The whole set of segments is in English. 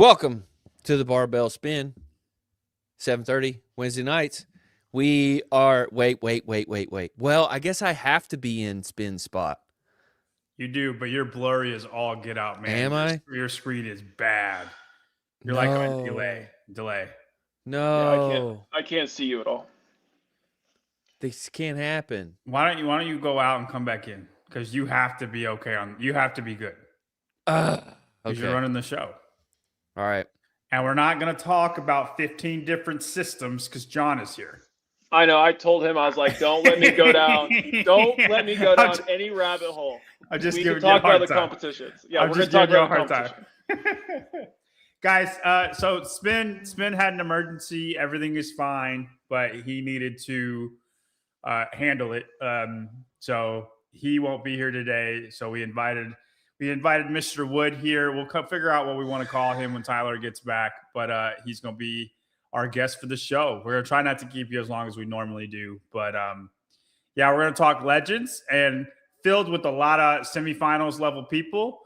Welcome to the Barbell Spin, 7:30 Wednesday nights. We are wait. Well, I guess I have to be in spin spot. You do, but you're blurry as all get out, man. Am I? Your screen is bad. You're No. like on delay. No. Yeah, I can't see you at all. This can't happen. Why don't you go out and come back in? Because you have to be okay you have to be good. Okay. You're running the show. All right. And we're not going to talk about 15 different systems because John is here. I know. I told him, I was like, don't let me go down. Don't let me go down any rabbit hole. I'm just we giving can you a talk hard about the time. competitions. Yeah, I'm we're going just to talk giving you a about the hard competition. time. Guys, so Spin had an emergency. Everything is fine, but he needed to handle it. So he won't be here today. So we invited Mr. Wood here. We'll figure out what we want to call him when Tyler gets back, but he's going to be our guest for the show. We're going to try not to keep you as long as we normally do, but yeah, we're going to talk Legends and filled with a lot of semifinals level people.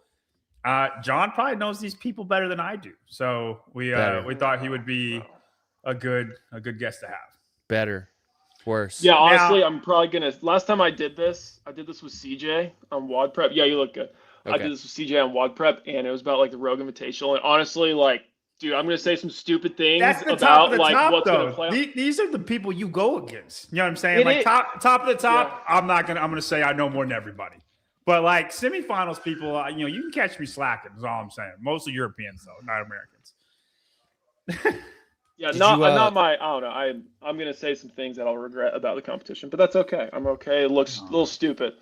John probably knows these people better than I do, so we thought he would be a good guest to have. Better, worse. Yeah, honestly, I'm probably gonna. Last time I did this with CJ on WOD Prep. Yeah, you look good. Okay. I did this with CJ on WOD Prep, and it was about like the Rogue Invitational. And honestly, like, dude, I'm gonna say some stupid things about what's gonna play out. These are the people you go against. You know what I'm saying? Top of the top. Yeah. I'm gonna say I know more than everybody. But like semifinals people, you can catch me slacking. Is all I'm saying. Mostly Europeans though, not Americans. Yeah, not my. I don't know. I'm gonna say some things that I'll regret about the competition, but that's okay. I'm okay. It looks a little stupid.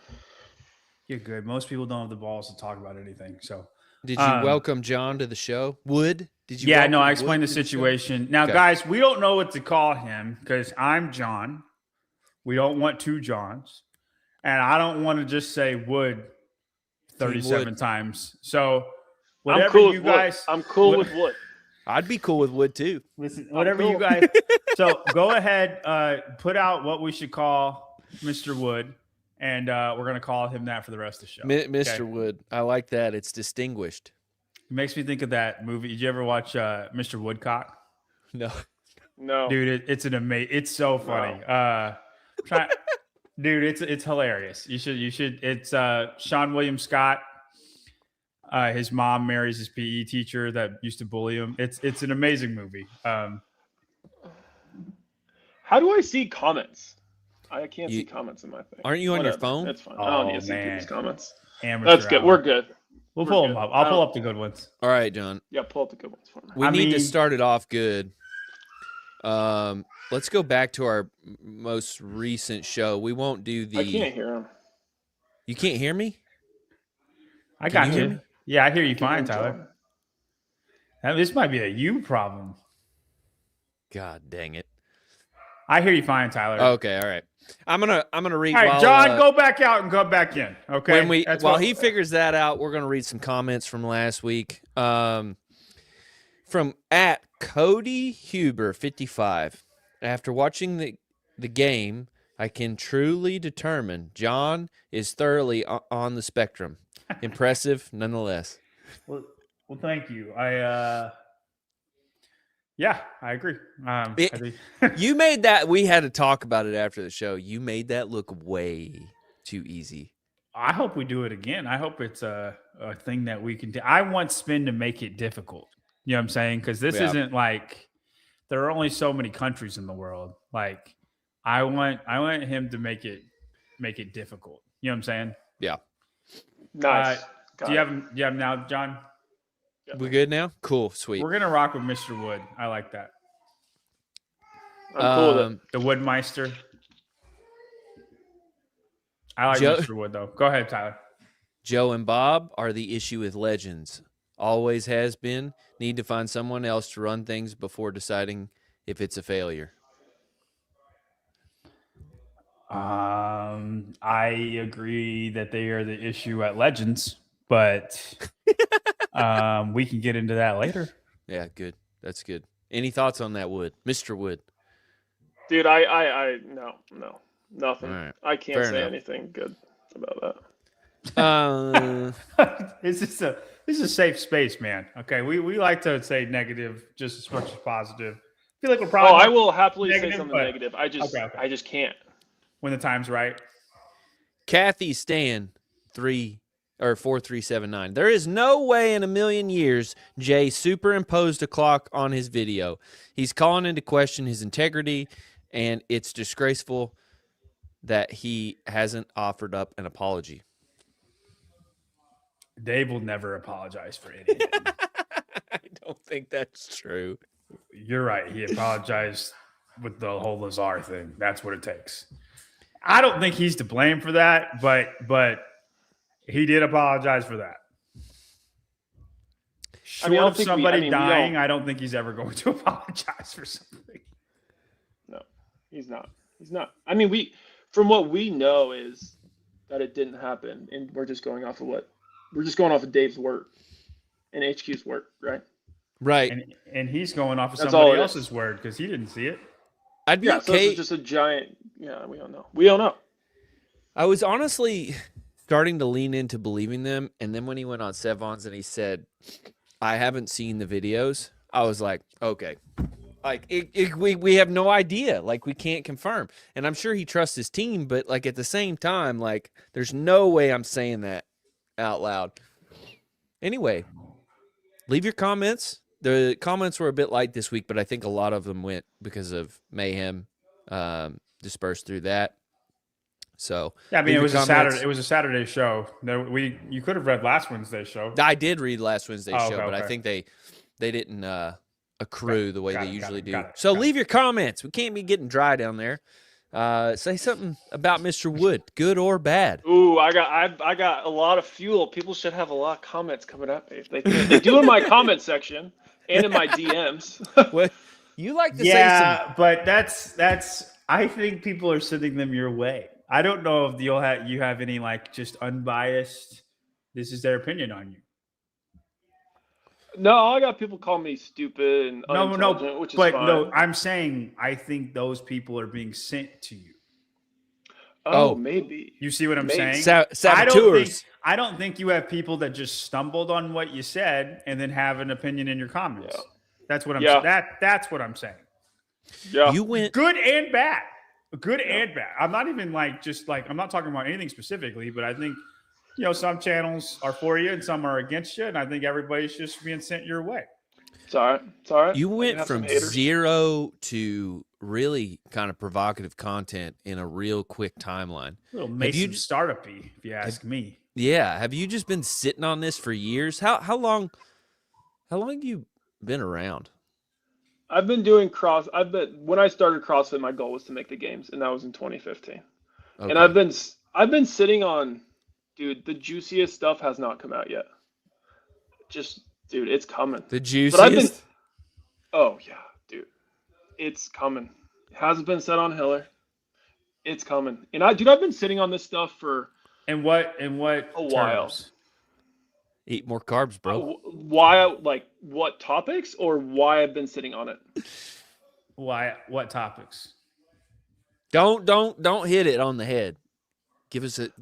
You're good. Most people don't have the balls to talk about anything. So, did you welcome John to the show? Wood? Did you? Yeah, no. I explained the situation. Now, guys, we don't know what to call him because I'm John. We don't want two Johns. And I don't want to just say Wood 37 times. So whatever you guys, I'm cool with Wood. I'd be cool with Wood too. Listen, whatever you guys. So go ahead, put out what we should call Mr. Wood, and we're gonna call him that for the rest of the show. Mr. Okay? Wood, I like that. It's distinguished. It makes me think of that movie. Did you ever watch Mr. Woodcock? No, dude. It's an amazing. It's so funny. No. Dude, it's hilarious. You should. It's Sean William Scott. His mom marries his PE teacher that used to bully him. It's an amazing movie. How do I see comments? I can't see comments in my thing. Aren't you on your phone? That's fine. I don't need to see people's comments. Amateur That's good. We're good. We'll pull them up. I'll pull up the good ones. All right, John. Yeah, pull up the good ones for me. We need to start it off good. Let's go back to our most recent show. We won't do the. I can't hear him. You can't hear me? I got you. Yeah, I hear you fine, Tyler. This might be a you problem. God dang it! I hear you fine, Tyler. Okay, all right. I'm gonna read. All right, John, go back out and go back in. Okay. While he figures that out, we're gonna read some comments from last week. From at Cody Huber 55. After watching the game, I can truly determine John is thoroughly on the spectrum. Impressive, nonetheless. Well, thank you. I agree. You made that. We had to talk about it after the show. You made that look way too easy. I hope we do it again. I hope it's a thing that we can do. I want Spin to make it difficult. You know what I'm saying? Because this isn't like there are only so many countries in the world. Like I want him to make it difficult. You know what I'm saying? Yeah. Nice. Do you have him now, John? Yeah. We good now? Cool. Sweet. We're gonna rock with Mr. Wood. I like that. I'm cool with it. The Woodmeister. I like Mr. Wood though. Go ahead, Tyler. Joe and Bob are the issue with Legends. Always has been. Need to find someone else to run things before deciding if it's a failure. I agree that they are the issue at Legends, but we can get into that later. Yeah, good. That's good. Any thoughts on that, Wood? Mr. Wood? Dude, no, nothing. Right. I can't say anything good about that. It's just this is a safe space, man. Okay, we like to say negative just as much as positive. I feel like we're probably. Oh, I will happily negative, say something negative. I just can't. When the time's right. Kathy Stan 4379. There is no way in a million years Jay superimposed a clock on his video. He's calling into question his integrity, and it's disgraceful that he hasn't offered up an apology. Dave will never apologize for anything. I don't think that's true. You're right. He apologized with the whole Lazar thing. That's what it takes. I don't think he's to blame for that, but he did apologize for that. Short of somebody dying, I don't think he's ever going to apologize for something. No, he's not. He's not. I mean, from what we know is that it didn't happen, and we're just going off of Dave's work and HQ's work, right? Right. And he's going off of somebody else's word because he didn't see it. I'd be okay. So it's just a giant. Yeah, we don't know. We don't know. I was honestly starting to lean into believing them, and then when he went on Sevon's and he said, "I haven't seen the videos," I was like, okay. Like we have no idea. Like we can't confirm. And I'm sure he trusts his team, but like at the same time, like there's no way I'm saying that out loud. Anyway, leave your comments. The comments were a bit light this week, but I think a lot of them went because of Mayhem dispersed through that. So yeah, I mean, it was a Saturday show. You could have read last Wednesday's show. I did read last Wednesday's show, but I think they didn't accrue the way they usually do. So leave your comments. We can't be getting dry down there. Say something about Mr. Wood, good or bad. Ooh, I got a lot of fuel. People should have a lot of comments coming up. If they do in my comment section and in my DMs. Well, you like to say some. Yeah, but that's. I think people are sending them your way. I don't know if you have any like just unbiased. This is their opinion on you. No, I got people calling me stupid and unintelligent, which is fine. No, I'm saying I think those people are being sent to you. Oh, maybe. You see what I'm saying? Saboteurs. I don't think you have people that just stumbled on what you said and then have an opinion in your comments. Yeah. That's what I'm saying. That's what I'm saying. Yeah. You went good and bad. Good and bad. I'm not even I'm not talking about anything specifically, but I think some channels are for you and some are against you, and I think everybody's just being sent your way. It's all right. It's all right. You went from zero to really kind of provocative content in a real quick timeline. A little Mason startup-y, if you ask me. Yeah. Have you just been sitting on this for years? How long have you been around? I've been doing when I started CrossFit, my goal was to make the games, and that was in 2015. Okay. And I've been sitting on, dude, the juiciest stuff has not come out yet. Dude, it's coming. The juiciest? Oh yeah, dude. It's coming. It hasn't been said on Hiller. It's coming. And I've been sitting on this stuff for a while. Eat more carbs, bro. Why? Like what topics, or why I've been sitting on it? Why? What topics? Don't hit it on the head. It's the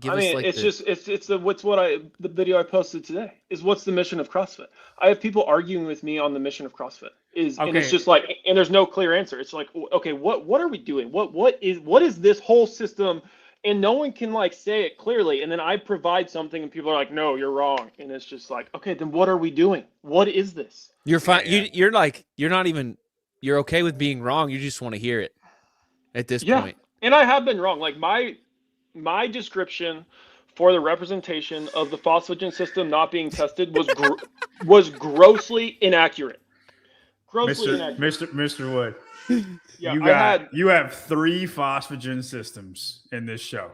video I posted today is what's the mission of CrossFit. I have people arguing with me on the mission of CrossFit and it's just like, and there's no clear answer. It's like, okay, what are we doing? What is this whole system? And no one can like say it clearly. And then I provide something and people are like, no, you're wrong. And it's just like, okay, then what are we doing? What is this? You're fine. You're okay with being wrong. You just want to hear it at this point. And I have been wrong. Like my description for the representation of the phosphagen system not being tested was grossly inaccurate. Mr. Wood. Yeah, you have 3 phosphagen systems in this show.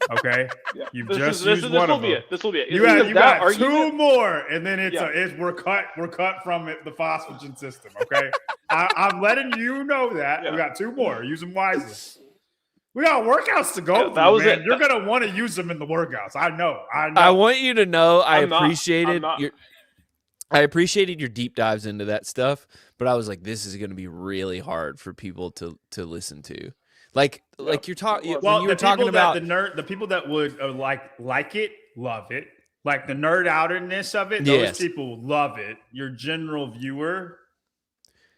Okay, you've just used one of them. This will be it. You got 2 more, and then we're cut from it, the phosphagen system. Okay, I'm letting you know that we got 2 more. Use them wisely. We got workouts to go through, man. You're gonna want to use them in the workouts. I know. I want you to know I appreciated your deep dives into that stuff, but I was like, this is going to be really hard for people to listen to. Like you're talking. Well, when you were talking about the people that would like it, love it. Like the nerd outerness of it, Yes. those people love it. Your general viewer,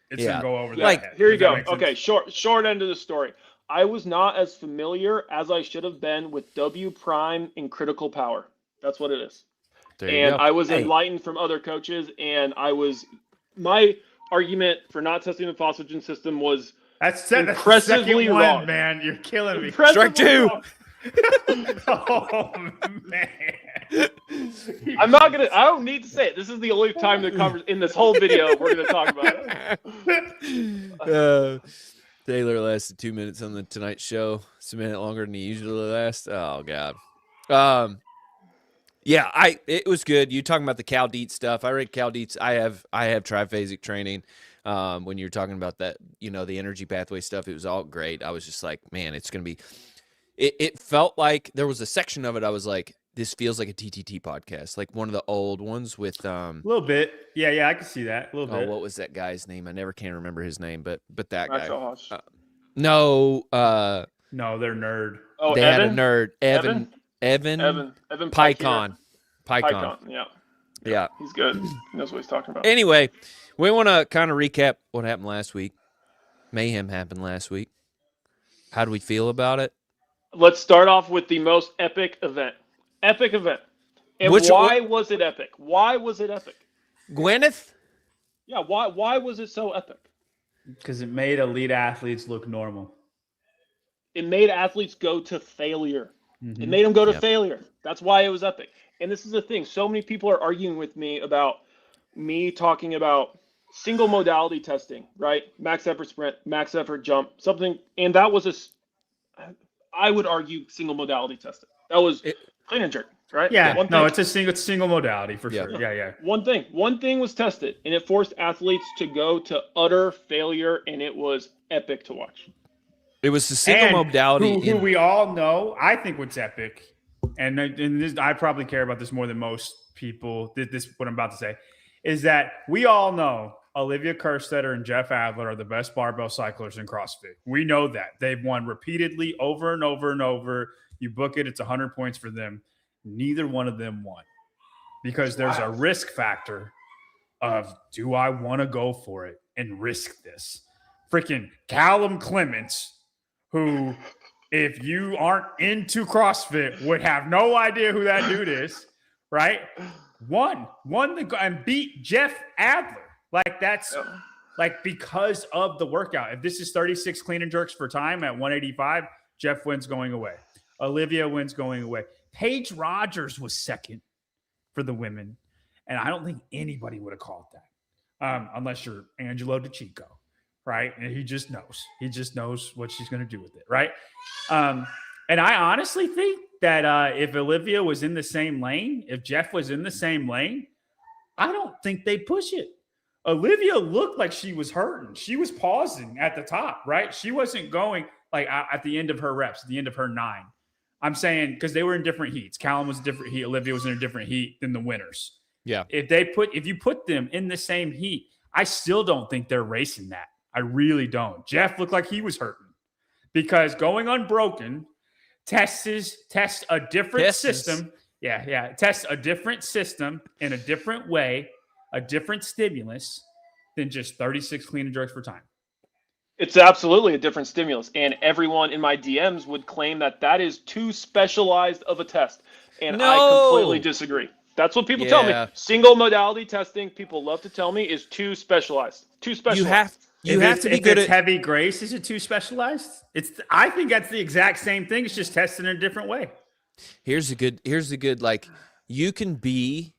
it's Yeah. gonna go over Like, that. Here you go. Okay, short end of the story. I was not as familiar as I should have been with W prime and critical power. That's what it is. there you And go. I was Hey, enlightened from other coaches, and my argument for not testing the phosphagen system was That's impressively the second wrong. one, man. You're killing me. Strike two. Wrong. Oh man. I don't need to say it. This is the only time in this whole video we're gonna talk about it. Taylor lasted 2 minutes on the Tonight Show. It's a minute longer than he usually lasts. Oh God. Yeah, it was good. You talking about the Cal Dietz stuff? I read Cal Dietz. I have triphasic training. When you're talking about that, the energy pathway stuff, it was all great. I was just like, man, it's gonna be. It felt like there was a section of it. I was like, this feels like a TTT podcast, like one of the old ones with a little bit. Yeah, I can see that a little bit. What was that guy's name? I never can remember his name, but that Maxwell guy. Hodge. No, they're nerd. Oh, they Evan? had a nerd, Evan Pycon. Yeah, he's good. He knows what he's talking about. Anyway, we want to kind of recap what happened last week. Mayhem happened last week. How do we feel about it? Let's start off with the most epic event. Epic event. And why was it epic? Why was it epic? Gwyneth? Yeah, why was it so epic? Because it made elite athletes look normal. It made athletes go to failure. Mm-hmm. It made them go to failure. That's why it was epic. And this is the thing. So many people are arguing with me about me talking about single modality testing, right? Max effort sprint, max effort jump, something. And that was I would argue single modality testing. That was clean and jerk, right? Yeah, it's a single modality for sure. Yeah. One thing was tested, and it forced athletes to go to utter failure, and it was epic to watch. It was the single modality. Who we all know, I think what's epic, and this, I probably care about this more than most people. This what I'm about to say is that we all know Olivia Kerstetter and Jeff Adler are the best barbell cyclers in CrossFit. We know that. They've won repeatedly over and over and over. You book it, it's 100 points for them. Neither one of them won because there's a risk factor of, do I want to go for it and risk this? Freaking Callum Clements, who, if you aren't into CrossFit, would have no idea who that dude is, right? Won and beat Jeff Adler. Like that's like because of the workout. If this is 36 clean and jerks for time at 185, Jeff wins going away. Olivia wins going away. Paige Rogers was second for the women, and I don't think anybody would have called that unless you're Angelo DeChico, right? And he just knows. He just knows what she's going to do with it, right? And I honestly think that if Olivia was in the same lane, if Jeff was in the same lane, I don't think they'd push it. Olivia looked like she was hurting. She was pausing at the top, right? She wasn't going like at the end of her reps, at the end of her 9. I'm saying because they were in different heats. Callum was a different heat. Olivia was in a different heat than the winners. Yeah. If you put them in the same heat, I still don't think they're racing that. I really don't. Jeff looked like he was hurting because going unbroken tests a different system. Yeah. Tests a different system in a different way, a different stimulus than just 36 clean and jerks for time. It's absolutely a different stimulus, and everyone in my DMs would claim that is too specialized of a test, and I completely disagree. That's what people tell me. Single modality testing, people love to tell me, is too specialized. Too specialized. You have to be good at heavy grace. Is it too specialized? I think that's the exact same thing. It's just tested in a different way. Here's the good. Like you can be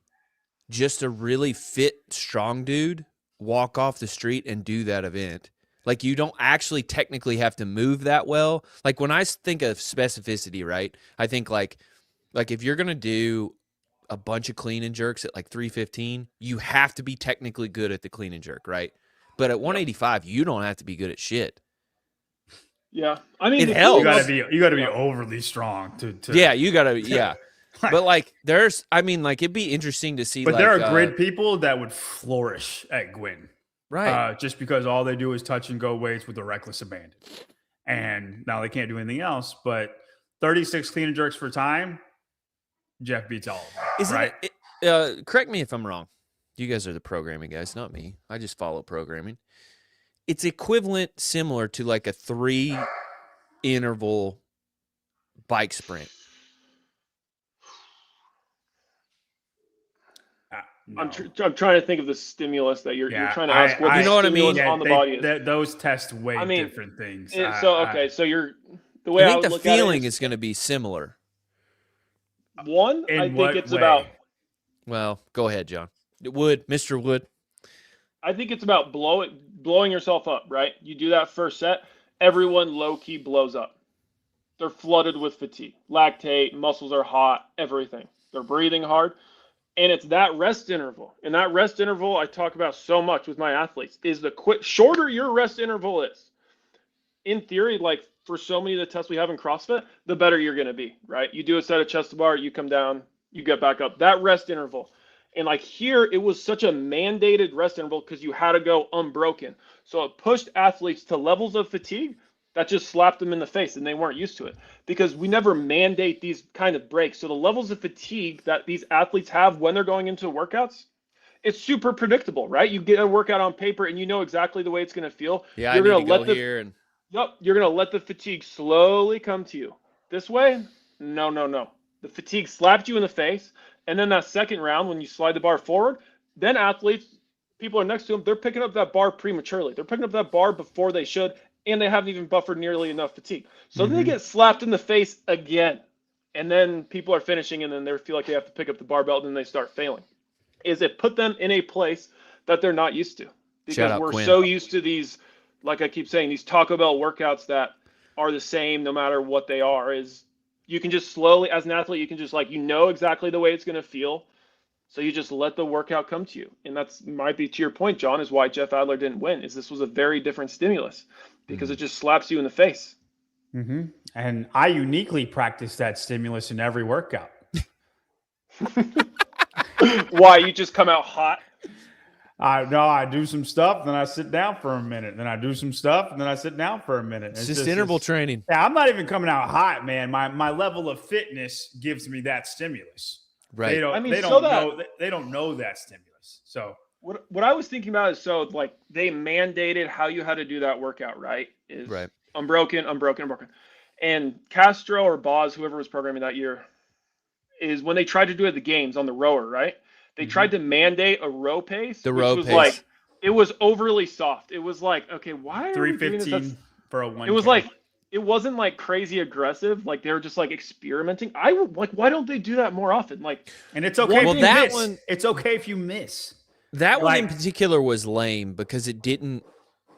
just a really fit, strong dude, walk off the street and do that event. Like you don't actually technically have to move that well. Like when I think of specificity, right? I think like if you're going to do a bunch of clean and jerks at like 315, you have to be technically good at the clean and jerk, right? But at 185, you don't have to be good at shit. Yeah. I mean, it helps. You gotta be overly strong to Yeah, you gotta yeah. But like it'd be interesting to see. But there are grid people that would flourish at Gwyn. Right. Just because all they do is touch and go weights with a reckless abandon. And now they can't do anything else, but 36 clean and jerks for time, Jeff beats all of them. Isn't right? Correct me if I'm wrong. You guys are the programming guys, not me. I just follow programming. It's equivalent, similar to like a 3 interval bike sprint. No. I'm trying to think of the stimulus that you're trying to ask. What you know what I mean? on the body is. Those test way different things. So you're the way I think would the look at it feeling is going to be similar. One, I think it's about. Well, go ahead, John. Mr. Wood. I think it's about blowing yourself up, right? You do that first set, everyone low-key blows up. They're flooded with fatigue. Lactate, muscles are hot, everything. They're breathing hard. And it's that rest interval. And that rest interval I talk about so much with my athletes is the shorter your rest interval is. In theory, like for so many of the tests we have in CrossFit, the better you're going to be, right? You do a set of chest to bar, you come down, you get back up. That rest interval. And like here, it was such a mandated rest interval because you had to go unbroken. So it pushed athletes to levels of fatigue that just slapped them in the face, and they weren't used to it because we never mandate these kind of breaks. So the levels of fatigue that these athletes have when they're going into workouts, it's super predictable, right? You get a workout on paper and you know exactly the way it's going to feel. Yeah, you're going to let here and. Yep, you're going to let the fatigue slowly come to you. This way, no. The fatigue slapped you in the face. And then that second round, when you slide the bar forward, then athletes, people are next to them, they're picking up that bar prematurely. They're picking up that bar before they should, and they haven't even buffered nearly enough fatigue. So then they get slapped in the face again. And then people are finishing, and then they feel like they have to pick up the barbell, and then they start failing. Is it put them in a place that they're not used to? Because we're Quinn. so used to these, like I keep saying, these Taco Bell workouts that are the same no matter what they are, is you can just slowly, as an athlete, you can just you know exactly the way it's going to feel. So you just let the workout come to you. And that's might be to your point, John, is why Jeff Adler didn't win, is this was a very different stimulus because it just slaps you in the face. Mm-hmm. And I uniquely practice that stimulus in every workout. Why? You just come out hot? I do some stuff, then I sit down for a minute. Then I do some stuff, and then I sit down for a minute. It's just interval training. Yeah, I'm not even coming out hot, man. My level of fitness gives me that stimulus. Right. They don't know that stimulus. So what I was thinking about is they mandated how you had to do that workout, right? Is right. Unbroken. And Castro or Boz, whoever was programming that year, is when they tried to do it at the games on the rower, right? They tried to mandate a row pace. The row was pace. It was overly soft. It was okay, why are we doing this? 315 for a 1K. It was it wasn't crazy aggressive. They were just experimenting. Why don't they do that more often? And it's okay if you miss. One, it's okay if you miss. That one in particular was lame because it didn't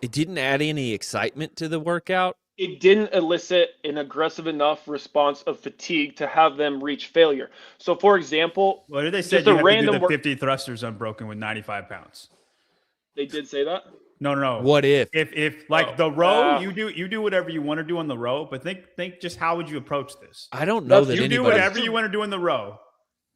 add any excitement to the workout. It didn't elicit an aggressive enough response of fatigue to have them reach failure. So, for example, what did they say? You have to do the 50 thrusters unbroken with 95 pounds. They did say that? No. What if the row, you do whatever you want to do on the row, but think just how would you approach this? I don't know that you anybody. Do whatever you want to do in the row.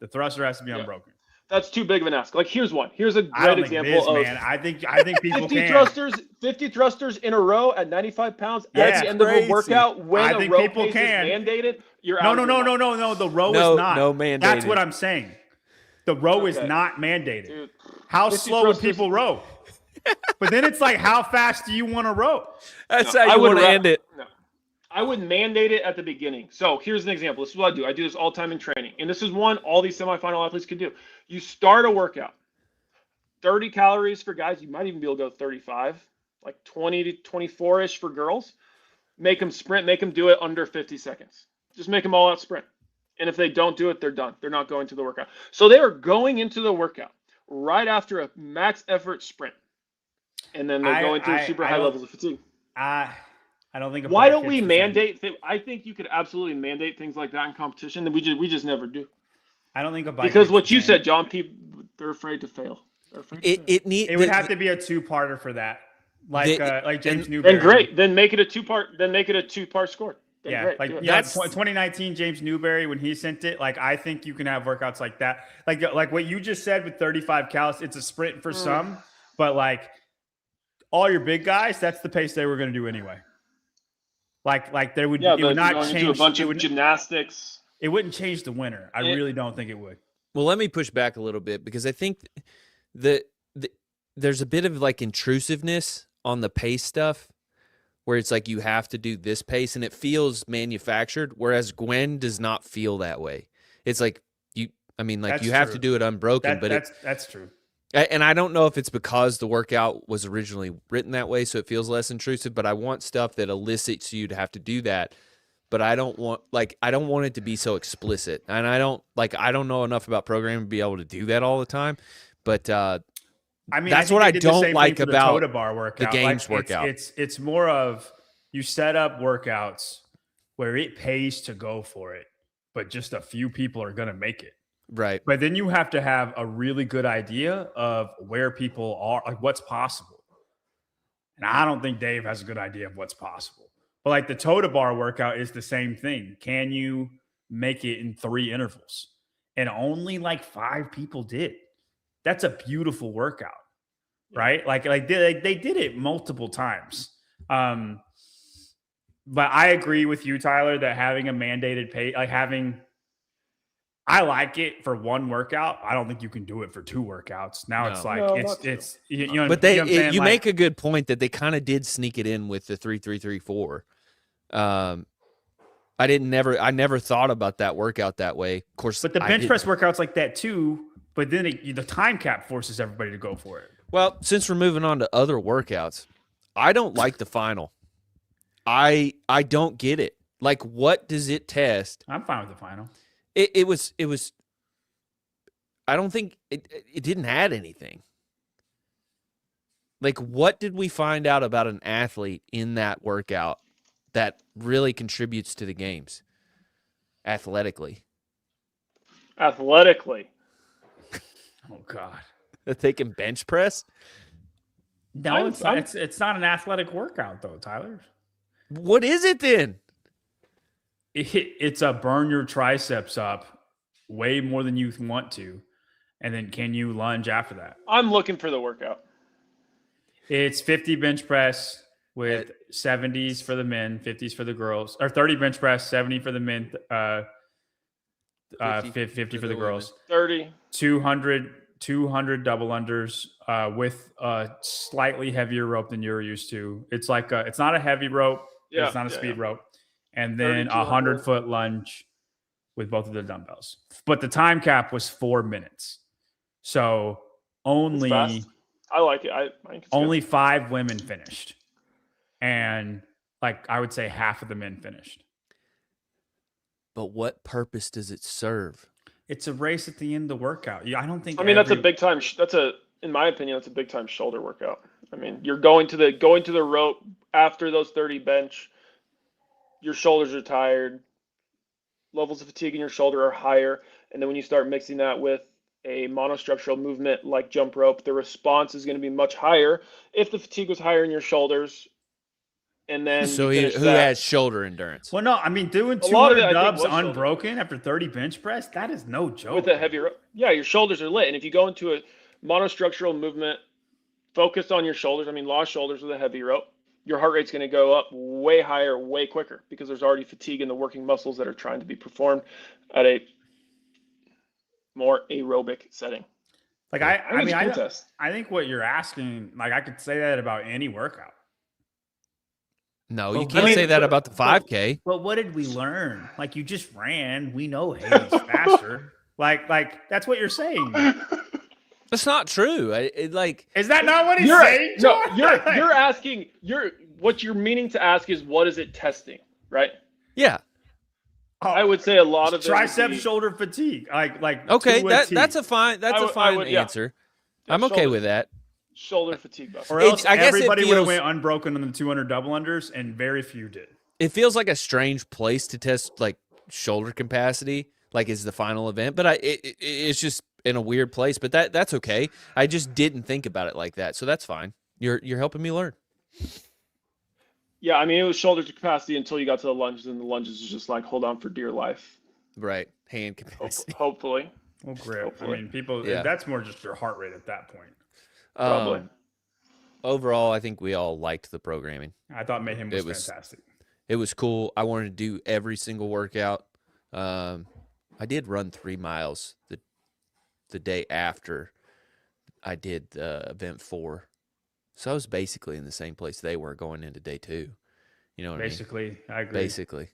The thruster has to be unbroken. That's too big of an ask. Here's one. Here's a great example of man. I think people 50 thrusters in a row at 95 pounds at the end of a workout when a row pace is mandated. You're out. No. The row is not. No mandated. That's what I'm saying. The row is not mandated. Dude, how slow would people row? But then it's how fast do you want to row? That's how you want to end it. No. I would mandate it at the beginning. So here's an example. This is what I do. I do this all the time in training. And this is one all these semifinal athletes could do. You start a workout, 30 calories for guys. You might even be able to go 35, 20 to 24-ish for girls. Make them sprint. Make them do it under 50 seconds. Just make them all out sprint. And if they don't do it, they're done. They're not going to the workout. So they are going into the workout right after a max effort sprint. And then they're going through super high levels of fatigue. I don't think. Why don't we mandate? I think you could absolutely mandate things like that in competition. We just never do. I don't think a bike because what you said, John. People they're afraid to fail. It would have to be a two-parter for that, like James Newberry. Then great. Then make it a two-part. Then make it a two-part score. Then great. That's 2019 James Newberry when he sent it. I think you can have workouts like that. Like what you just said with 35 calories. It's a sprint for some, but all your big guys, that's the pace they were going to do anyway. They would. It would not change. Into a bunch of gymnastics. It wouldn't change the winner. I really don't think it would. Well, let me push back a little bit because I think there's a bit of like intrusiveness on the pace stuff where it's like you have to do this pace and it feels manufactured, whereas Gwen does not feel that way. It's like you have to do it unbroken, that's true. And I don't know if it's because the workout was originally written that way, so it feels less intrusive, but I want stuff that elicits you to have to do that. But I don't want it to be so explicit. And I don't know enough about programming to be able to do that all the time. But that's what I don't like about the games workout. It's more of you set up workouts where it pays to go for it, but just a few people are going to make it. Right. But then you have to have a really good idea of where people are, like what's possible. And I don't think Dave has a good idea of what's possible. But like the Toda Bar workout is the same thing. Can you make it in 3 intervals? And only like 5 people did. That's a beautiful workout, right? Like they did it multiple times. But I agree with you, Tyler, that having a mandated pay, I like it for 1 workout. I don't think you can do it for 2 workouts. Now it's like it's you know. But you make a good point that they kind of did sneak it in with the 3-3-3-4. I never thought about that workout that way. Of course, but the bench press workout's like that too. But then the time cap forces everybody to go for it. Well, since we're moving on to other workouts, I don't like the final. I don't get it. Like, what does it test? I'm fine with the final. It was. I don't think it didn't add anything. Like, what did we find out about an athlete in that workout that really contributes to the games athletically? Athletically. Oh God. That they can bench press? No, it's not an athletic workout though, Tyler. What is it then? It's a burn your triceps up way more than you want to, and then can you lunge after that? I'm looking for the workout. It's 50 bench press with 70s for the men, 50s for the girls, or 30 bench press, 70 for the men, 50 for the girls. 30. 200 double unders with a slightly heavier rope than you're used to. It's like it's not a heavy rope. Yeah, it's not a speed rope. And then a 100-foot lunge with both of the dumbbells. But the time cap was 4 minutes. So only I like it. I think it's only good. 5 women finished. And like I would say half of the men finished. But what purpose does it serve? It's a race at the end of the workout. I don't think. I mean, that's a big time. In my opinion, that's a big time shoulder workout. I mean, you're going to the rope after those 30 bench. Your shoulders are tired. Levels of fatigue in your shoulder are higher, and then when you start mixing that with a monostructural movement like jump rope, the response is going to be much higher if the fatigue was higher in your shoulders. And then who has shoulder endurance? Well, no, I mean doing 200 dubs unbroken after 30 bench press, that is no joke. With a heavy rope, yeah, your shoulders are lit, and if you go into a monostructural movement, focused on your shoulders. I mean, lost shoulders with a heavy rope. Your heart rate's going to go up way higher, way quicker because there's already fatigue in the working muscles that are trying to be performed at a more aerobic setting. Like I think what you're asking, like I could say that about any workout. No, you can't say that about the 5K. Well, what did we learn? Like you just ran. We know Haley's faster. Like that's what you're saying. That's not true. Is that not what he's saying? No, you're asking. What you're meaning to ask is what is it testing, right? Yeah. I would say a lot of tricep shoulder fatigue. Like okay, that's a fine answer. Yeah, I'm okay with that. Shoulder fatigue buff. Or else I guess everybody would have went unbroken on the 200 double unders, and very few did. It feels like a strange place to test like shoulder capacity, like is the final event. But it's just in a weird place. But that's okay. I just didn't think about it like that, so that's fine. You're helping me learn. Yeah, I mean, it was shoulder capacity until you got to the lunges, and the lunges is just like hold on for dear life. Right, hand capacity. Hopefully. Well, grip. Hopefully. I mean, people. Yeah. That's more just your heart rate at that point. Probably. Overall, I think we all liked the programming. I thought Mayhem was fantastic. It was cool. I wanted to do every single workout. I did run 3 miles the day after I did event 4. So I was basically in the same place they were going into day 2. You know what Basically, I agree. Basically.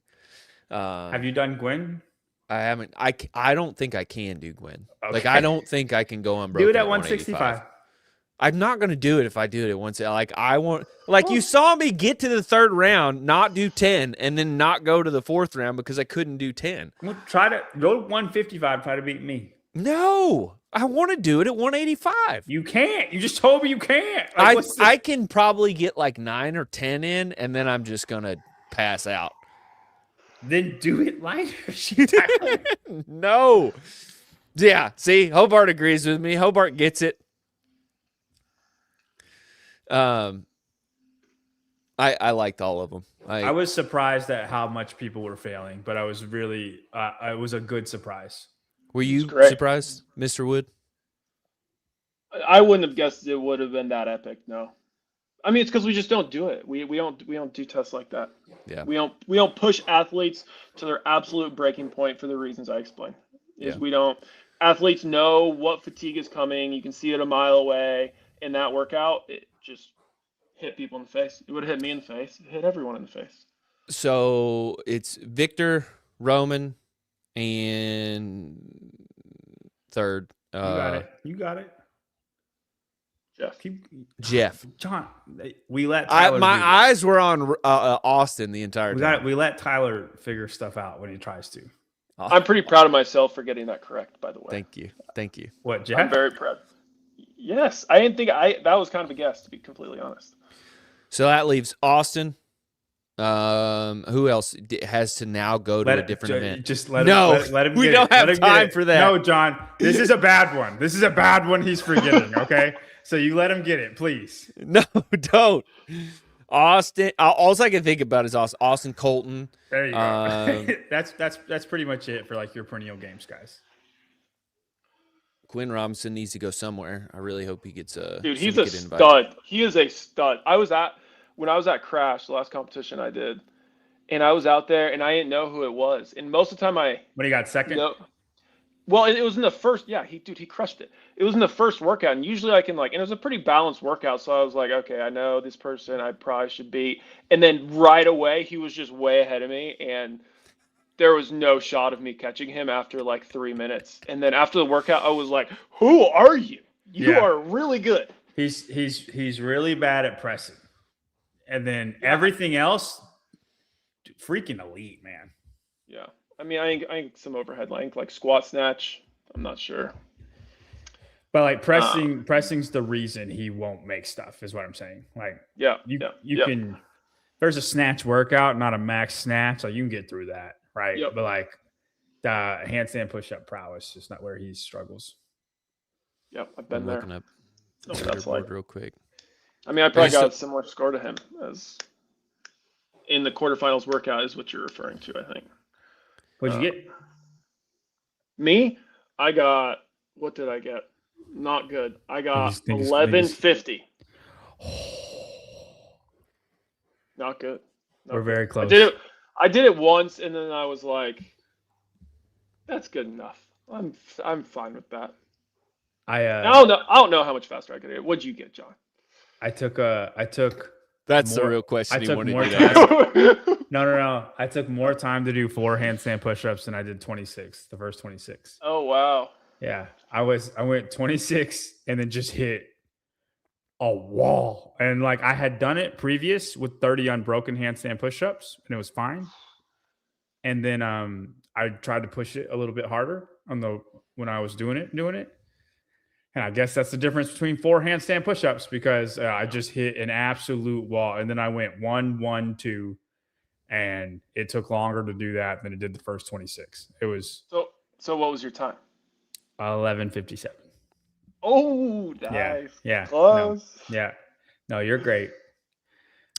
Have you done Gwen? I haven't. I don't think I can do Gwen. Okay. Like, I don't think I can go unbroken. Do it at 165. I'm not going to do it if I do it at once. Like, I want, like, you saw me get to the 3rd round, not do 10, and then not go to the 4th round because I couldn't do 10. Well, try to go to 155. Try to beat me. No, I want to do it at 185. You can't. You just told me you can't. I can probably get like 9 or 10 in, and then I'm just going to pass out. Then do it lighter. No. Yeah, see, Hobart agrees with me. Hobart gets it. I liked all of them. I was surprised at how much people were failing, but I was really it was a good surprise. Were you surprised, Mr. Wood? I wouldn't have guessed it would have been that epic. No, I mean, it's because we just don't do it. We don't do tests like that. Yeah. We don't push athletes to their absolute breaking point for the reasons I explained. We don't. Athletes know what fatigue is coming. You can see it a mile away. In that workout, it just hit people in the face. It would have hit me in the face. It hit everyone in the face. So it's Victor, Roman, and 3rd. You got it. Jeff. John, we let Tyler my eyes were on Austin the entire time. We let Tyler figure stuff out when he tries to. I'm pretty proud of myself for getting that correct, by the way. Thank you. What, Jeff? I'm very proud. Yes, I didn't think that was kind of a guess, to be completely honest. So that leaves Austin. Who else has to now go to a different event? Just let him. We don't have time for that. No, John, this is a bad one. This is a bad one. He's forgetting. Okay, so you let him get it, please. No, don't. Austin. All I can think about is Austin Colton. There you go. That's pretty much it for like your perennial games, guys. Quinn Robinson needs to go somewhere. I really hope he gets a. Dude, he's a stud. He is a stud. When I was at Crash, the last competition I did, and I was out there and I didn't know who it was. And most of the time What do you got, second? Well, it was in the first. Yeah, he crushed it. It was in the first workout, and usually I can and it was a pretty balanced workout. So I was like, okay, I know this person I probably should beat. And then right away, he was just way ahead of me, and there was no shot of me catching him after like 3 minutes. And then after the workout, I was like, who are you? You are really good. He's really bad at pressing. And then everything else, freaking elite, man. Yeah. I mean, I think some overhead length, like squat snatch, I'm not sure. But like pressing's the reason he won't make stuff, is what I'm saying. Like, you can, there's a snatch workout, not a max snatch. Like, you can get through that, right? Yep. But like the handstand push-up prowess is not where he struggles. Yep, I've been there. Looking up the leaderboard real quick. I mean, I probably got a similar score to him as in the quarterfinals workout is what you're referring to, I think. What'd you get? Me? I got, what did I get? Not good. I got 1150. Not good. We're very close. I did it once, and then I was like, that's good enough. I'm fine with that. I don't know how much faster I could get. What'd you get, John? That's the real question he wanted more to ask. No. I took more time to do 4 handstand push-ups than I did 26, the first 26. Oh, wow. Yeah. I went 26 and then just hit a wall. And like I had done it previous with 30 unbroken handstand push-ups and it was fine. And then I tried to push it a little bit harder when I was doing it. And I guess that's the difference between 4 handstand push-ups because I just hit an absolute wall. And then I went 1, 1, 2, and it took longer to do that than it did the first 26. It was so. What was your time? 11:57. Oh, nice. Yeah. Close. No, you're great.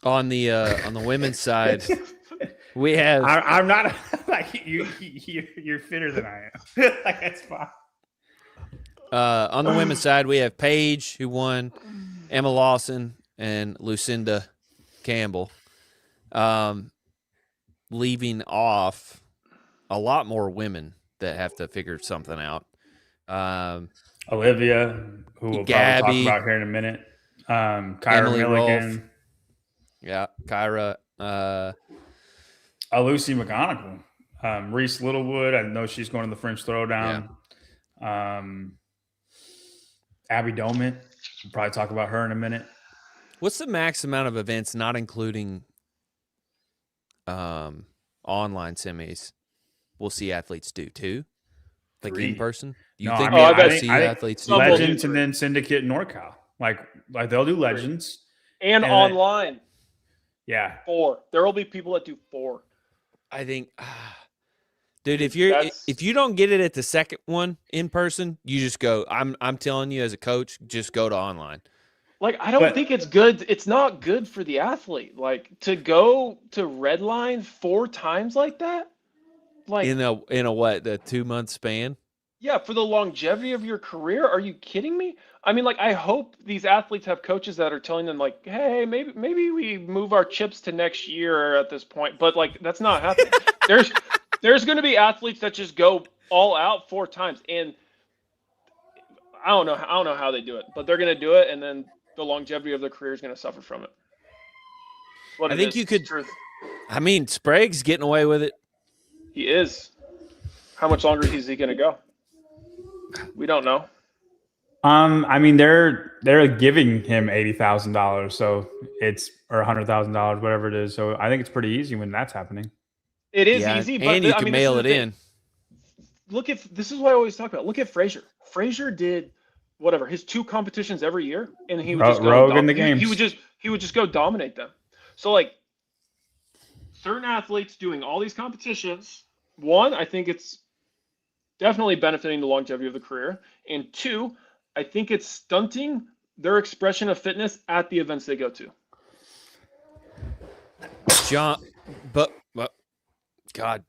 On the women's side, we have. I'm not like you. You're fitter than I am. Like that's fine. On the women's side, we have Paige, who won, Emma Lawson, and Lucinda Campbell. Leaving off a lot more women that have to figure something out. Olivia, who we'll Gabby, probably talk about here in a minute. Kyra Emily Milligan. Rolfe. Yeah, Kyra. Lucy McGonigal. Reese Littlewood. I know she's going to the French Throwdown. Yeah. Abby Doment. We'll probably talk about her in a minute. What's the max amount of events, not including online semis, we'll see athletes do? 2? Like 3. In person? You no, think I we'll think see athletes do Legends and then Syndicate NorCal. Like they'll do Legends. And online. Yeah. 4. There will be people that do 4. I think, dude, if you don't get it at the second one in person, you just go. I'm telling you, as a coach, just go to online. Like, I don't think it's good. It's not good for the athlete. Like, to go to Redline 4 times like that. Like in a what, the 2-month span? Yeah, for the longevity of your career. Are you kidding me? I mean, like, I hope these athletes have coaches that are telling them, like, hey, maybe we move our chips to next year at this point. But like, that's not happening. There's going to be athletes that just go all out 4 times, and I don't know how they do it, but they're going to do it, and then the longevity of their career is going to suffer from it. I think you could. I mean, Sprague's getting away with it. He is. How much longer is he going to go? We don't know. I mean, they're giving him $80,000, so it's or $100,000, whatever it is. So I think it's pretty easy when that's happening. It is easy, but and you can mail it in. This is what I always talk about. Look at Frazier. Frazier did whatever his 2 competitions every year, and he would just go in the games. He would just go dominate them. So like certain athletes doing all these competitions, 1, I think it's definitely benefiting the longevity of the career, and 2, I think it's stunting their expression of fitness at the events they go to.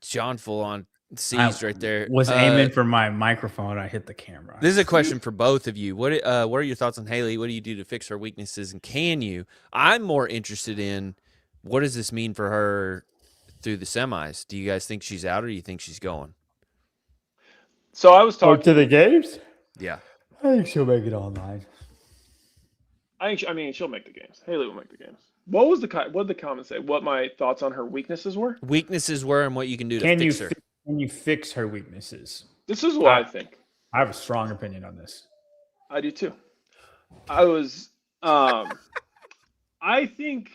John full on seized right there. Was aiming for my microphone. I hit the camera. This is a question for both of you. What are your thoughts on Haley? What do you do to fix her weaknesses? And can you? I'm more interested in what does this mean for her through the semis? Do you guys think she's out, or do you think she's going? So I was talking to the games. Yeah, I think she'll make it online. I mean, she'll make the games. Haley will make the games. What did the comment say? What my thoughts on her weaknesses were? Weaknesses were, and what you can do to fix her. Can you fix her weaknesses? This is what I think. I have a strong opinion on this. I do too. I think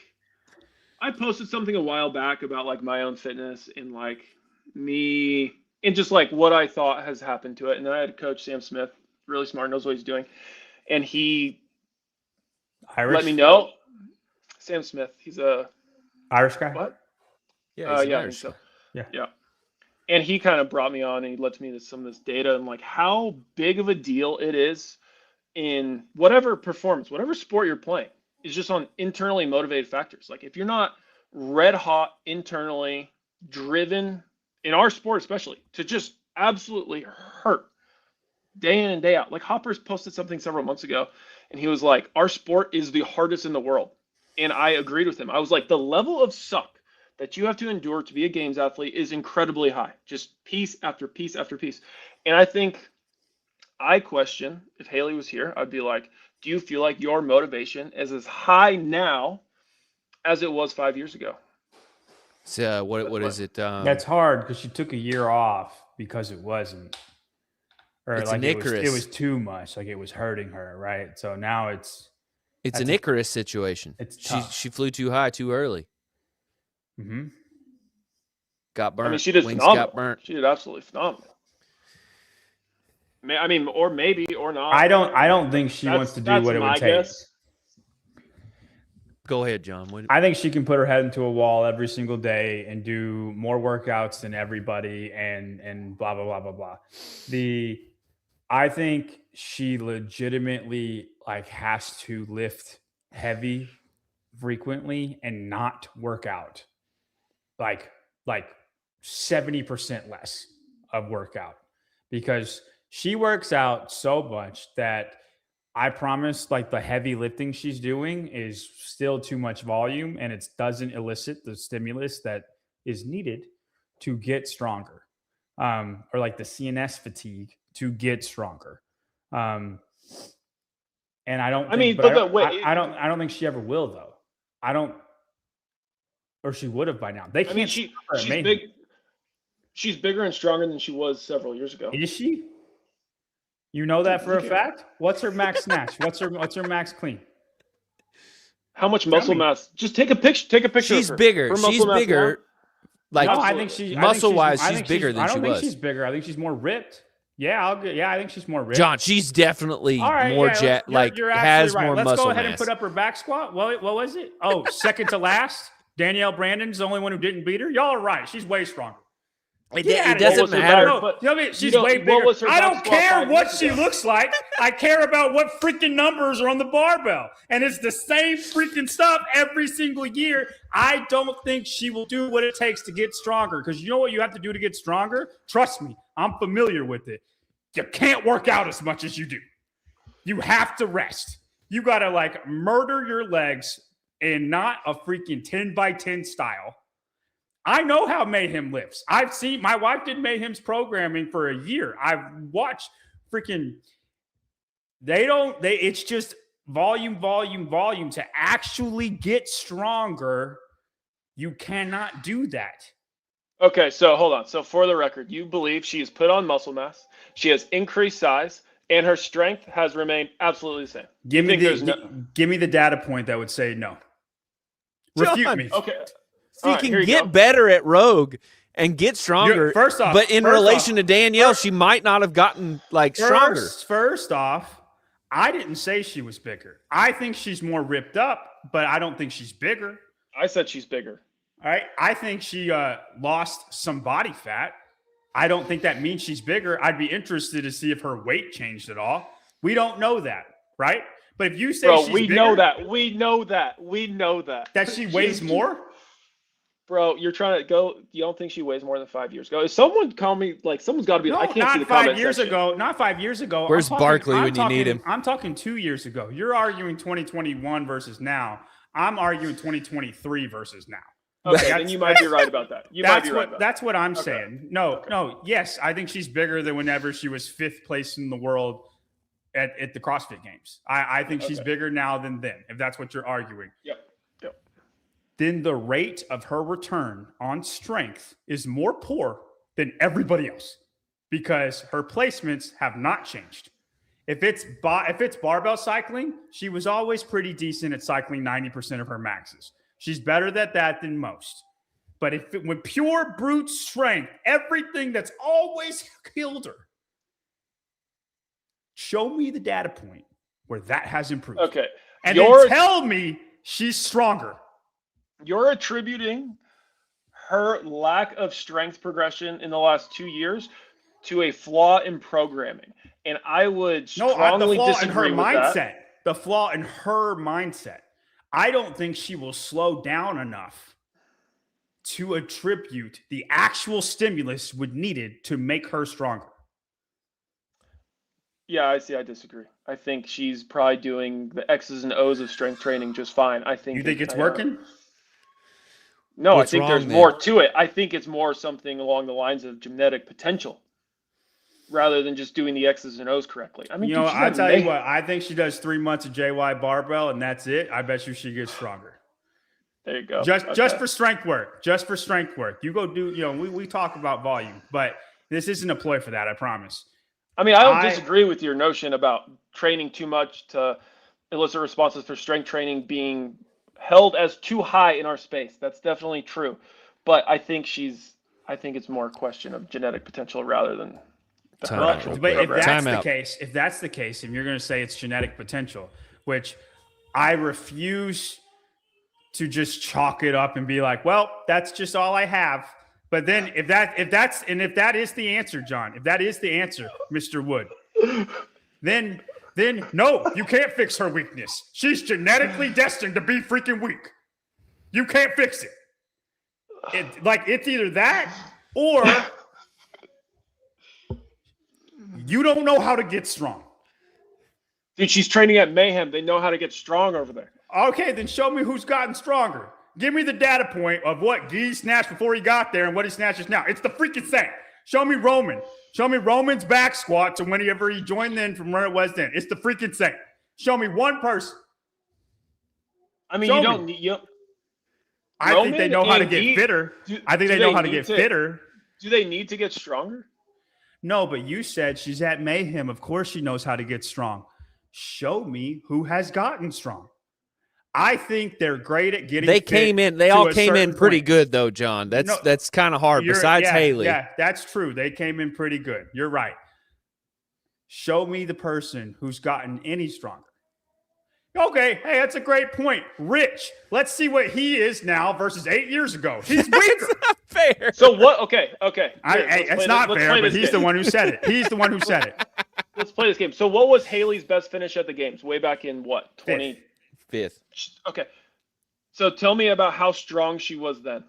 I posted something a while back about like my own fitness and like me and just like what I thought has happened to it. And then I had Coach Sam Smith, really smart, knows what he's doing. And he let me know. Sam Smith, he's a Irish guy. What? Yeah, yeah, I think so. Yeah. And he kind of brought me on and he led me to some of this data and like how big of a deal it is in whatever performance, whatever sport you're playing, is just on internally motivated factors. Like if you're not red hot, internally driven in our sport, especially to just absolutely hurt day in and day out. Like Hopper's posted something several months ago and he was like, our sport is the hardest in the world. And I agreed with him. I was like, the level of suck that you have to endure to be a games athlete is incredibly high. Just piece after piece after piece. And I think I question if Haley was here, I'd be like, do you feel like your motivation is as high now as it was 5 years ago? So what is it? That's hard because she took a year off because it wasn't. Or it's like an Icarus. It was too much. Like it was hurting her, right? So now it's an Icarus situation. She flew too high too early. Mm-hmm. Got burnt. I mean, she did Wings phenomenal. Got burnt. She did absolutely phenomenal. I mean, or maybe or not. I don't think she wants to do what it would take. Guess. Go ahead, John. I think she can put her head into a wall every single day and do more workouts than everybody and blah blah blah blah blah. I think she legitimately like has to lift heavy frequently and not work out. Like 70% less of workout because she works out so much that I promise like the heavy lifting she's doing is still too much volume and it doesn't elicit the stimulus that is needed to get stronger. or like the CNS fatigue to get stronger. And I don't. Think, I don't think she ever will though. I don't. Or she would have by now. They can't. She's big. She's bigger and stronger than she was several years ago. Is she? You know that for a fact? What's her max snatch? What's her max clean? How much muscle mass? Just take a picture. Take a picture. She's bigger. She's bigger. Like no, I think she's muscle-wise, she's bigger than she was. I don't think she's bigger. I think she's more ripped. Yeah, I think she's more ripped. John, she's definitely more has right. more muscle mass. Let's go ahead and put up her back squat. What was it? Oh, second to last. Danielle Brandon's the only one who didn't beat her. Y'all are right. She's way stronger. It doesn't matter. She's way bigger. I don't care what she looks like. I care about what freaking numbers are on the barbell. And it's the same freaking stuff every single year. I don't think she will do what it takes to get stronger. Because you know what you have to do to get stronger? Trust me, I'm familiar with it. You can't work out as much as you do. You have to rest. You got to like murder your legs in not a freaking 10 by 10 style. I know how Mayhem lifts. I've seen, my wife did Mayhem's programming for a year. I've watched freaking, it's just volume to actually get stronger. You cannot do that. Okay, so hold on. So for the record, you believe she has put on muscle mass, she has increased size, and her strength has remained absolutely the same. Give me the data point that would say no. Refute me. Okay. So you can get better at Rogue and get stronger. First off, but in relation to Danielle, she might not have gotten stronger. First off, I didn't say she was bigger. I think she's more ripped up, but I don't think she's bigger. I said she's bigger. All right. I think she lost some body fat. I don't think that means she's bigger. I'd be interested to see if her weight changed at all. We don't know that, right? But if you say she's bigger, we know that. That she weighs more? Bro, you're trying to go. You don't think she weighs more than 5 years ago? If someone call me, someone's got to be. No, I can't see the comment section. Not 5 years ago. Where's Barkley when you need him? I'm talking 2 years ago. You're arguing 2021 versus now. I'm arguing 2023 versus now. Okay, then you might be right about that. That's what I'm saying. No. Yes, I think she's bigger than whenever she was 5th place in the world at the CrossFit Games. I think she's bigger now than then, if that's what you're arguing. Yep. Then the rate of her return on strength is more poor than everybody else because her placements have not changed. If it's barbell cycling, she was always pretty decent at cycling 90% of her maxes. She's better at that than most. But with pure brute strength, everything that's always killed her, show me the data point where that has improved. Okay. And then tell me she's stronger. You're attributing her lack of strength progression in the last 2 years to a flaw in programming. And I would strongly disagree with that. The flaw in her mindset. I don't think she will slow down enough to attribute the actual stimulus needed to make her stronger. Yeah, I disagree. I think she's probably doing the X's and O's of strength training just fine. You think it's working? No, I think there's more to it. I think it's more something along the lines of genetic potential rather than just doing the X's and O's correctly. I mean, I tell you what, I think she does 3 months of JY barbell and that's it. I bet you she gets stronger. There you go. Just for strength work. You go do, we talk about volume, but this isn't a ploy for that, I promise. I mean, I don't disagree with your notion about training too much to elicit responses for strength training being held as too high in our space. That's definitely true. But I think it's more a question of genetic potential rather than if that's the case, and you're going to say it's genetic potential, which I refuse to just chalk it up and be like, well, that's just all I have. But then if that is the answer, John, if that is the answer, Mr. Wood, then no, you can't fix her weakness. She's genetically destined to be freaking weak. You can't fix it. It's either that or you don't know how to get strong. Dude, she's training at Mayhem. They know how to get strong over there. Okay, then show me who's gotten stronger. Give me the data point of what Guy snatched before he got there and what he snatches now. It's the freaking same. Show me Roman. Show me Roman's back squat to whenever he joined in from where it was then. It's the freaking same. Show me one person. I mean, you don't need. I think they know how to get fitter. I think they know how to get fitter. Do they need to get stronger? No, but you said she's at Mayhem. Of course she knows how to get strong. Show me who has gotten strong. I think they're great at getting. They all came in pretty good though, John. That's kind of hard. Besides Haley, yeah, that's true. They came in pretty good. You're right. Show me the person who's gotten any stronger. Okay, hey, that's a great point. Rich, let's see what he is now versus 8 years ago. He's weaker. That's not fair. So what? Okay. It's not fair, but he's the one who said it. He's the one who said it. Let's play this game. So what was Haley's best finish at the games? Way back in what? 5th. Okay. So tell me about how strong she was then.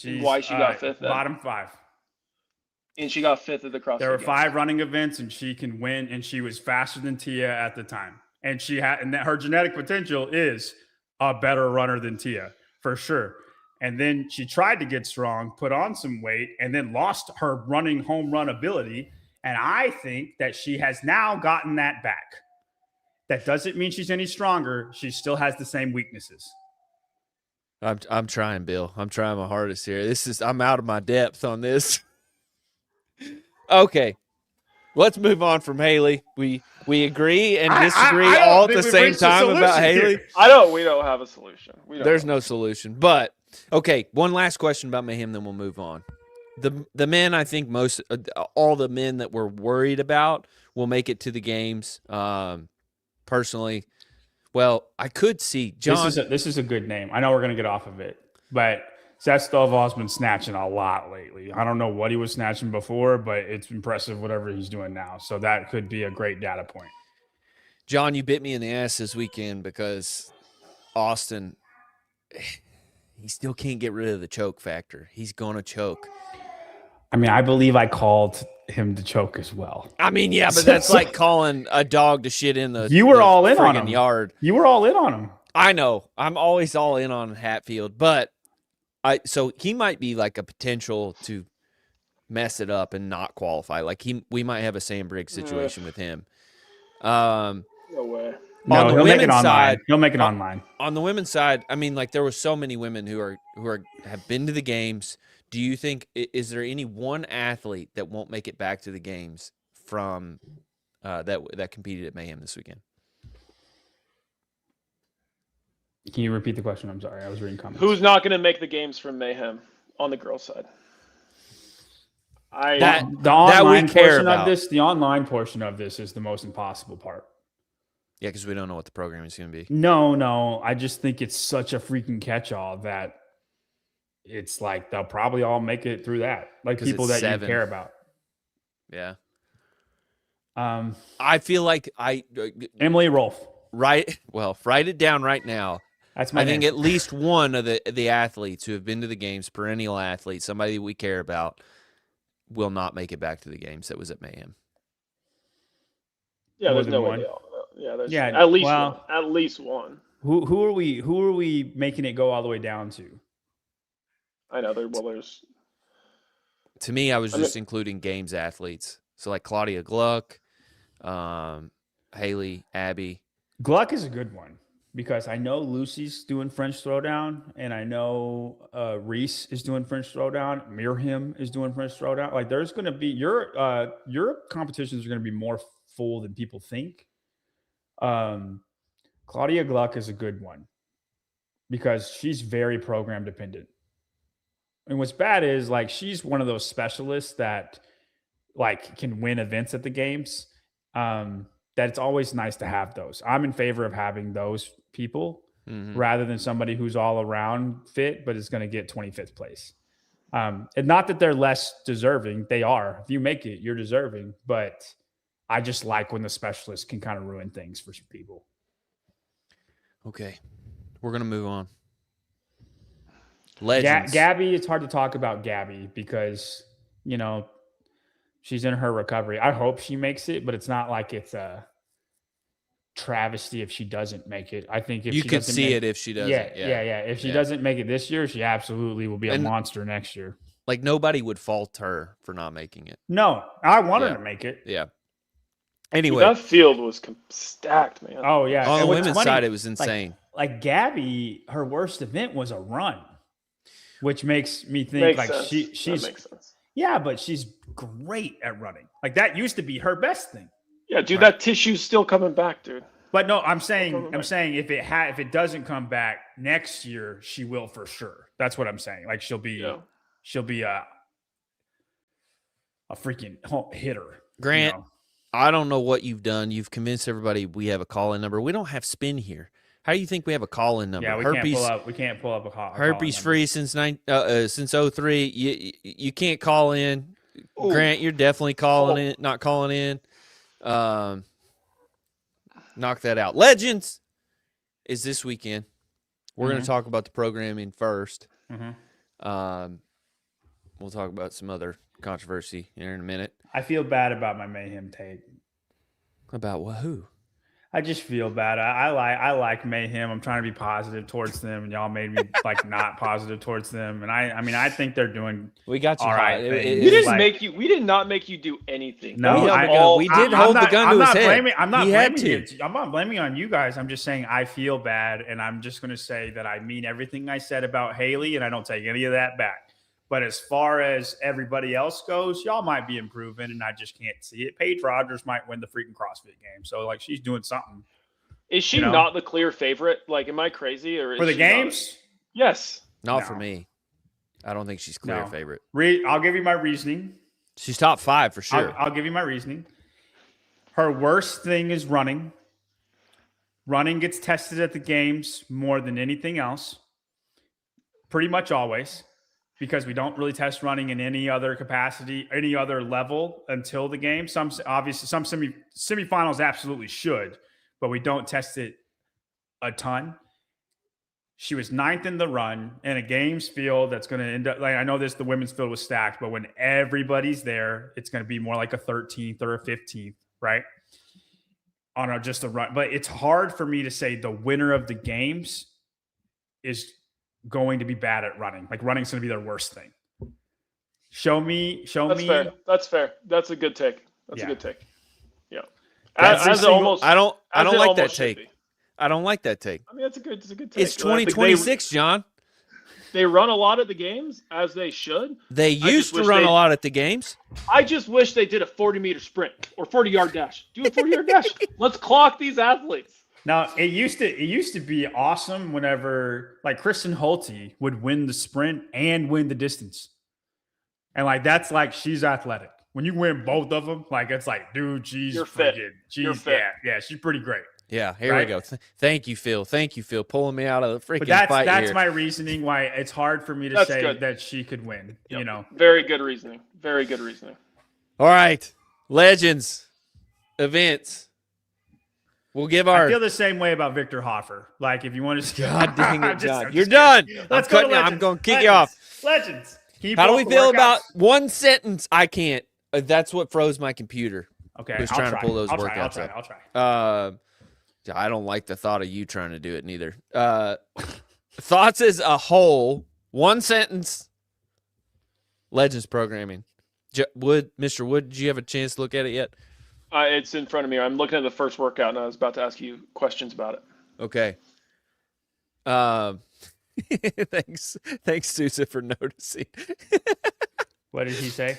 And why she got 5th then. Bottom 5. And she got 5th at the CrossFit There were games. 5 running events, and she can win, and she was faster than Tia at the time. And her genetic potential is a better runner than Tia, for sure. And then she tried to get strong, put on some weight, and then lost her running home run ability. And I think that she has now gotten that back. That doesn't mean she's any stronger. She still has the same weaknesses. I'm trying, Bill. I'm trying my hardest here. I'm out of my depth on this. Okay. Let's move on from Haley. We agree and disagree all at the same time about Haley. We don't have a solution. There's no solution. But okay, one last question about Mayhem, then we'll move on. The men, I think all the men that we're worried about will make it to the games. Personally, well, I could see John. This is a good name. I know we're gonna get off of it, but Seth Stovall's been snatching a lot lately. I don't know what he was snatching before, but it's impressive whatever he's doing now. So that could be a great data point. John, you bit me in the ass this weekend because Austin, he still can't get rid of the choke factor. He's going to choke. I mean, I believe I called him to choke as well. I mean, yeah, but that's like calling a dog to shit in the You were all in on him. Yard. You were all in on him. I know. I'm always all in on Hatfield, but so he might be like a potential to mess it up and not qualify. Like we might have a Sam Briggs situation with him. No way. No, he'll make it online. He'll make it online. On the women's side, I mean, like there were so many women who have been to the games. Do you think is there any one athlete that won't make it back to the games from that competed at Mayhem this weekend? Can you repeat the question? I'm sorry, I was reading comments. Who's not going to make the games from Mayhem on the girls' side? The online portion of this is the most impossible part. Yeah, because we don't know what the program is going to be. No, I just think it's such a freaking catch-all that it's like they'll probably all make it through that. Like people that you care about. Yeah. I feel like Emily Rolfe. Write it down right now. That's my I name. think at least one of the athletes who have been to the games, perennial athlete, somebody we care about, will not make it back to the games that was at Mayhem. Yeah, there's no way. Yeah, at least one. At least one. Who are we making it go all the way down to? I know there's. To me, I was just including games athletes. So like Claudia Gluck, Haley, Abby. Gluck is a good one because I know Lucy's doing French throwdown, and I know Reese is doing French throwdown. Miriam is doing French throwdown. Like there's going to be your competitions are going to be more full than people think. Claudia Gluck is a good one because she's very program dependent. And what's bad is like she's one of those specialists that like can win events at the games. That it's always nice to have those. I'm in favor of having those people rather than somebody who's all around fit, but is going to get 25th place. And not that they're less deserving. They are. If you make it, you're deserving. But I just like when the specialists can kind of ruin things for some people. Okay. We're going to move on. Legends. Gabby, it's hard to talk about Gabby because, you know, she's in her recovery. I hope she makes it, but it's not like it's a travesty if she doesn't make it. I think if you she could doesn't see make it if she doesn't. Yeah. If she doesn't make it this year, she absolutely will be a monster next year. Like nobody would fault her for not making it. No, I want her Yeah. to make it. Yeah. Dude, Anyway, that field was stacked, man. Oh yeah. on And the what's women's funny, side, it was insane. Like Gabby, her worst event was a run, which makes me think Makes like sense. she's That makes sense. yeah, but she's great at running. Like that used to be her best thing. Yeah, dude, Right. that tissue's still coming back, dude. But no, I'm saying back. if it doesn't come back next year, she will for sure. That's what I'm saying. Like she'll be a freaking hitter. Grant, you know? I don't know what you've done. You've convinced everybody we have a call-in number. We don't have Spin here. How do you think we have a call-in number? Yeah, we can't pull up a call. Herpes free since 03. You can't call in. Ooh. Grant, you're definitely not calling in. Knock that out. Legends is this weekend. We're going to talk about the programming first. Mhm. We'll talk about some other controversy here in a minute. I feel bad about my Mayhem take. About who? I just feel bad. I like Mayhem. I'm trying to be positive towards them, and y'all made me like not positive towards them. And I mean, I think they're doing. We got you all hot. right. We did not make you do anything. No, we did hold the gun to his head. I'm not He had blaming to. you. I'm not blaming on you guys. I'm just saying I feel bad, and I'm just going to say that I mean everything I said about Haley, and I don't take any of that back. But as far as everybody else goes, y'all might be improving, and I just can't see it. Paige Rogers might win the freaking CrossFit game, so like she's doing something. Is she not the clear favorite? Like, am I crazy? Or is For the she games? Yes. Not No. for me. I don't think she's clear No. favorite. I'll give you my reasoning. She's top 5 for sure. I'll give you my reasoning. Her worst thing is running. Running gets tested at the games more than anything else. Pretty much always. Because we don't really test running in any other capacity, any other level until the game. Some semifinals absolutely should, but we don't test it a ton. She was 9th in the run in a games field that's going to end up, like, I know the women's field was stacked, but when everybody's there, it's going to be more like a 13th or a 15th, right? On just a run. But it's hard for me to say the winner of the games is going to be bad at running. Like running's going to be their worst thing. Show me. Fair. That's fair. That's a good take. That's a good take. Yeah. I don't like that take. I don't like that take. I mean, it's a good take. It's 2026, John. They run a lot at the games, as they should. They used to run a lot at the games. I just wish they did a 40-meter sprint or 40-yard dash. Do a 40-yard dash. Let's clock these athletes. Now, it used to be awesome whenever like Kristen Holte would win the sprint and win the distance. And like that's like she's athletic. When you win both of them, like it's like, dude, she's freaking, yeah, she's pretty great. Yeah, here we go. Thank you, Phil. Pulling me out of the freaking fight that's here. my reasoning why it's hard for me to say that she could win. Yep. You know, very good reasoning. Very good reasoning. All right, legends, events. We'll give our. I feel the same way about Victor Hoffer. Like if you want to, God dang it, John, you're done. Let's go to Legends. I'm going to kick you off. Legends. How do we feel about one sentence? I can't. That's what froze my computer. Okay, I was trying to pull those workouts I'll try. I don't like the thought of you trying to do it neither. Thoughts as a whole, one sentence. Legends programming. Mr. Wood, did you have a chance to look at it yet? It's in front of me. I'm looking at the first workout, and I was about to ask you questions about it. Okay. Thanks, Sousa, for noticing. What did he say?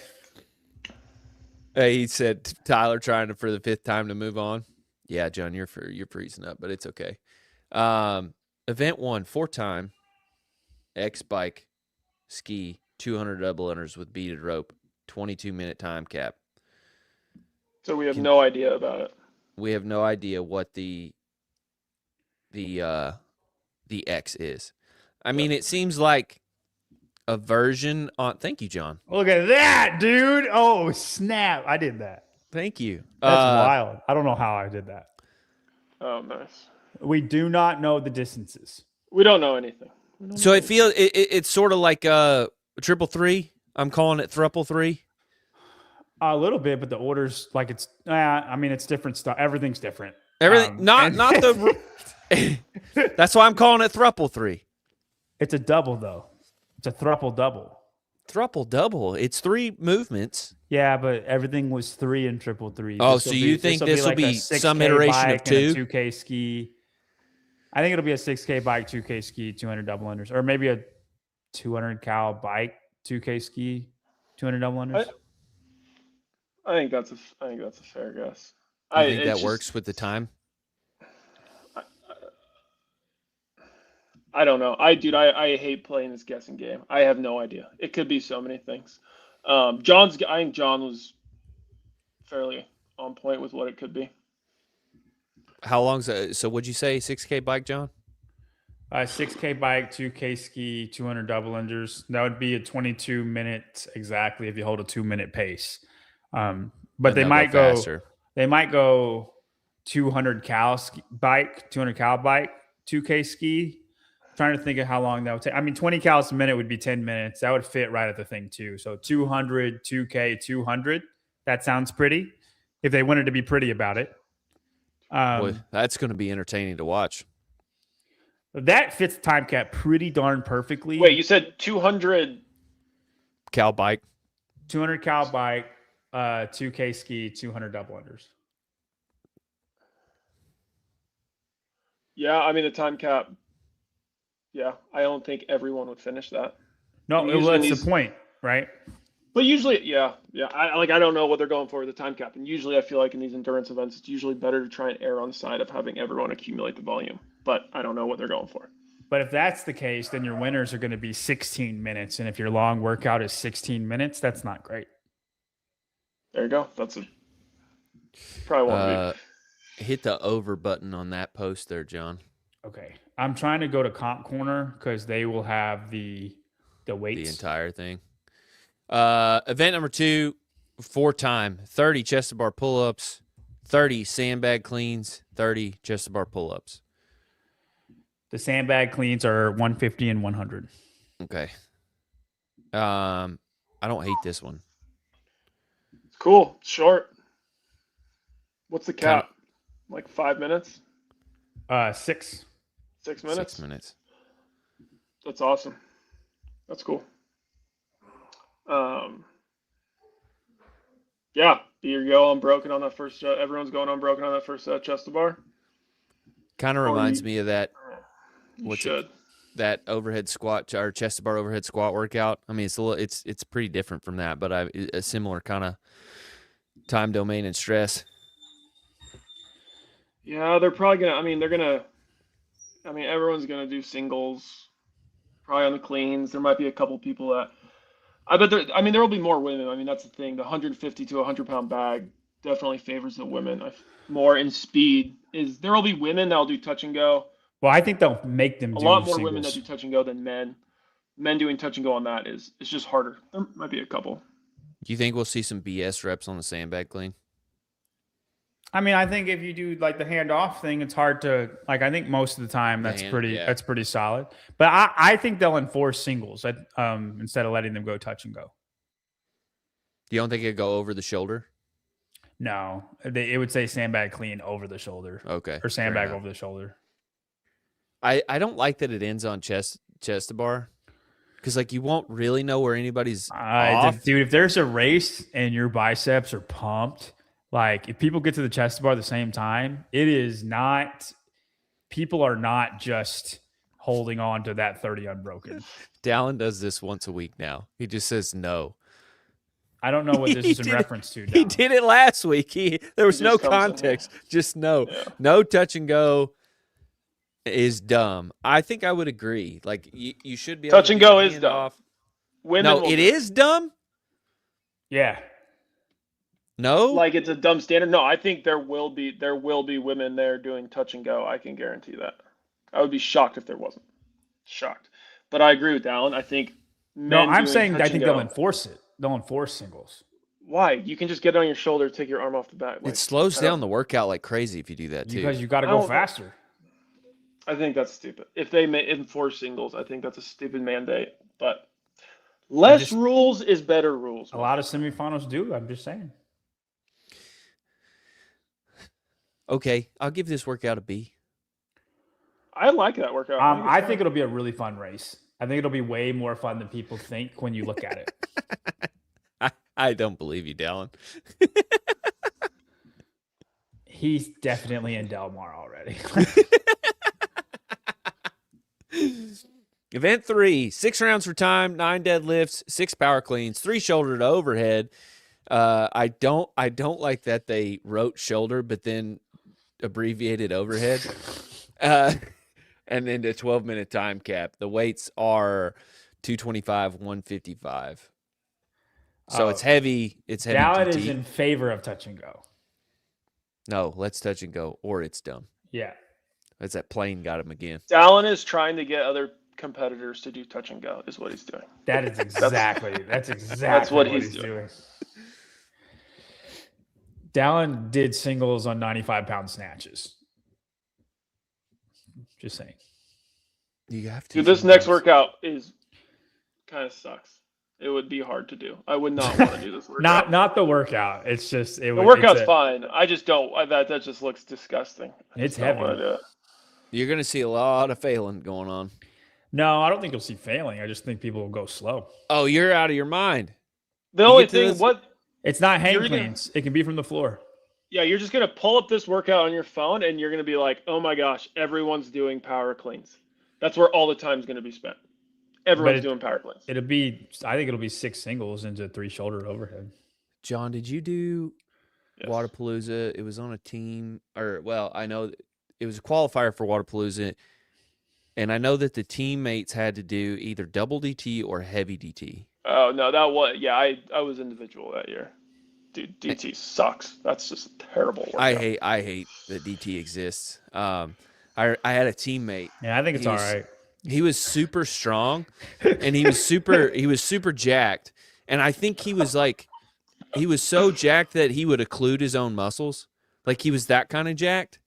He said Tyler trying for the 5th time to move on. Yeah, John, you're freezing up, but it's okay. Event 1, 4-time X bike ski 200 double unders with beaded rope, 22-minute time cap. So we have no idea about it. We have no idea what the X is. I mean, it seems like a version on. Thank you, John. Look at that, dude! Oh snap! I did that. Thank you. That's wild. I don't know how I did that. Oh, nice. We do not know the distances. We don't know anything. So it feels it's sort of like a 333. I'm calling it thruple 3. A little bit, but the orders like it's. I mean, it's different stuff. Everything's different. Everything not the. That's why I'm calling it thruple 3. It's a double though. It's a thruple double. thruple double. It's 3 movements. Yeah, but everything was 3 and triple threes. Oh, so you think this will be some iteration of 2? 2K ski. I think it'll be a 6K bike, 2K ski, 200 double unders, or maybe a 200 cal bike, 2K ski, 200 double unders. I think that's a fair guess. I think that works with the time. I don't know. I hate playing this guessing game. I have no idea. It could be so many things. I think John was fairly on point with what it could be. How long's so what'd you say, 6K bike, John? 6K bike, 2K ski, 200 double unders. That would be a 22 minutes exactly if you hold a 2-minute pace. But they might go faster. They might go 200 cal bike, 2K ski. I'm trying to think of how long that would take. I mean, 20 cals a minute would be 10 minutes. That would fit right at the thing too. So 200, 2K, 200. That sounds pretty. If they wanted to be pretty about it. Boy, that's going to be entertaining to watch. That fits the time cap pretty darn perfectly. Wait, you said 200 cal bike? 200 cal bike, 2K ski, 200 double unders. Yeah, I mean the time cap. Yeah, I don't think everyone would finish that. No, that's the point, right? But usually, yeah. I don't know what they're going for with the time cap, and usually I feel like in these endurance events, it's usually better to try and err on the side of having everyone accumulate the volume. But I don't know what they're going for. But if that's the case, then your winners are going to be 16 minutes, and if your long workout is 16 minutes, that's not great. There you go. Probably won't be. Hit the over button on that post there, John. Okay, I'm trying to go to Comp Corner because they will have the weights. The entire thing. Event number 2, 4-time, 30 chest to bar pull-ups, 30 sandbag cleans, 30 chest to bar pull-ups. The sandbag cleans are 150 and 100. Okay. I don't hate this one. It's cool. It's short. What's the cap? Like 5 minutes? 6. 6 minutes? 6 minutes. That's awesome. That's cool. Yeah, you're going unbroken on that first. Everyone's going unbroken on that first chest to bar. Kind of reminds me of that. Should. That overhead squat or chest to bar overhead squat workout. I mean, it's pretty different from that, but a similar kind of time domain and stress. Yeah, they're probably gonna. Everyone's gonna do singles, probably on the cleans. There might be a couple people that. There will be more women. I mean, that's the thing. The 150 to 100-pound bag definitely favors the women more in speed. There will be women that will do touch and go. Well, I think they'll make them do a lot more singles. Women that do touch and go than men. Men doing touch and go on that it's just harder. There might be a couple. Do you think we'll see some BS reps on the sandbag clean? I mean, I think if you do like the handoff thing, it's hard to I think most of the time that's pretty solid. But I think they'll enforce singles instead of letting them go touch and go. You don't think it'd go over the shoulder? No, it would say sandbag clean over the shoulder. Okay, or sandbag over the shoulder. I don't like that it ends on chest to bar because you won't really know where anybody's off. Dude, if there's a race and your biceps are pumped. If people get to the chest bar at the same time, people are not just holding on to that 30 unbroken. Dallin does this once a week now. He just says no. I don't know what this is in reference to. Dallin. He did it last week. There was no context. Just no. Yeah. No touch and go is dumb. I think I would agree. You should be touch and go is dumb. It is dumb? Yeah. No, it's a dumb standard. No, I think there will be women there doing touch and go. I can guarantee that. I would be shocked if there wasn't. Shocked, but I agree with Alan. I think. I'm saying I think they'll enforce it. They'll enforce singles. Why? You can just get it on your shoulder, take your arm off the back. It slows down the workout like crazy if you do that too. Because you got to go faster. I think that's stupid. If they enforce singles, I think that's a stupid mandate. But less rules is better rules. A lot of semifinals do. I'm just saying. Okay, I'll give this workout a B. I like that workout. I think it'll be a really fun race. I think it'll be way more fun than people think when you look at it. I don't believe you, Dallin. He's definitely in Del Mar already. Event 3, 6 rounds for time, 9 deadlifts, 6 power cleans, 3 shoulder to overhead. I don't like that they wrote shoulder, but then abbreviated overhead. And then the 12-minute time cap. The weights are 225, 155. So it's heavy. It's heavy. Dallin DT. is in favor of touch and go. No, let's touch and go, or it's dumb. Yeah. That's that plane got him again. Dallin is trying to get other competitors to do touch and go, is what he's doing. That is exactly what he's doing. Dallin did singles on 95-pound snatches. Just saying. You have to. Dude, this next workout is kind of sucks. It would be hard to do. I would not want to do this workout. not the workout. It's just the workout's fine. I just don't. That just looks disgusting. It's heavy. You're gonna see a lot of failing going on. No, I don't think you'll see failing. I just think people will go slow. Oh, you're out of your mind. The only thing, it's not hang cleans. It can be from the floor. Yeah, you're just gonna pull up this workout on your phone, and you're gonna be like, "Oh my gosh, everyone's doing power cleans." That's where all the time's gonna be spent. Everyone's doing power cleans. I think it'll be 6 singles into 3 shoulder overhead. John, did you do Wadapalooza? It was on a team, I know it was a qualifier for Wadapalooza, and I know that the teammates had to do either double DT or heavy DT. Oh no, I was individual that year. Dude, DT sucks. That's just a terrible workout. I hate that DT exists. I had a teammate. Yeah, I think it's all right. He was super strong, and he was super jacked. And I think he was so jacked that he would occlude his own muscles. Like he was that kind of jacked.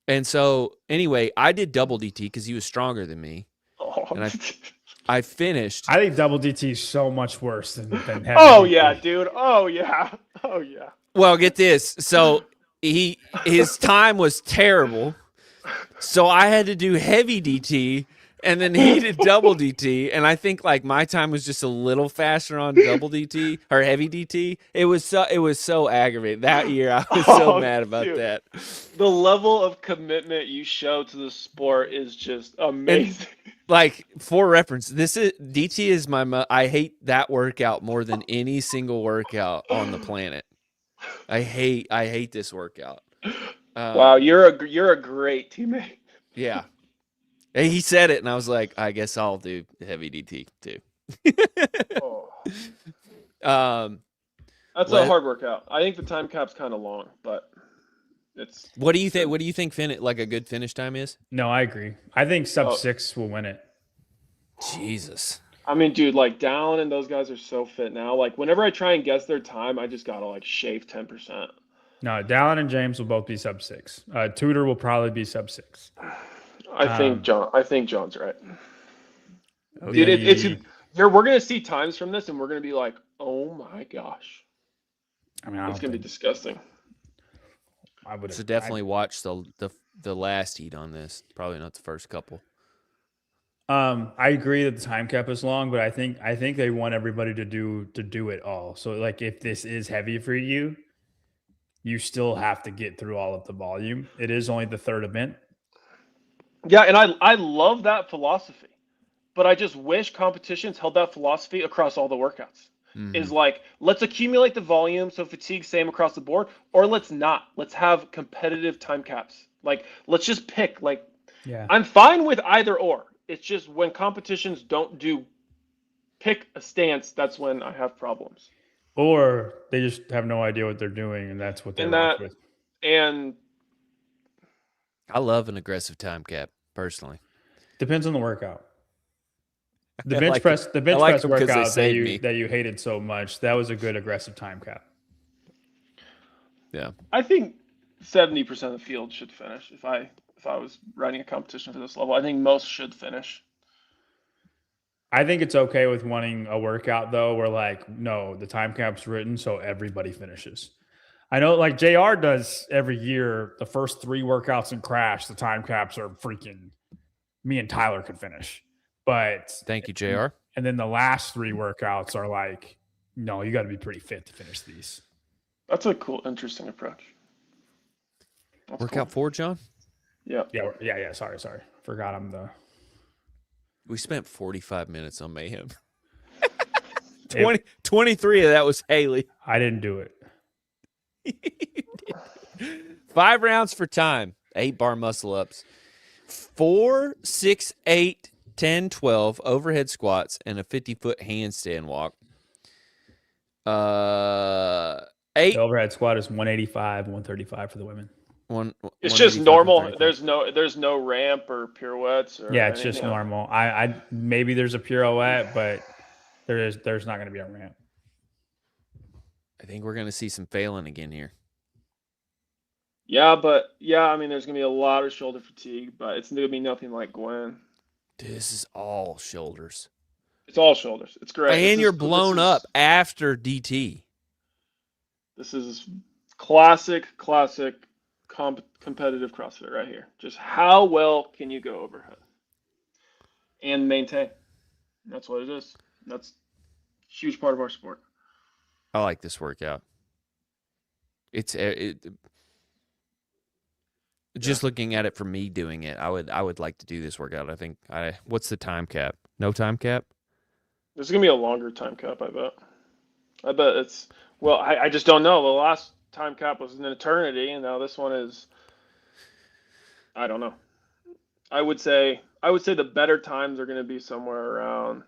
And so anyway, I did double DT because he was stronger than me. And I finished. I think double DT is so much worse than heavy. Oh yeah, dude. Oh yeah. Oh yeah. Well, get this. So his time was terrible. So I had to do heavy DT, and then he did double DT, and I think like my time was just a little faster on double DT or heavy DT. It was so aggravating that year. I was so mad about that. The level of commitment you show to the sport is just amazing. And, like for reference, DT is I hate that workout more than any single workout on the planet. I hate this workout. Wow, you're a great teammate. Yeah. He said it, and I was like, I guess I'll do heavy DT too. That's a hard workout. I think the time cap's kind of long, but it's. What do you think? What do you think? Like a good finish time is? No, I agree. I think sub 6 will win it. Jesus. I mean, dude, like Dallin and those guys are so fit now. Like whenever I try and guess their time, I just gotta like shave 10%. No, Dallin and James will both be sub 6. Tudor will probably be sub 6. I think John's right. Dude, we're gonna see times from this, and we're gonna be like, oh my gosh. I mean, it's gonna be disgusting. So definitely watch the last heat on this. Probably not the first couple. I agree that the time cap is long, but I think they want everybody to do it all. So like if this is heavy for you, you still have to get through all of the volume. It is only the third event. Yeah, and I love that philosophy, but I just wish competitions held that philosophy across all the workouts. Mm-hmm. Is like, let's accumulate the volume so fatigue's same across the board, or let's not. Let's have competitive time caps. Like, let's just pick. Like, I'm fine with either or. It's just when competitions don't pick a stance, that's when I have problems. Or they just have no idea what they're doing, and that's what they're rock with. And I love an aggressive time cap, personally. Depends on the workout. The bench press workout that you hated so much, that was a good aggressive time cap. Yeah. I think 70% of the field should finish. If I was running a competition for this level, I think most should finish. I think it's okay with wanting a workout though, where like, no, the time cap's written so everybody finishes. I know like JR does every year, the first 3 workouts in Crash, the time caps are freaking, me and Tyler could finish. But Thank you, JR. And then the last 3 workouts are like, no, you got to be pretty fit to finish these. That's a cool, interesting approach. That's Workout 4, John? Yeah. Sorry. Forgot I'm the. We spent 45 minutes on Mayhem. 23 of that was Haley. I didn't do it. 5 rounds for time. 8 bar muscle ups. 4, 6, 8, 10, 12 overhead squats and a 50-foot handstand walk. 8. The overhead squat is 185, 135 for the women. It's just normal. There's no ramp or pirouettes or it's just normal. I maybe there's a pirouette, but there's not going to be a ramp. I think we're going to see some failing again here. Yeah, I mean, there's going to be a lot of shoulder fatigue, but it's going to be nothing like Gwen. Dude, this is all shoulders. It's all shoulders. It's great. And you're blown up after DT. This is classic competitive CrossFit right here. Just how well can you go overhead and maintain? That's what it is. That's a huge part of our sport. I like this workout. Just looking at it for me doing it, I would like to do this workout. I think what's the time cap? No time cap? There's gonna be a longer time cap, I bet it's I just don't know. The last time cap was an eternity, and now this one is, I don't know. I would say the better times are gonna be somewhere around.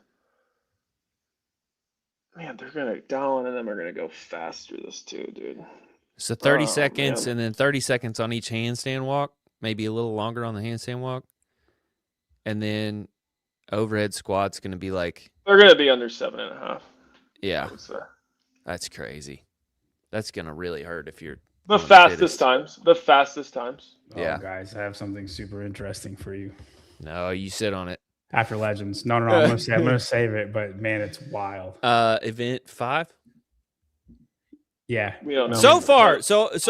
Man, Dallin and them are gonna go fast through this too, dude. So 30 seconds and then 30 seconds on each handstand walk, maybe a little longer on the handstand walk. And then overhead squat's going to be like... They're going to be under 7.5. Yeah. I would say. That's crazy. That's going to really hurt if you're... The fastest times. Yeah. Oh, guys, I have something super interesting for you. No, you sit on it. After Legends. No, I'm going to save it, but man, it's wild. Event 5? Yeah. We don't know. So far. So it's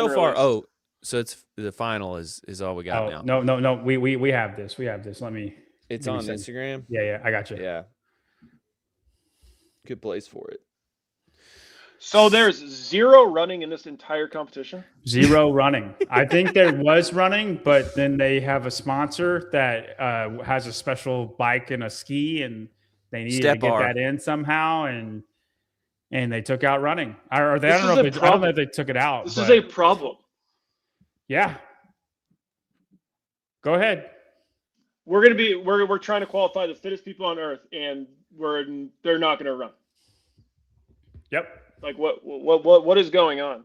the final is all we got now. No. We have this. Let me. It's on Instagram. Yeah. I got you. Yeah. Good place for it. So there's 0 running in this entire competition? 0 running. I think there was running, but then they have a sponsor that has a special bike and a ski, and they needed to get that in somehow, and they took out running. I don't know if they took it out. This is a problem. Yeah. Go ahead. We're trying to qualify the fittest people on earth, and they're not going to run. Yep. Like what is going on?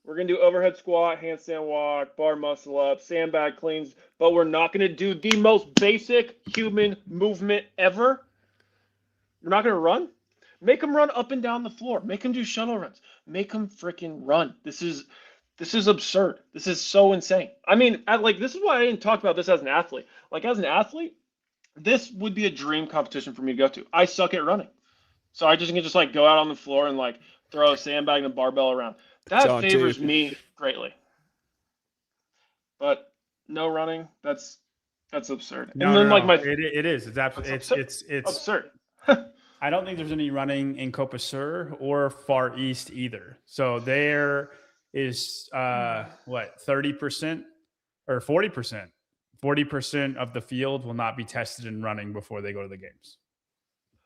We're going to do overhead squat, handstand walk, bar muscle up, sandbag cleans, but we're not going to do the most basic human movement ever. We're not going to run. Make them run up and down the floor. Make them do shuttle runs. Make them freaking run. This is absurd. This is so insane. I mean, this is why I didn't talk about this as an athlete. Like, as an athlete, this would be a dream competition for me to go to. I suck at running. So I can just go out on the floor and throw a sandbag and a barbell around. That favors me greatly. But no running, that's absurd. No, it is. It's absolutely it's absurd. I don't think there's any running in Copa Sur or Far East either. So there is 30% or 40%. 40% of the field will not be tested in running before they go to the games.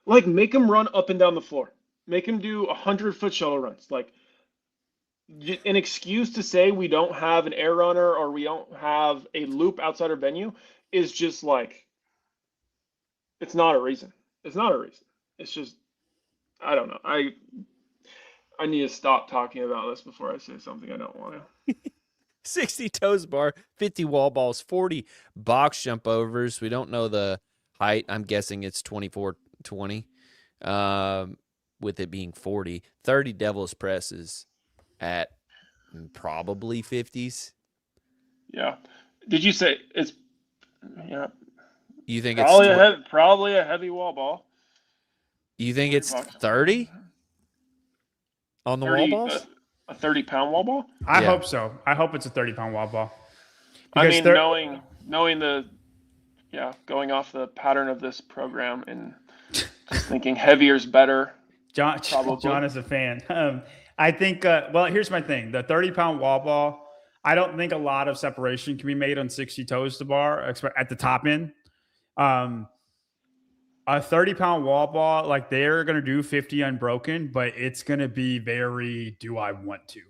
Make them run up and down the floor. Make them do 100-foot shuttle runs. An excuse to say we don't have an air runner or we don't have a loop outside our venue is just it's not a reason. It's not a reason. It's just, I don't know. I need to stop talking about this before I say something I don't want to. 60 toes bar, 50 wall balls, 40 box jump overs. We don't know the height. I'm guessing it's 24-20. With it being 40, 30 devil's presses at probably 50s. Yeah. Did you say it's? Yeah. You think probably a heavy wall ball? You think it's 30 on the wall balls? A 30-pound wall ball? I hope so. I hope it's a 30-pound wall ball. Because knowing the going off the pattern of this program and just thinking heavier is better. John Probably. is a fan. I think, well, here's my thing. The 30-pound wall ball, I don't think a lot of separation can be made on 60 toes to bar at the top end. A 30-pound wall ball, like they're going to do 50 unbroken, but it's going to be very, do I want to?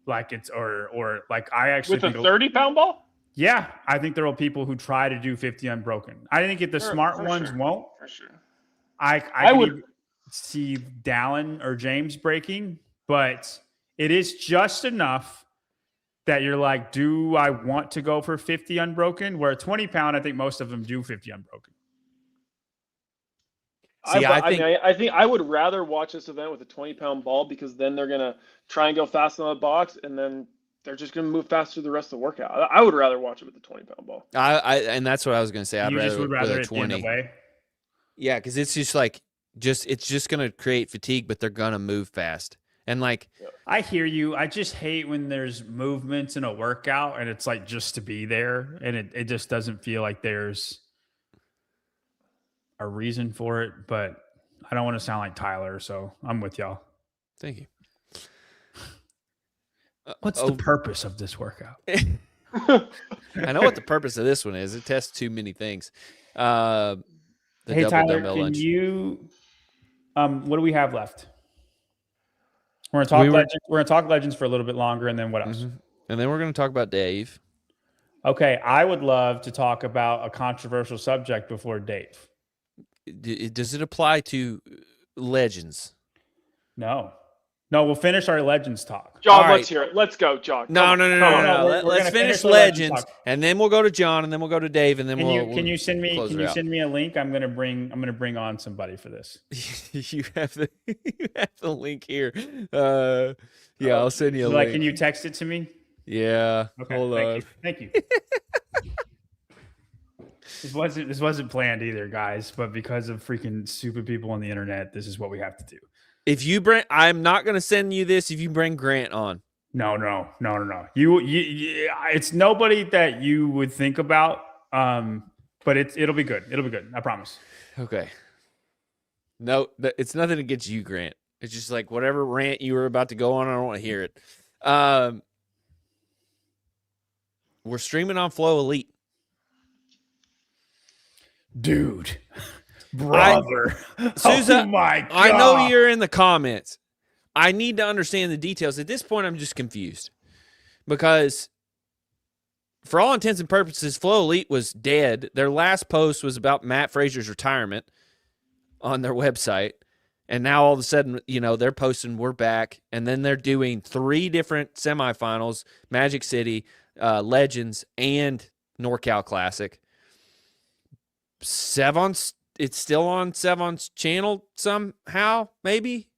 Like it's, or like I actually With a 30-pound ball? Yeah, I think there are people who try to do 50 unbroken. I think if the smart ones won't. For sure. I would see Dallin or James breaking, but it is just enough that you're like, do I want to go for 50 unbroken? Where a 20-pound, I think most of them do 50 unbroken. See, I think I would rather watch this event with a 20-pound ball because then they're gonna try and go fast on the box, and then they're just gonna move fast through the rest of the workout. I would rather watch it with the 20-pound ball. And that's what I was gonna say. I'd rather it 20. Yeah, because it's just like it's just gonna create fatigue, but they're gonna move fast. And like, I hear you. I just hate when there's movements in a workout and it's like just to be there, and it just doesn't feel like there's a reason for it. But I don't want to sound like Tyler, so I'm with y'all. Thank you. What's the purpose of this workout? I know what the purpose of this one is. It tests too many things. The hey double Tyler, dumbbell can lunge. you? What do we have left? We're gonna talk legends. We're gonna talk legends for a little bit longer, and then what else? Mm-hmm. And then we're gonna talk about Dave. Okay, I would love to talk about a controversial subject before Dave. Does it apply to legends? No, we'll finish our legends talk. John, let's hear it. Let's go, John. No. Let's finish legends, and then we'll go to John, and then we'll go to Dave, and then can you send me a link? I'm gonna bring on somebody for this. you have the link here. Yeah, I'll send you a link. Can you text it to me? Yeah. Okay. Hold on. Thank you. This wasn't planned either, guys, but because of freaking stupid people on the internet, this is what we have to do. If you bring, I'm not going to send you this if you bring Grant on. No. You it's nobody that you would think about, but it'll be good. It'll be good. I promise. Okay. No, it's nothing against you, Grant. It's just like whatever rant you were about to go on, I don't want to hear it. We're streaming on FloElite. Dude. Brother. Sousa, oh my God. I know you're in the comments. I need to understand the details. At this point, I'm just confused. Because for all intents and purposes, FloElite was dead. Their last post was about Matt Fraser's retirement on their website. And now all of a sudden, they're posting we're back. And then they're doing 3 different semifinals, Magic City, Legends, and NorCal Classic. Sevon's, it's still on Sevon's channel somehow, maybe.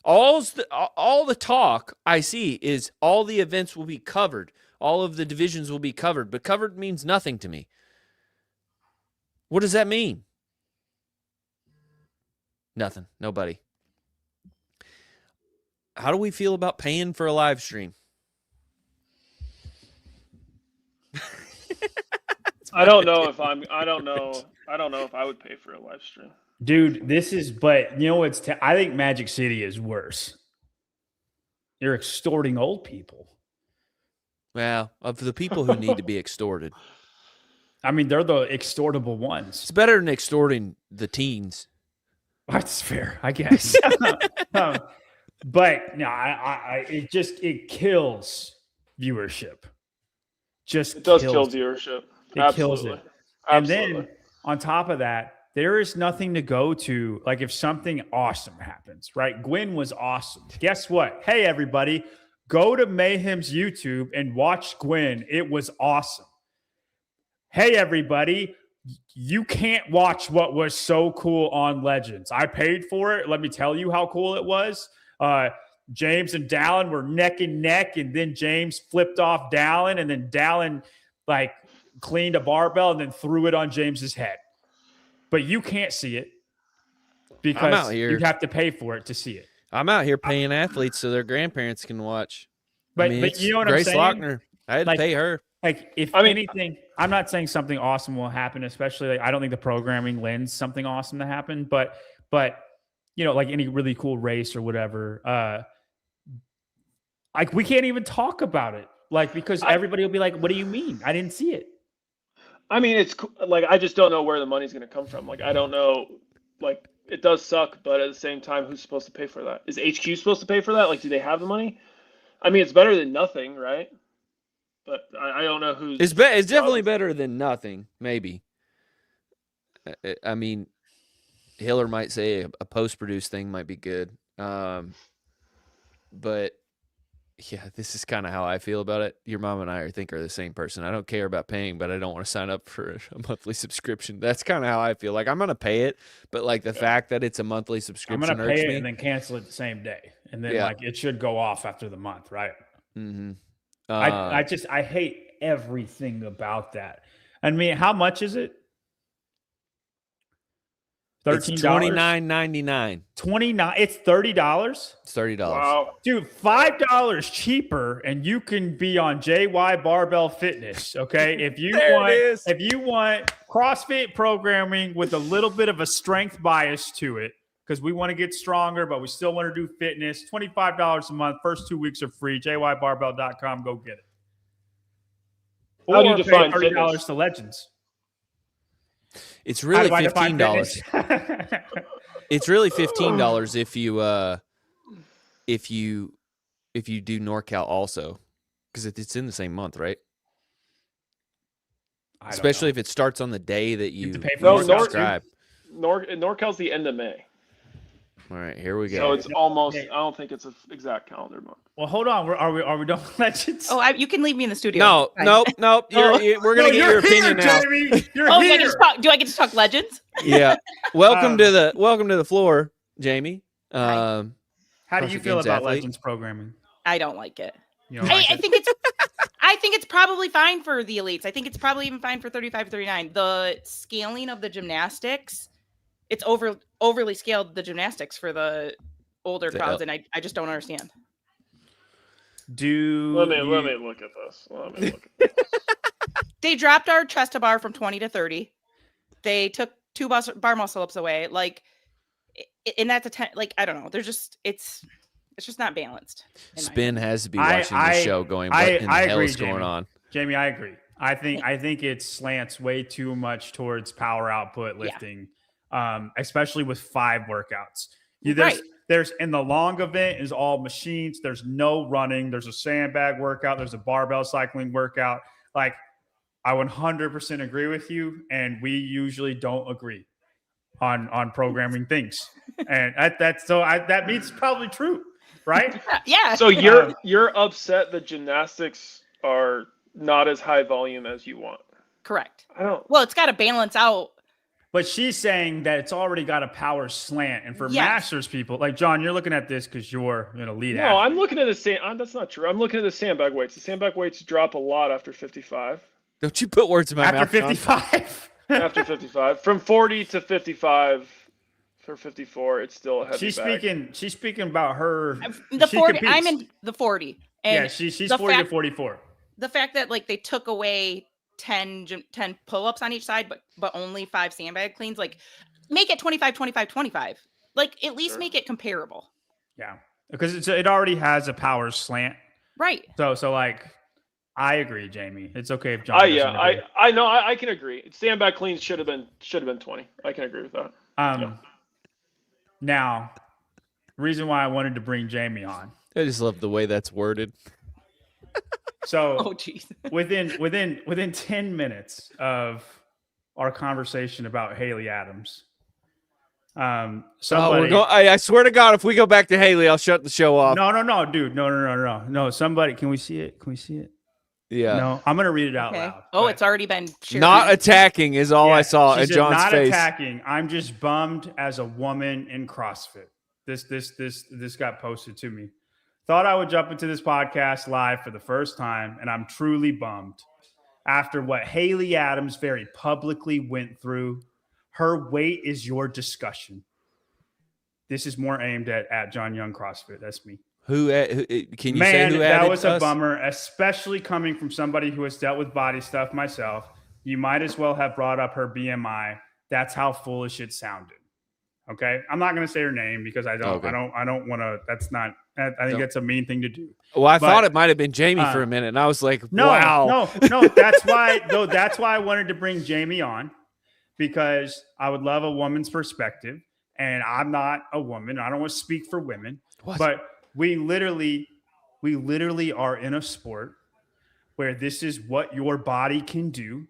All the talk I see is all the events will be covered. All of the divisions will be covered. But covered means nothing to me. What does that mean? Nothing. Nobody. How do we feel about paying for a live stream? I don't know if I would pay for a live stream. Dude, but I think Magic City is worse. You're extorting old people. Well, of the people who need to be extorted. I mean, they're the extortable ones. It's better than extorting the teens. That's fair, I guess. But no, it kills viewership. It does kill viewership. It kills it. And then on top of that, there is nothing to go to. Like if something awesome happens, right? Gwen was awesome. Guess what? Hey, everybody, go to Mayhem's YouTube and watch Gwen. It was awesome. Hey, everybody, you can't watch what was so cool on Legends. I paid for it. Let me tell you how cool it was. James and Dallin were neck and neck, and then James flipped off Dallin, and then Dallin cleaned a barbell and then threw it on James's head. But you can't see it because you have to pay for it to see it. I'm out here paying athletes so their grandparents can watch. But you know what Grace I'm saying? Lochner, I had to pay her. Like, if anything, I'm not saying something awesome will happen, especially like I don't think the programming lends something awesome to happen, but like any really cool race or whatever, like we can't even talk about it, like because everybody will be like, "What do you mean? I didn't see it." I mean, it's like I just don't know where the money's going to come from. Like I don't know. Like it does suck, but at the same time, who's supposed to pay for that? Is HQ supposed to pay for that? Like, do they have the money? I mean, it's better than nothing, right? But I don't know who's. It's definitely better than nothing. Maybe. I mean, Hiller might say a post-produced thing might be good, but yeah, this is kind of how I feel about it. Your mom and I are the same person. I don't care about paying, but I don't want to sign up for a monthly subscription. That's kind of how I feel. Like I'm gonna pay it, but like the fact that it's a monthly subscription, I'm gonna pay it me. and then cancel it the same day, and then like it should go off after the month, right? Mm-hmm. I hate everything about that. I mean, how much is it? $13. $29.99. $29. It's $30. It's $30. Wow, dude, $5 cheaper, and you can be on JY Barbell Fitness. Okay, if you want CrossFit programming with a little bit of a strength bias to it, because we want to get stronger, but we still want to do fitness. $25 a month. First 2 weeks are free. JYBarbell.com. Go get it. How do you define $30 fitness? to Legends. It's really $15. It's really $15 if you do NorCal also, because it's in the same month, right? Especially if it starts on the day that you subscribe. NorCal's the end of May. All right, here we go. So it's almost. I don't think it's an exact calendar month. Well, hold on. Are we done with Legends? Oh, you can leave me in the studio. No. We're gonna get your opinion now. Jamie. You're do here. I get to talk Legends? Yeah. Welcome to the floor, Jamie. How do you feel about athlete. Legends programming? I don't like it. You don't like I it? think it's probably fine for the elites. I think it's probably even fine for 35, 39. The scaling of the gymnastics, it's overly scaled the gymnastics for the older crowds, and I just don't understand. Let me look at this. They dropped our chest to bar from 20 to 30. They took 2 bar muscle ups away. Like, and that's a 10. Like, I don't know. They're just it's just not balanced. Spin has to be watching the show, going, what in the hell is going on? Jamie, I agree. I think it slants way too much towards power output lifting, especially with 5 workouts. There's in the long event is all machines. There's no running. There's a sandbag workout. There's a barbell cycling workout. Like, I 100% agree with you, and we usually don't agree on programming things, and that means probably true, right? Yeah. So you're upset that gymnastics are not as high volume as you want. Correct. Well, it's got to balance out. But she's saying that it's already got a power slant, and for masters people like John, you're looking at this because you're an elite. No, I'm looking at the that's not true. I'm looking at the sandbag weights. The sandbag weights drop a lot after 55. Don't you put words in my mouth. After 55. After 55, from 40 to 55. For 54, it's still a heavy bag. She's speaking about her. The 40. I'm in the 40. And she's 40 to 44. The fact that like they took away 10 pull-ups on each side, but only 5 sandbag cleans, like make it 25, 25, 25. Like at least make it comparable. Yeah, because it already has a power slant. Right. So like, I agree, Jamie. It's okay if John. I know. I can agree. Sandbag cleans should have been 20. I can agree with that. Now, reason why I wanted to bring Jamie on. I just love the way that's worded. So, within 10 minutes of our conversation about Haley Adams, somebody. I swear to God, if we go back to Haley, I'll shut the show off. No, dude, no. Somebody, can we see it? Yeah. No, I'm gonna read it out loud. Oh, it's already been shared. Not attacking is all I saw at John's not face. Not attacking. I'm just bummed as a woman in CrossFit. This got posted to me. Thought I would jump into this podcast live for the first time, and I'm truly bummed. After what Haley Adams very publicly went through, her weight is your discussion. This is more aimed at John Young CrossFit. That's me. Who can you Man, say who added that was a us? bummer, especially coming from somebody who has dealt with body stuff myself. You might as well have brought up her BMI. That's how foolish it sounded. Okay, I'm not going to say her name because I don't want to. That's not. I think that's a mean thing to do. Well, I thought it might have been Jamie for a minute, and I was like, wow. No. That's why. That's why I wanted to bring Jamie on, because I would love a woman's perspective, and I'm not a woman. I don't want to speak for women, but we literally are in a sport where this is what your body can do.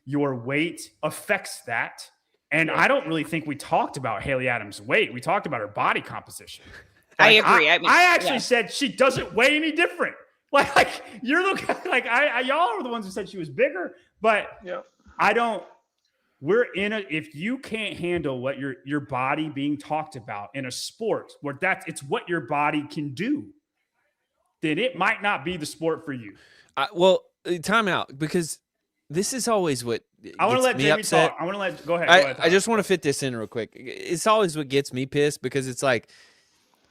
Your weight affects that. And I don't really think we talked about Haley Adams' weight. We talked about her body composition. I agree. I actually said she doesn't weigh any different. Like you're looking like y'all are the ones who said she was bigger, but I don't. We're in a. If you can't handle what your body being talked about in a sport where it's what your body can do, then it might not be the sport for you. Well, time out, because this is always what I want to let Jamie upset. talk. Go ahead. I just want to fit this in real quick. It's always what gets me pissed, because it's like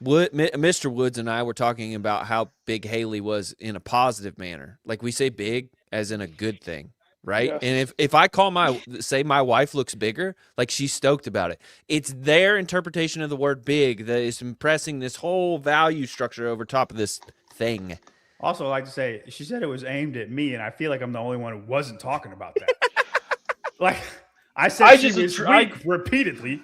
Mr. Woods and I were talking about how big Haley was in a positive manner. Like, we say big as in a good thing, right? Yes. And if I say my wife looks bigger, like, she's stoked about it. It's their interpretation of the word big that is impressing this whole value structure over top of this thing. Also, I like to say, she said it was aimed at me, and I feel like I'm the only one who wasn't talking about that. Like, I said she was weak repeatedly.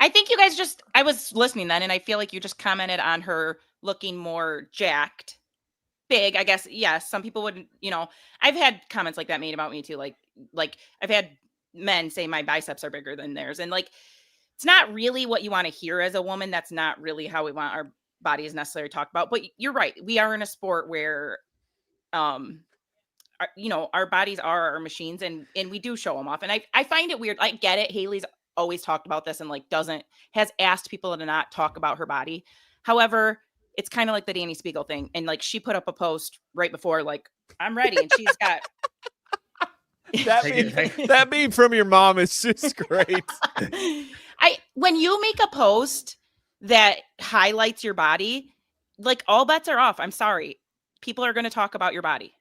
I think you guys I was listening then, and I feel like you just commented on her looking more jacked, big. I guess, yes, some people wouldn't, I've had comments like that made about me too. Like I've had men say my biceps are bigger than theirs. And like, it's not really what you want to hear as a woman. That's not really how we want our bodies necessarily talked about. But you're right. We are in a sport where, our bodies are our machines, and we do show them off. And I find it weird. I get it. Haley's always talked about this and like has asked people to not talk about her body. However, it's kind of like the Danny Spiegel thing. And like, she put up a post right before, like, I'm ready. And she's got that meme from your mom is just great. When you make a post that highlights your body, like, all bets are off. I'm sorry. People are going to talk about your body.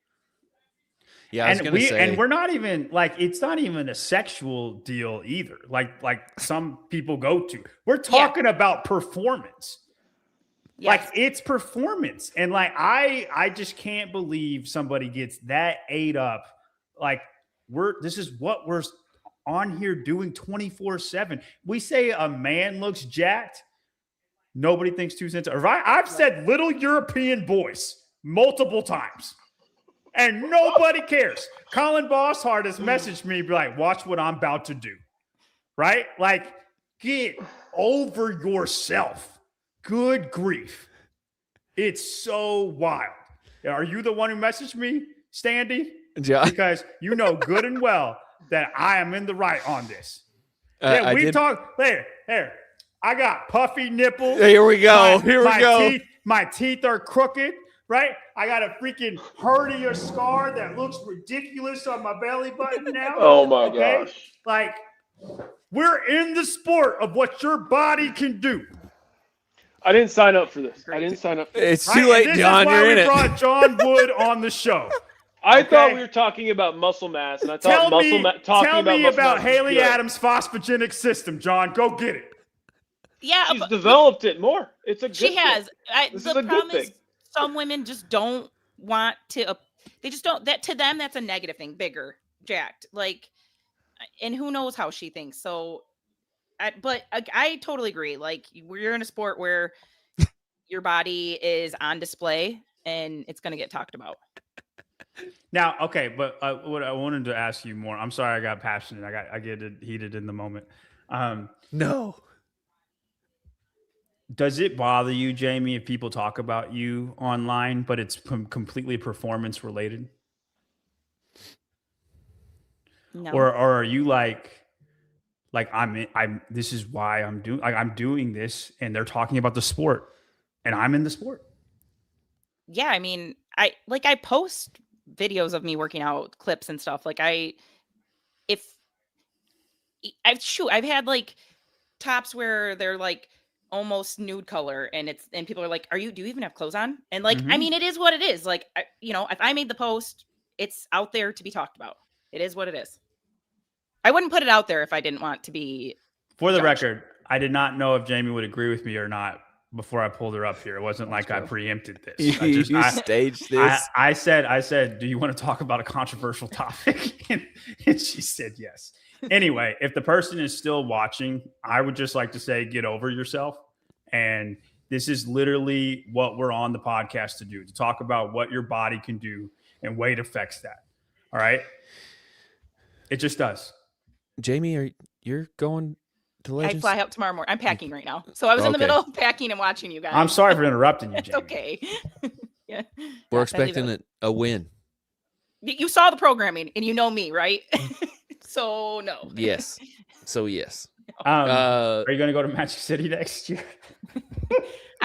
Yeah, and we're not even like, it's not even a sexual deal either. Like some people go to. We're talking about performance. Yes. Like, it's performance. And like, I just can't believe somebody gets that ate up. Like, this is what we're on here doing 24/7. We say a man looks jacked. Nobody thinks 2 cents. I've said little European boys multiple times. And nobody cares. Colin Bosshart has messaged me, be like, watch what I'm about to do. Right? Like, get over yourself. Good grief. It's so wild. Are you the one who messaged me, Standy? Yeah. Because you know good and well that I am in the right on this. We talk later. Here, I got puffy nipples. Here we go. My teeth are crooked. Right? I got a freaking hernia scar that looks ridiculous on my belly button now. Oh my gosh. Like, we're in the sport of what your body can do. I didn't sign up for this. It's too late, John. You're in it. This is why we brought John Wood on the show. I thought we were talking about muscle mass, and I thought tell me about Haley Adams' phosphogenic system, John. Go get it. Yeah, she's developed it more. It's a good she has. This is a good thing. Some women just don't want to. They just don't. That to them, that's a negative thing. Bigger, jacked, like, and who knows how she thinks. So, but I totally agree. Like, we're in a sport where your body is on display, and it's going to get talked about. Now, okay, but what I wanted to ask you more. I'm sorry, I got passionate. I get heated in the moment. No. Does it bother you, Jamie, if people talk about you online, but it's completely performance related? No. Or are you like this is why I'm doing this, and they're talking about the sport, and I'm in the sport? Yeah, I mean, I post videos of me working out, clips and stuff. Like, I've had like tops where they're like almost nude color, and people are like, do you even have clothes on? And like, Mhm. I mean, it is what it is. Like, if I made the post, it's out there to be talked about. It is what it is. I wouldn't put it out there if I didn't want to be. For the judged. record, I did not know if Jamie would agree with me or not before I pulled her up here. It wasn't like I preempted this. You staged this. I said, do you want to talk about a controversial topic? And she said yes. Anyway, if the person is still watching, I would just like to say, get over yourself. And this is literally what we're on the podcast to do, to talk about what your body can do and weight affects that. All right. It just does. Jamie, you're going to Legends? I fly out tomorrow morning. I'm packing right now. So I was in the Okay. middle of packing and watching you guys. I'm sorry for interrupting you, It's Jamie. okay. Yeah. We're Yeah, expecting a win. You saw the programming and you know me, right? So no. Yes. So yes. Are you going to go to Magic City next year?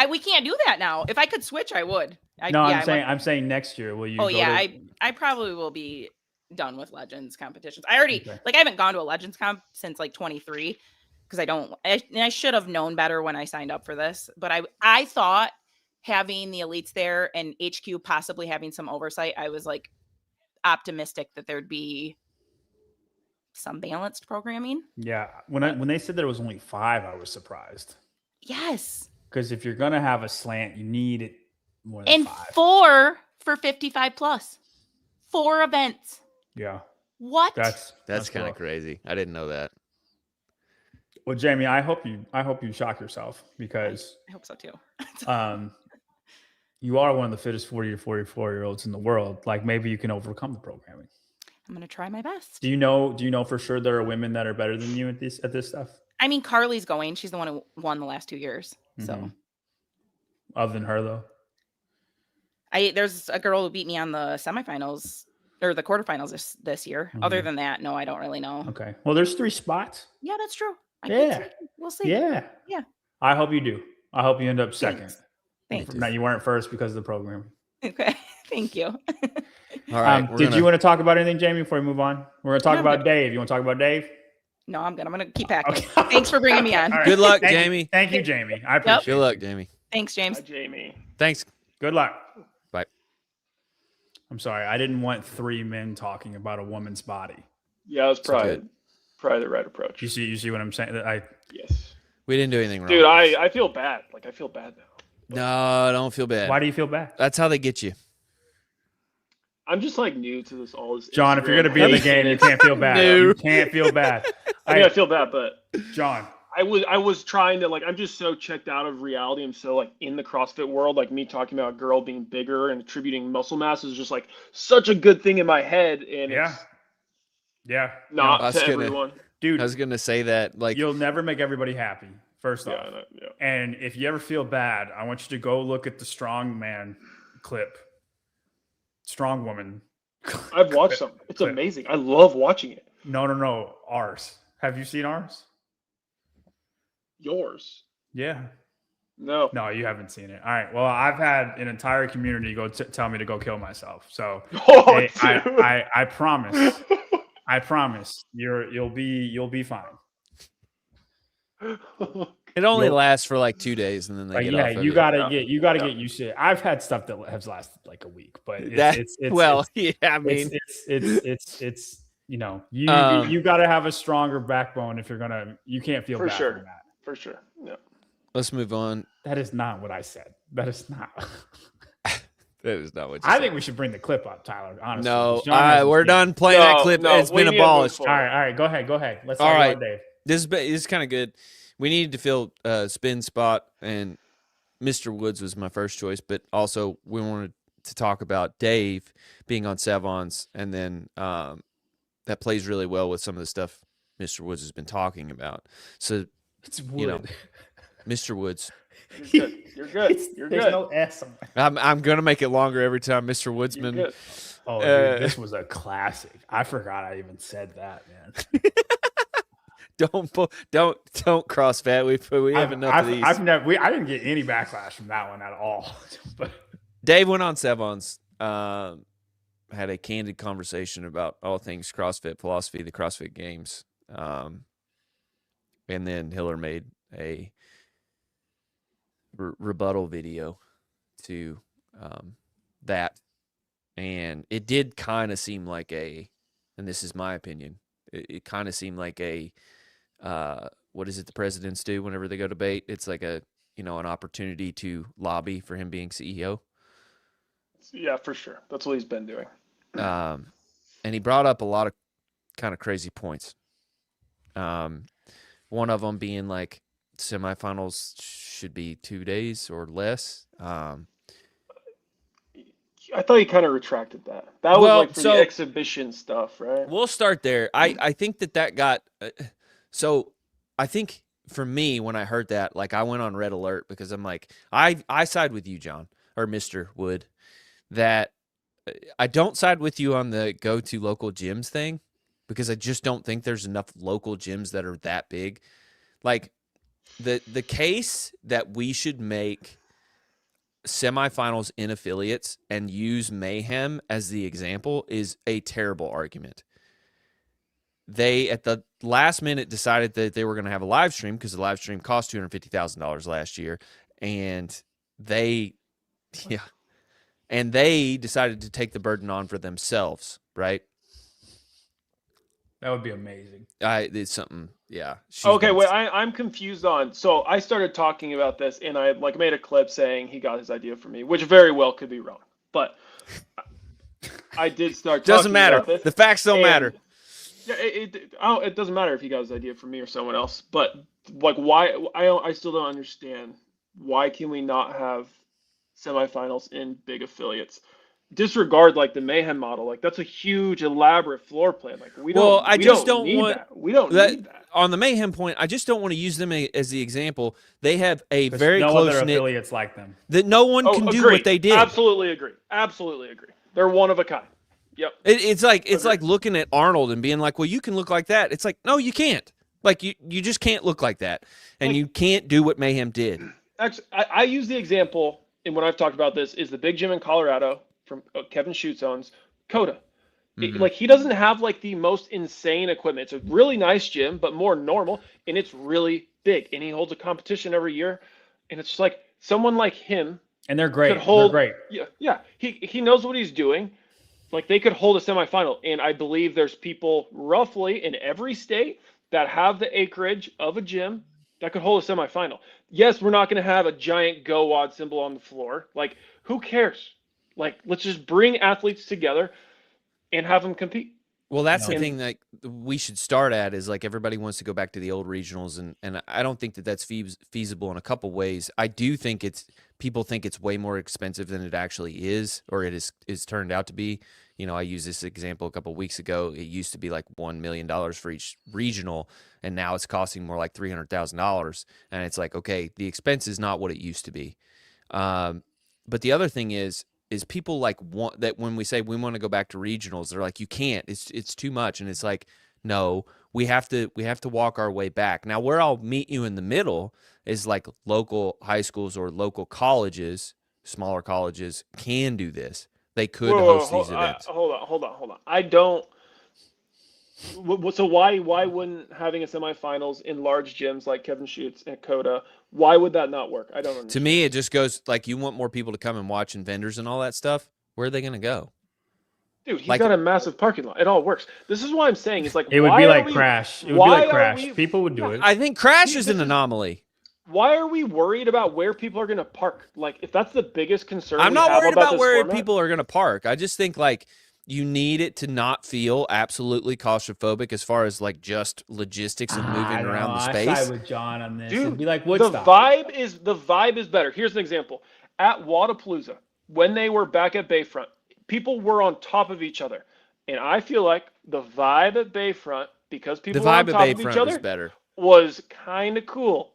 We can't do that now. If I could switch, I would. I'm saying next year. Will you? Oh go yeah, to- I probably will be done with Legends competitions. I already Okay. I haven't gone to a Legends comp since like 23 because I should have known better when I signed up for this. But I thought having the elites there and HQ possibly having some oversight, I was like optimistic that there'd be some balanced programming. Yeah. When they said there was only 5, I was surprised. Yes. Because if you're gonna have a slant, you need it more than And 5. 4 for 55 plus. 4 events. Yeah. What? That's kind of rough. crazy. I didn't know that. Well, Jamie, I hope you shock yourself because I hope so too. you are one of the fittest 40 to 44-year-olds in the world. Like maybe you can overcome the programming. I'm gonna try my best. Do you know for sure there are women that are better than you at this stuff? I mean, Carly's going. She's the one who won the last 2 years. So Mhm. Other than her though. There's a girl who beat me on the semifinals or the quarterfinals this year. Mhm. Other than that, no, I don't really know. Okay. Well, there's 3 spots. Yeah, that's true. Yeah. We'll see. Yeah. Yeah. I hope you do. I hope you end up second. Thanks. No, you weren't first because of the program. Okay. Thank you. All right. Did you want to talk about anything, Jamie, before we move on? We're going to talk No, about but- Dave. You want to talk about Dave? No, I'm gonna keep packing. Okay. Thanks for bringing me on. All right. Good luck, Thank you- Jamie. Thank you, Jamie. I appreciate Good luck, Jamie. Thanks, James. Hi, Jamie. Thanks. Good luck. Bye. I'm sorry. I didn't want 3 men talking about a woman's body. Yeah, that's good. probably the right approach. You see what I'm saying? Yes. We didn't do anything wrong. Dude, I feel bad. Like I feel bad now. No, don't feel bad. Why do you feel bad? That's how they get you. I'm just like new to this John, if you're going to be in the game, you can't feel bad. No. You can't feel bad. I mean, I feel bad, but John. I was trying to I'm just so checked out of reality. I'm so like in the CrossFit world, like me talking about a girl being bigger and attributing muscle mass is just like such a good thing in my head, and Yeah. Yeah. not I was to gonna- everyone. Dude, I was gonna say that. Like, you'll never make everybody happy, first Yeah, off. I know, yeah. And if you ever feel bad, I want you to go look at the strong man clip. Strong woman. I've watched some. It's clip. amazing. I love watching it. No. Ours. Have you seen ours? Yours? Yeah. No. No, you haven't seen it. All right. Well, I've had an entire community go tell me to go kill myself. So Oh, hey, dude. I promise. I promise you'll be fine. it only You'll- lasts for like 2 days, and then they Like, get yeah, off of you it. gotta Yeah. get Yeah. used to it. I've had stuff that has lasted like a week, but That- it's yeah, I mean, it's you Um, gotta have a stronger backbone if you can't feel For bad sure. from that. For sure. Yeah. let's move on. That is not what I said. That is not. That is not what you I said. think we should bring the clip up, Tyler. Honestly, No, John hasn't we're seen it. done playing that No, clip. no, It's we been need to move abolished. forward. All right. Go ahead. Let's All talk right. about Dave. This is kind of good. We needed to fill spin spot, and Mr. Woods was my first choice, but also we wanted to talk about Dave being on Savons, and then that plays really well with some of the stuff Mr. Woods has been talking about. So, It's you know, Mr. Woods, You're good. You're good. You're There's good. no S on it. I'm gonna make it longer every time, Mr. You're Woodsman. good. Oh, Uh, dude, this was a classic. I forgot I even said that, man. Don't cross fat. We have enough of these. I didn't get any backlash from that one at all. But Dave went on Savons, had a candid conversation about all things CrossFit philosophy, the CrossFit Games, and then Hiller made a rebuttal video to that, and it did kind of seem like and this is my opinion, it kind of seemed like what is it the presidents do whenever they go debate? It's like an opportunity to lobby for him being CEO. Yeah, for sure. That's what he's been doing. And he brought up a lot of kind of crazy points. One of them being like semifinals should be 2 days or less. I thought he kind of retracted that. That was like for the exhibition stuff, right? We'll start there. I think that got so I think for me when I heard that, like I went on red alert because I'm like I side with you, John, or Mr. Wood, that I don't side with you on the go to local gyms thing because I just don't think there's enough local gyms that are that big. Like the case that we should make semifinals in affiliates and use Mayhem as the example is a terrible argument. They at the last minute decided that they were going to have a live stream because the live stream cost $250,000 last year, and they decided to take the burden on for themselves, right? That would be amazing. It's something, yeah. Okay, wait, I'm confused on. So I started talking about this, and I made a clip saying he got his idea from me, which very well could be wrong. But I did start talking doesn't matter. about this. The facts don't matter. Yeah, it doesn't matter if he got his idea from me or someone else. But like, why? I still don't understand. Why can we not have semifinals in big affiliates? Disregard like the Mayhem model. Like that's a huge, elaborate floor plan. Like we don't. Well, I just don't want that. We don't need that. On the Mayhem point, I just don't want to use them as the example. They have a very no close other knit affiliates like them. that no one can do what they did. Absolutely agree. They're one of a kind. Yep. It's like looking at Arnold and being like, well, you can look like that. It's like, no, you can't. Like you just can't look like that, and you can't do what Mayhem did. Actually, I use the example, and when I've talked about this, is the big gym in Colorado from Kevin Schutz owns, Coda. Mm-hmm. He doesn't have like the most insane equipment. It's a really nice gym, but more normal, and it's really big. And he holds a competition every year, and it's just like someone like him. And they're great. They're great. Yeah. He knows what he's doing. Like they could hold a semifinal, and I believe there's people roughly in every state that have the acreage of a gym that could hold a semifinal. Yes, we're not going to have a giant GoWad symbol on the floor. Like, who cares? Like, let's just bring athletes together and have them compete. Well, that's the thing that we should start at is like everybody wants to go back to the old regionals, and I don't think that that's feasible in a couple ways. I do think people think it's way more expensive than it actually is, or it is turned out to be. You know, I used this example a couple of weeks ago. It used to be like $1 million for each regional, and now it's costing more like $300,000. And it's like, okay, the expense is not what it used to be. But the other thing is people like want that when we say we want to go back to regionals, they're like, you can't. It's too much, and it's like, no, we have to walk our way back. Now, where I'll meet you in the middle is like local high schools or local colleges, smaller colleges can do this. They could host these events. Hold on. I don't. So why wouldn't having a semifinals in large gyms like Kevin Schutz and Coda, why would that not work? I don't understand. To me, it just goes like you want more people to come and watch and vendors and all that stuff. Where are they going to go? Dude, he's got a massive parking lot. It all works. This is why I'm saying it's like it would be like Crash. It would be like Crash. People would do it. I think Crash is an anomaly. Why are we worried about where people are going to park? Like, if that's the biggest concern, I'm not worried about where format, people are going to park. I just think like you need it to not feel absolutely claustrophobic as far as like just logistics and moving around the space. I side with John on this. Dude, it'd be like Woodstock. The vibe is better. Here's an example. At Wadapalooza, when they were back at Bayfront, people were on top of each other. And I feel like the vibe at Bayfront, because people were on top of each other, was kind of cool.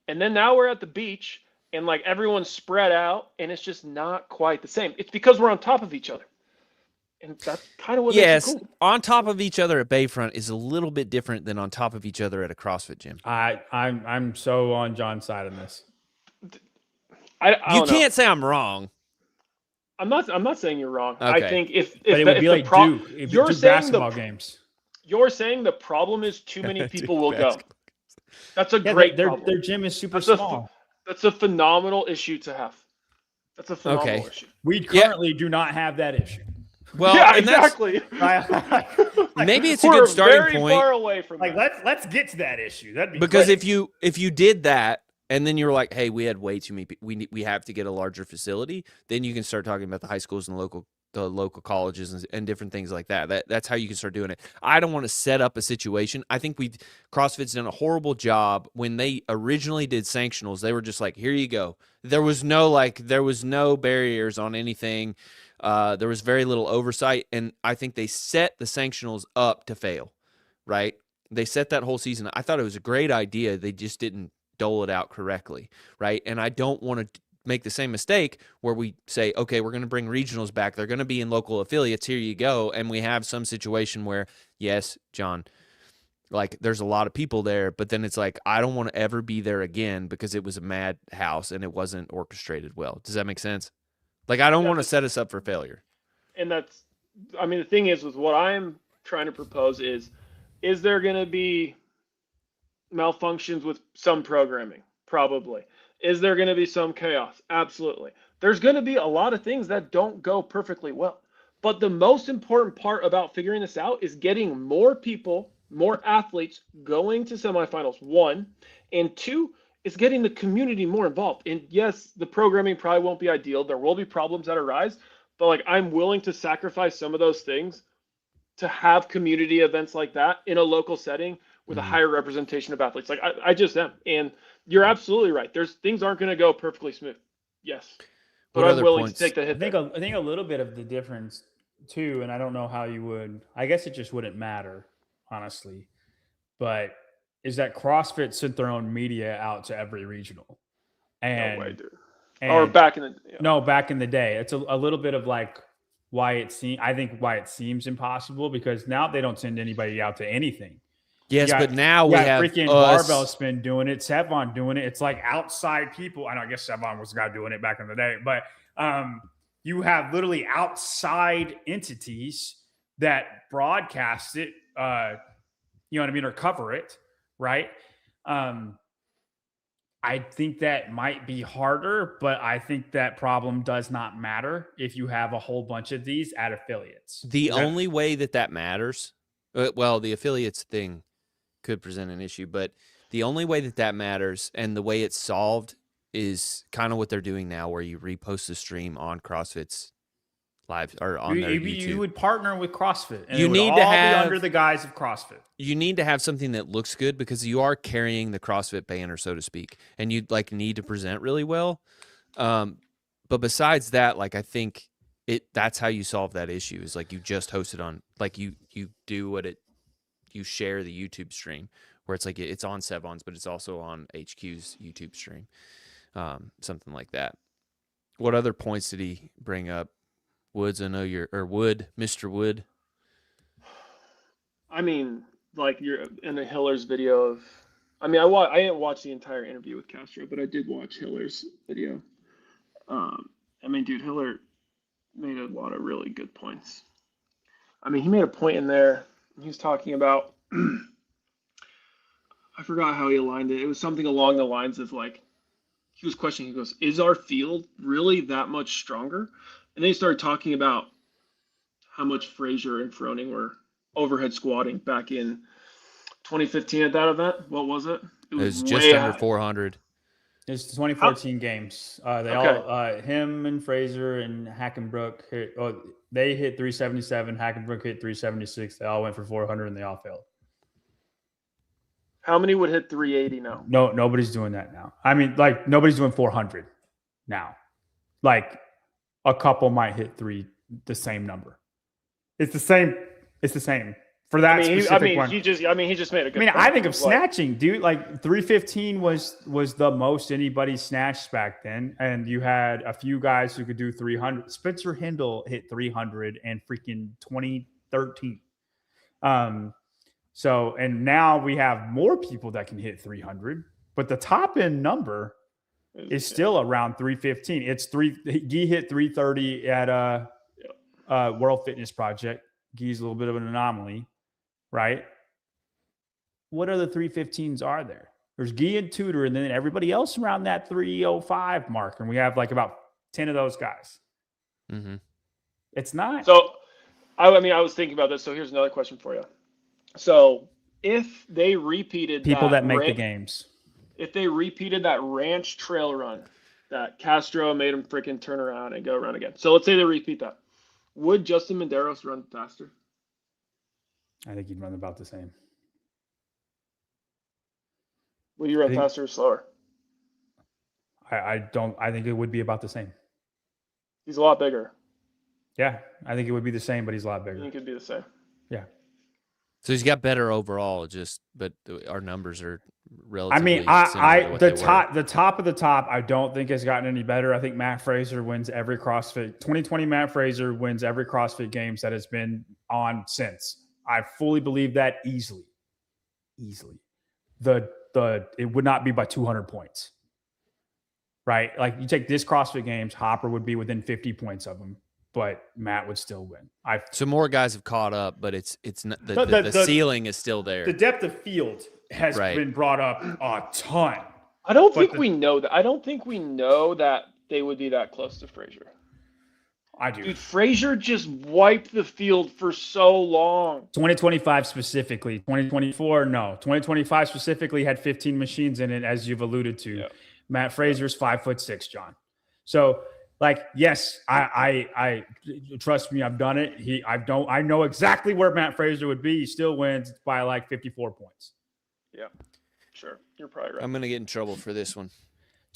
And then now we're at the beach, and like everyone's spread out, and it's just not quite the same. It's because we're on top of each other. And that's kind of what makes it cool. On top of each other at Bayfront is a little bit different than on top of each other at a CrossFit gym. I'm so on John's side on this. You can't say I'm wrong. I'm not saying you're wrong. Okay. I think if it would be like Duke. If you're saying basketball games. You're saying the problem is too many people will go. That's a great problem. Their gym is super small. That's a phenomenal issue to have. That's a phenomenal issue. We currently do not have that issue. Well, yeah, and exactly. Maybe it's a good starting point. Far away from like that. let's get to that issue. That'd be Because great. if you did that and then you were like, hey, we had way too many we have to get a larger facility, then you can start talking about the high schools and the local colleges and different things like that. That's how you can start doing it. I don't want to set up a situation. I think CrossFit's done a horrible job. When they originally did sanctionals, they were just like, here you go. There was no barriers on anything. There was very little oversight, and I think they set the sanctionals up to fail, right? They set that whole season. I thought it was a great idea. They just didn't dole it out correctly, right? And I don't want to make the same mistake where we say, okay, we're going to bring regionals back. They're going to be in local affiliates. Here you go. And we have some situation where, yes, John, like there's a lot of people there, but then it's like, I don't want to ever be there again because it was a madhouse and it wasn't orchestrated well. Does that make sense? Like, I don't want to set us up for failure. And the thing is with what I'm trying to propose is there going to be malfunctions with some programming? Probably. Is there going to be some chaos? Absolutely. There's going to be a lot of things that don't go perfectly well. But the most important part about figuring this out is getting more people, more athletes going to semifinals, 1. And 2, is getting the community more involved. And yes, the programming probably won't be ideal. There will be problems that arise. But like, I'm willing to sacrifice some of those things to have community events like that in a local setting with a higher representation of athletes. Like I just am. And you're absolutely right. Things aren't going to go perfectly smooth. Yes. But I'm willing to take the hit. I think a little bit of the difference too, and I don't know how you would, I guess it just wouldn't matter, honestly, but is that CrossFit sent their own media out to every regional. And, no way, dude. Or back in the day. No, back in the day. It's a little bit of like why it seems impossible, because now they don't send anybody out to anything. Yes, but now we have freaking Barbell Spin doing it, Sevon doing it. It's like outside people. I know, I guess Sevon was the guy doing it back in the day, but you have literally outside entities that broadcast it, you know what I mean, or cover it, right? I think that might be harder, but I think that problem does not matter if you have a whole bunch of these at affiliates. The only way that matters, well, the affiliates thing could present an issue, but the only way that matters and the way it's solved is kind of what they're doing now, where you repost the stream on CrossFit's live or on their YouTube. You would partner with CrossFit. And you need to have under the guise of CrossFit. You need to have something that looks good, because you are carrying the CrossFit banner, so to speak, and you'd like need to present really well. But besides that, like, I think that's how you solve that issue, is like you just host it on, like you do you share the YouTube stream where it's like it's on Sevon's, but it's also on HQ's YouTube stream, something like that. What other points did he bring up? Woods, I know Mr. Wood. I mean, like you're in a Hiller's video of, I didn't watch the entire interview with Castro, but I did watch Hiller's video. I mean, dude, Hiller made a lot of really good points. I mean, he made a point in there. He was talking about, I forgot how he aligned it. It was something along the lines of like, he was questioning, he goes, is our field really that much stronger? And then he started talking about how much Frazier and Froning were overhead squatting back in 2015 at that event. What was it? It was just under 400. It's 2014 games. Him and Fraser and Hackenbrook they hit 377. Hackenbrook hit 376. They all went for 400 and they all failed. How many would hit 380 now? No, nobody's doing that now. I mean, like, nobody's doing 400 now. Like, a couple might hit the same number. It's the same. For that specific one. He just made a good point. I think of snatching, dude. Like 315 was the most anybody snatched back then, and you had a few guys who could do 300. Spencer Hindle hit 300 in freaking 2013. So, and now we have more people that can hit 300, but the top end number is still around 315. Guy hit 330 at World Fitness Project. Guy's a little bit of an anomaly, right? What other 315s are there? There's Gee and Tudor, and then everybody else around that 305 mark. And we have like about 10 of those guys. Mm-hmm. It's not. So, I was thinking about this. So here's another question for you. So if they repeated People that make the games. If they repeated that ranch trail run that Castro made him freaking turn around and go around again. So let's say they repeat that. Would Justin Medeiros run faster? I think he'd run about the same. Would you run faster or slower? I think it would be about the same. He's a lot bigger. Yeah, I think it would be the same, but he's a lot bigger. I think it'd be the same. Yeah. So he's got better overall, but our numbers are relatively. I mean, the top of the top, I don't think has gotten any better. I think Matt Fraser wins every CrossFit. 2020 Matt Fraser wins every CrossFit Games that has been on since. I fully believe that easily. It would not be by 200 points, right? Like you take this CrossFit Games, Hopper would be within 50 points of him, but Matt would still win. So more guys have caught up, but it's not the ceiling is still there. The depth of field has been brought up a ton. I don't think we know that. I don't think we know that they would be that close to Fraser. I do. Dude, Fraser just wiped the field for so long. 2025 specifically. 2024, no. 2025 specifically had 15 machines in it, as you've alluded to. Yeah. Matt Fraser's 5'6", John. So, like, yes, I trust me, I've done it. I know exactly where Matt Fraser would be. He still wins by like 54 points. Yeah, sure. You're probably right. I'm gonna get in trouble for this one.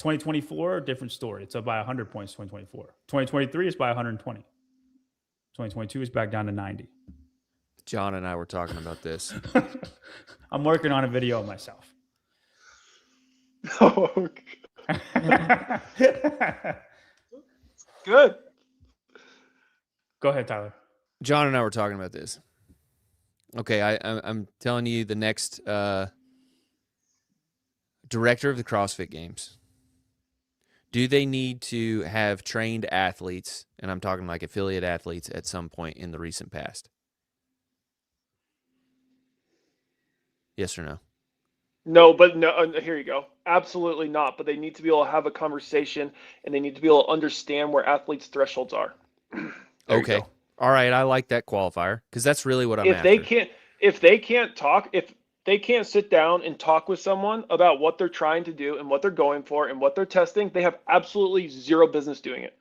2024, different story. It's up by 100 points. 2024. 2023 is by 120. 2022 is back down to 90. John and I were talking about this. I'm working on a video of myself. Oh, good. Go ahead, Tyler. John and I were talking about this. Okay, I'm telling you the next director of the CrossFit Games. Do they need to have trained athletes, and I'm talking like affiliate athletes, at some point in the recent past? Yes or no? No, but no. Here you go. Absolutely not. But they need to be able to have a conversation, and they need to be able to understand where athletes' thresholds are. Okay. All right. I like that qualifier because that's really what I'm after. If they can't sit down and talk with someone about what they're trying to do and what they're going for and what they're testing, they have absolutely zero business doing it.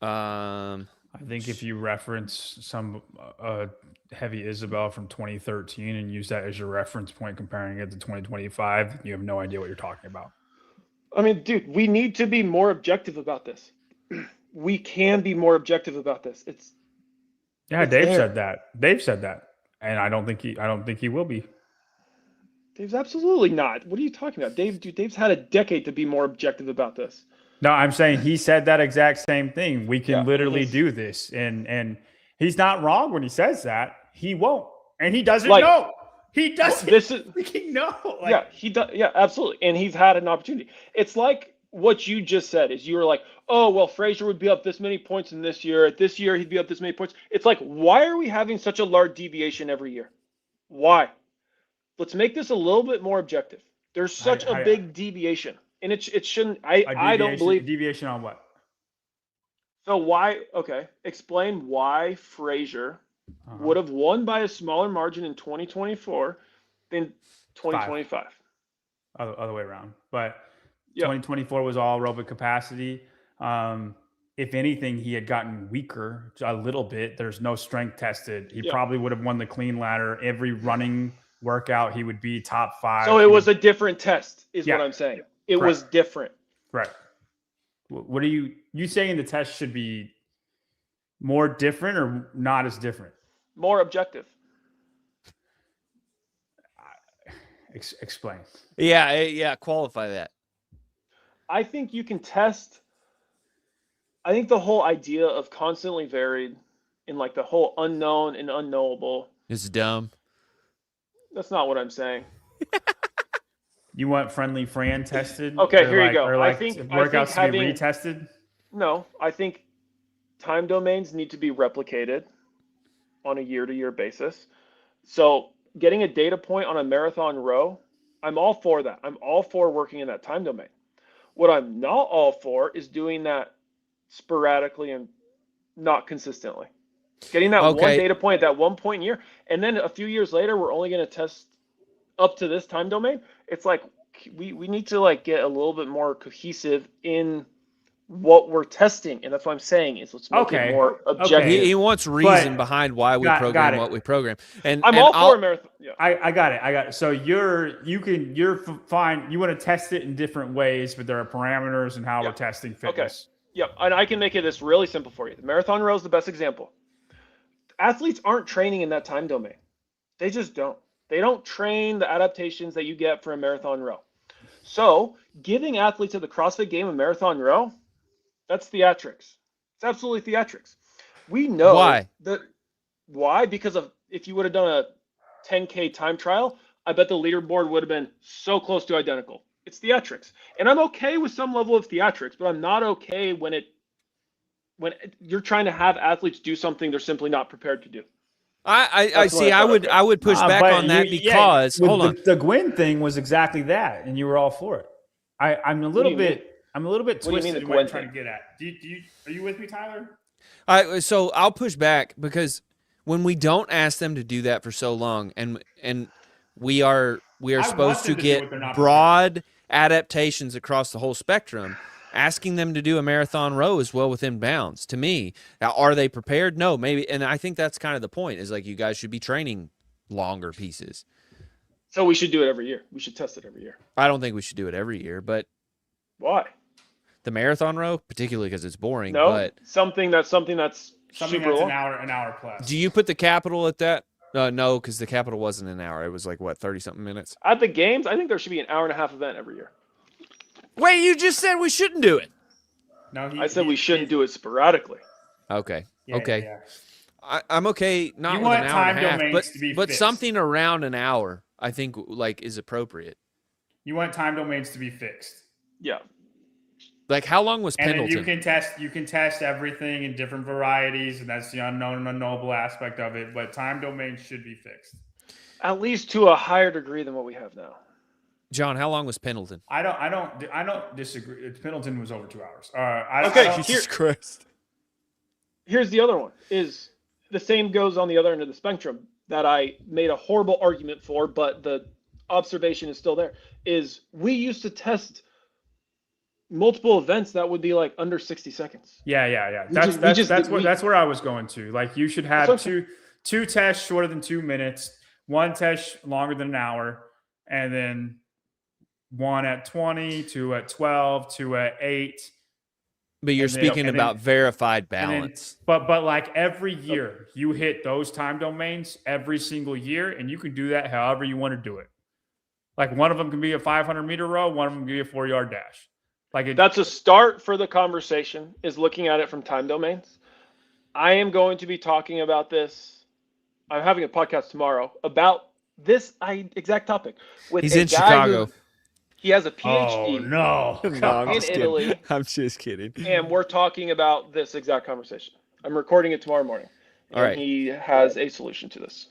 I think if you reference some Heavy Isabel from 2013 and use that as your reference point comparing it to 2025, you have no idea what you're talking about. I mean, dude, we need to be more objective about this. We can be more objective about this. Dave said that. And I don't think he will be. Dave's absolutely not. What are you talking about? Dave's had a decade to be more objective about this. No, I'm saying he said that exact same thing. We can literally do this. And he's not wrong when he says that. He won't. And he doesn't know. He doesn't freaking know. He does. Yeah, absolutely. And he's had an opportunity. It's like what you just said is you were like, oh, well, Fraser would be up this many points in this year. This year, he'd be up this many points. It's like, why are we having such a large deviation every year? Why? Let's make this a little bit more objective. There's such a big deviation. And it shouldn't, I don't believe. Deviation on what? So why, okay, explain why Fraser would have won by a smaller margin in 2024 than 2025. Other way around. But 2024 was all aerobic capacity. If anything, he had gotten weaker a little bit. There's no strength tested. He probably would have won the clean ladder. Every running workout, he would be top 5. So it was a different test, is what I'm saying. It was different. Right. What are you saying the test should be more different or not as different? More objective. Explain. Yeah. Qualify that. I think you can test. I think the whole idea of constantly varied in like the whole unknown and unknowable is dumb. That's not what I'm saying. You want friendly Fran tested? Okay, here you go. Or like workouts to be retested? No, I think time domains need to be replicated on a year-to-year basis. So getting a data point on a marathon row I'm all for that. I'm all for working in that time domain. What I'm not all for is doing that sporadically and not consistently. Getting that one data point at that one point in year, and then a few years later, we're only going to test up to this time domain. It's like we need to like get a little bit more cohesive in what we're testing, and that's what I'm saying is let's make it more objective. He wants reason behind why we program what we program, and I'm all for a marathon. Yeah. I got it. So you're fine. You want to test it in different ways, but there are parameters and how we're testing fitness. Okay. Yep, and I can make it this really simple for you. The marathon row is the best example. Athletes aren't training in that time domain. They just don't. They don't train the adaptations that you get for a marathon row. So giving athletes at the CrossFit game a marathon row, that's theatrics. It's absolutely theatrics. We know why. Why? Because of if you would have done a 10K time trial, I bet the leaderboard would have been so close to identical. It's theatrics. And I'm okay with some level of theatrics, but I'm not okay when you're trying to have athletes do something they're simply not prepared to do. I see. I would push back on that because hold on. The Gwyn thing was exactly that, and you were all for it. I'm a little bit twisted in what I'm trying to get at. Are you with me, Tyler? So I'll push back because when we don't ask them to do that for so long, and we are supposed to get broad adaptations across the whole spectrum. Asking them to do a marathon row is well within bounds to me. Now, are they prepared? No, maybe. And I think that's kind of the point is like you guys should be training longer pieces. So we should do it every year. We should test it every year. I don't think we should do it every year, but why? The marathon row, particularly because it's boring. No, but something that's super long. an hour plus. Do you put the capital at that? No, because the capital wasn't an hour. It was like what, 30-something minutes? At the games, I think there should be an hour and a half event every year. Wait, you just said we shouldn't do it. No, I said we shouldn't do it sporadically. Okay. Yeah, okay. Yeah. I'm okay. Not you with want an hour and a half, domains to be but fixed. something around an hour, I think, like is appropriate. You want time domains to be fixed. Yeah. Like how long was and Pendleton? You can test everything in different varieties, and that's the unknown and unknowable aspect of it. But time domains should be fixed. At least to a higher degree than what we have now. John, how long was Pendleton? I don't disagree. Pendleton was over 2 hours. Jesus Christ. Here's the other one. Is the same goes on the other end of the spectrum that I made a horrible argument for, but the observation is still there. Is we used to test multiple events that would be like under 60 seconds. Yeah. That's where I was going to. Like you should have two tests shorter than 2 minutes, one test longer than an hour, and then one at 20, two at 12, two at 8. But you're speaking about verified balance. But like every year, you hit those time domains every single year, and you can do that however you want to do it. Like one of them can be a 500-meter row, one of them can be a 4-yard dash. That's a start for the conversation, is looking at it from time domains. I am going to be talking about this. I'm having a podcast tomorrow about this exact topic. He's in Chicago. He has a PhD Oh, no. in Italy. I'm just kidding. And we're talking about this exact conversation. I'm recording it tomorrow morning. All right. He has a solution to this.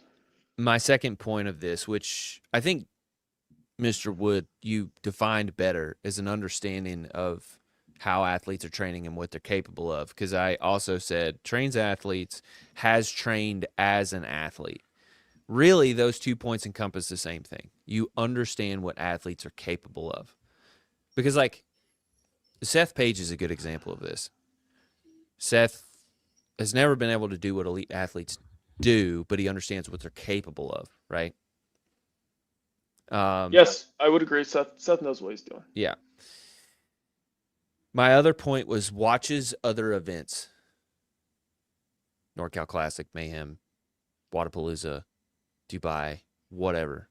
My second point of this, which I think, Mr. Wood, you defined better, is an understanding of how athletes are training and what they're capable of. Because I also said trains athletes, has trained as an athlete. Really, those 2 points encompass the same thing. You understand what athletes are capable of. Because, like, Seth Page is a good example of this. Seth has never been able to do what elite athletes do, but he understands what they're capable of, right? Yes, I would agree. Seth knows what he's doing. Yeah. My other point was watches other events. NorCal Classic, Mayhem, Wadapalooza, Dubai, whatever.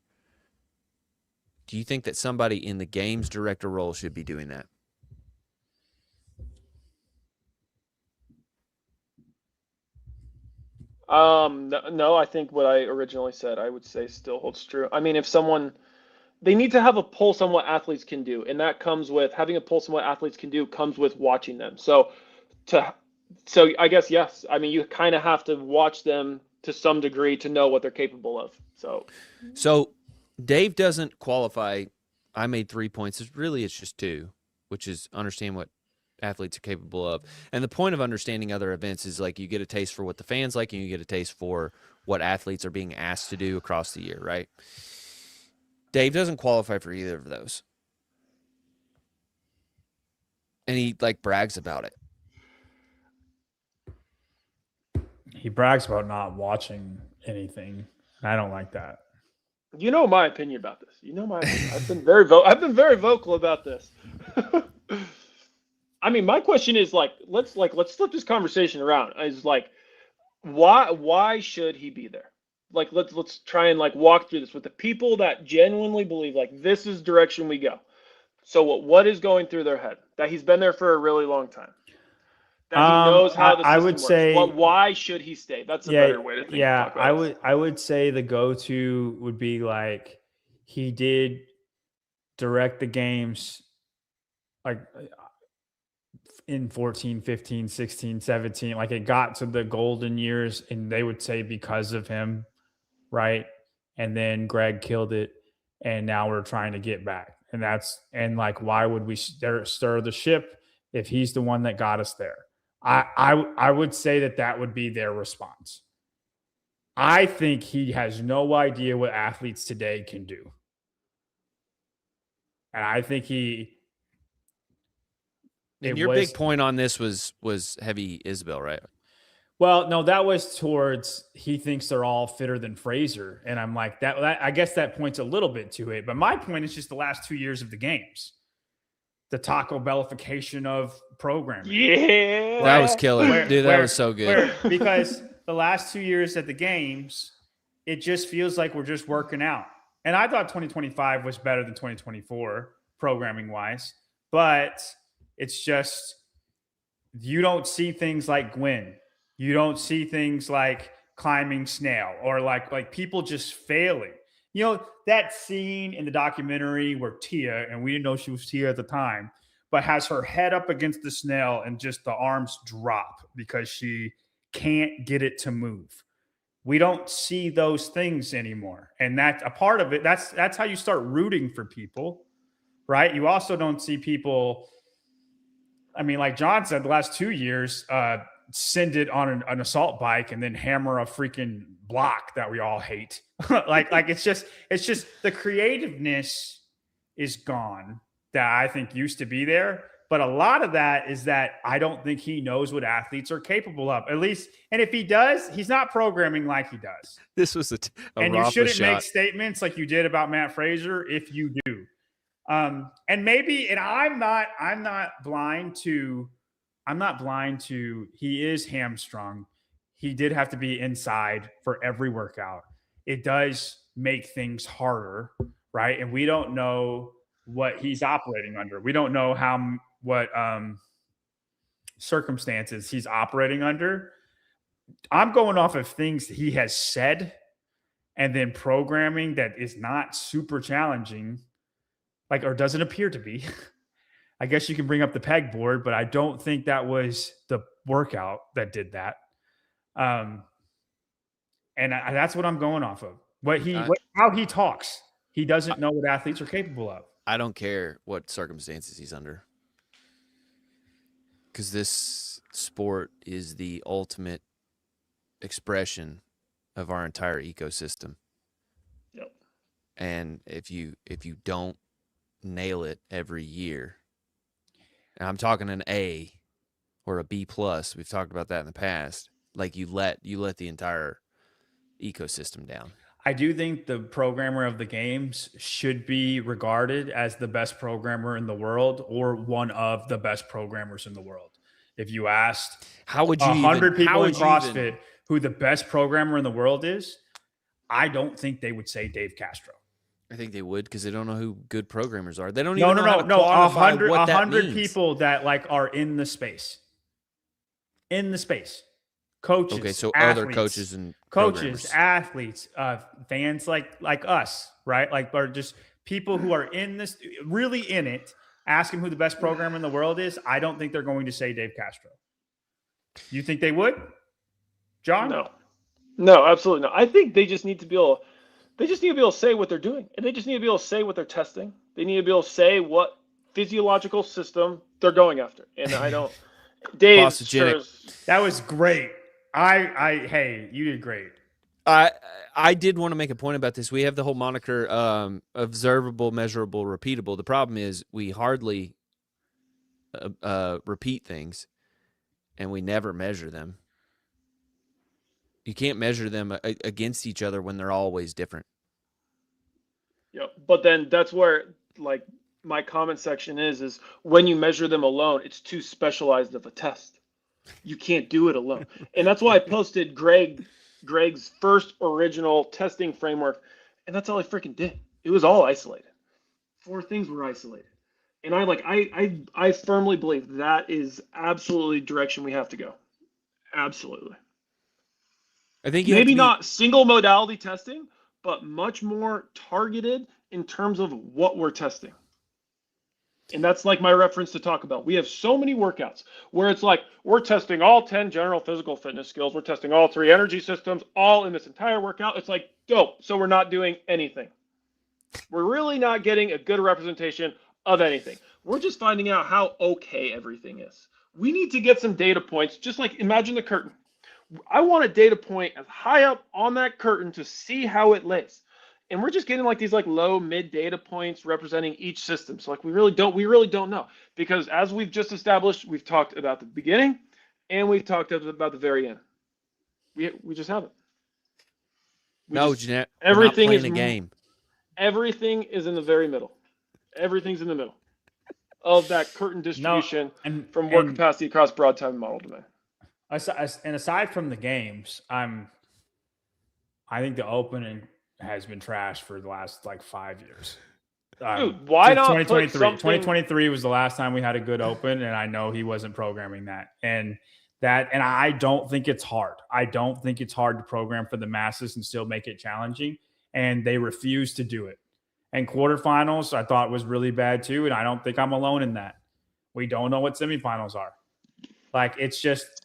Do you think that somebody in the games director role should be doing that? No, I think what I originally said, I would say still holds true. I mean, if someone, they need to have a pulse on what athletes can do. And that comes with having a pulse on what athletes can do comes with watching them. So I guess, yes, I mean, you kind of have to watch them to some degree to know what they're capable of. So Dave doesn't qualify. I made 3 points. It's just 2, which is understand what athletes are capable of. And the point of understanding other events is like you get a taste for what the fans like and you get a taste for what athletes are being asked to do across the year, right? Dave doesn't qualify for either of those. And he like brags about it. He brags about not watching anything. I don't like that. You know my opinion about this. You know my opinion. I've been very vocal about this. I mean, my question is let's flip this conversation around. Is like, why should he be there? Like, let's try and walk through this with the people that genuinely believe this is direction we go. So what is going through their head? That he's been there for a really long time. That he knows how the system I would works. say, why should he stay? That's a better way to think. Yeah, I would say the go-to would be he did direct the games in 14, 15, 16, 17. It got to the golden years, and they would say because of him, right? And then Greg killed it, and now we're trying to get back. And why would we stir the ship if he's the one that got us there? I would say that would be their response. I think he has no idea what athletes today can do. And I think your big point on this was heavy Isabel, right? Well, no, that was towards he thinks they're all fitter than Fraser. And I'm like, that I guess that points a little bit to it. But my point is just the last 2 years of the games. The Taco Bellification of programming. Yeah. That was killer. Dude, that was so good. Because the last 2 years at the games, it just feels like we're just working out. And I thought 2025 was better than 2024 programming-wise. But it's just you don't see things like Gwen. You don't see things like climbing snail or like people just failing. You know, that scene in the documentary where Tia, and we didn't know she was Tia at the time, but has her head up against the snail and just the arms drop because she can't get it to move. We don't see those things anymore. And that's a part of it. That's how you start rooting for people, right? You also don't see people, I mean, like John said, the last 2 years, send it on an assault bike and then hammer a freaking block that we all hate. like it's just the creativeness is gone that I think used to be there. But a lot of that is that I don't think he knows what athletes are capable of, at least. And if he does, he's not programming like he does. This was a and you shouldn't make statements like you did about Matt Fraser if you do. And I'm not blind to he is hamstrung. He did have to be inside for every workout. It does make things harder, right? And we don't know what he's operating under. We don't know what circumstances he's operating under. I'm going off of things he has said and then programming that is not super challenging, or doesn't appear to be. I guess you can bring up the pegboard, but I don't think that was the workout that did that. And that's what I'm going off of. How he talks. He doesn't know what athletes are capable of. I don't care what circumstances he's under, because this sport is the ultimate expression of our entire ecosystem. Yep. And if you don't nail it every year, and I'm talking an A or a B plus, we've talked about that in the past, you let the entire ecosystem down. I do think the programmer of the games should be regarded as the best programmer in the world or one of the best programmers in the world. If you asked 100 people in CrossFit who the best programmer in the world is, I don't think they would say Dave Castro. I think they would, because they don't know who good programmers are. They don't even know how to quantify 100 people that are in the space. In the space. Coaches. Okay, so athletes, other coaches and coaches, athletes, fans like us, right? Or just people who are in this, really in it, ask him who the best programmer in the world is. I don't think they're going to say Dave Castro. You think they would, John? No, absolutely not. I think they just need to be able They just need to be able to say what they're doing, and they just need to be able to say what they're testing. They need to be able to say what physiological system they're going after. And I don't. Dave, sure that was great. Hey, you did great. I did want to make a point about this. We have the whole moniker observable, measurable, repeatable. The problem is we hardly repeat things, and we never measure them. You can't measure them against each other when they're always different. Yeah, but then that's where like my comment section is when you measure them alone, it's too specialized of a test. You can't do it alone. And that's why I posted Greg's first original testing framework, and that's all I freaking did. It was all isolated. 4 things were isolated. And I firmly believe that is absolutely the direction we have to go. Absolutely. I think maybe not single modality testing, but much more targeted in terms of what we're testing. And that's like my reference to talk about. We have so many workouts where it's like we're testing all 10 general physical fitness skills. We're testing all 3 energy systems, all in this entire workout. It's like, dope. So we're not doing anything. We're really not getting a good representation of anything. We're just finding out how okay everything is. We need to get some data points, just like imagine the curtain. I want a data point as high up on that curtain to see how it lays. And we're just getting like these like low mid data points representing each system. So like we really don't know, because as we've just established, we've talked about the beginning and we've talked about the very end. We just haven't. Jeanette, everything is a game. Everything is in the very middle. Everything's in the middle of that curtain distribution from work capacity across broad time model domain. And aside from the games, I think the opening has been trashed for the last like 5 years. Dude, why not 2023? 2023 was the last time we had a good open, and I know he wasn't programming that. And I don't think it's hard. I don't think it's hard to program for the masses and still make it challenging. And they refuse to do it. And quarterfinals, I thought was really bad too. And I don't think I'm alone in that. We don't know what semifinals are. Like it's just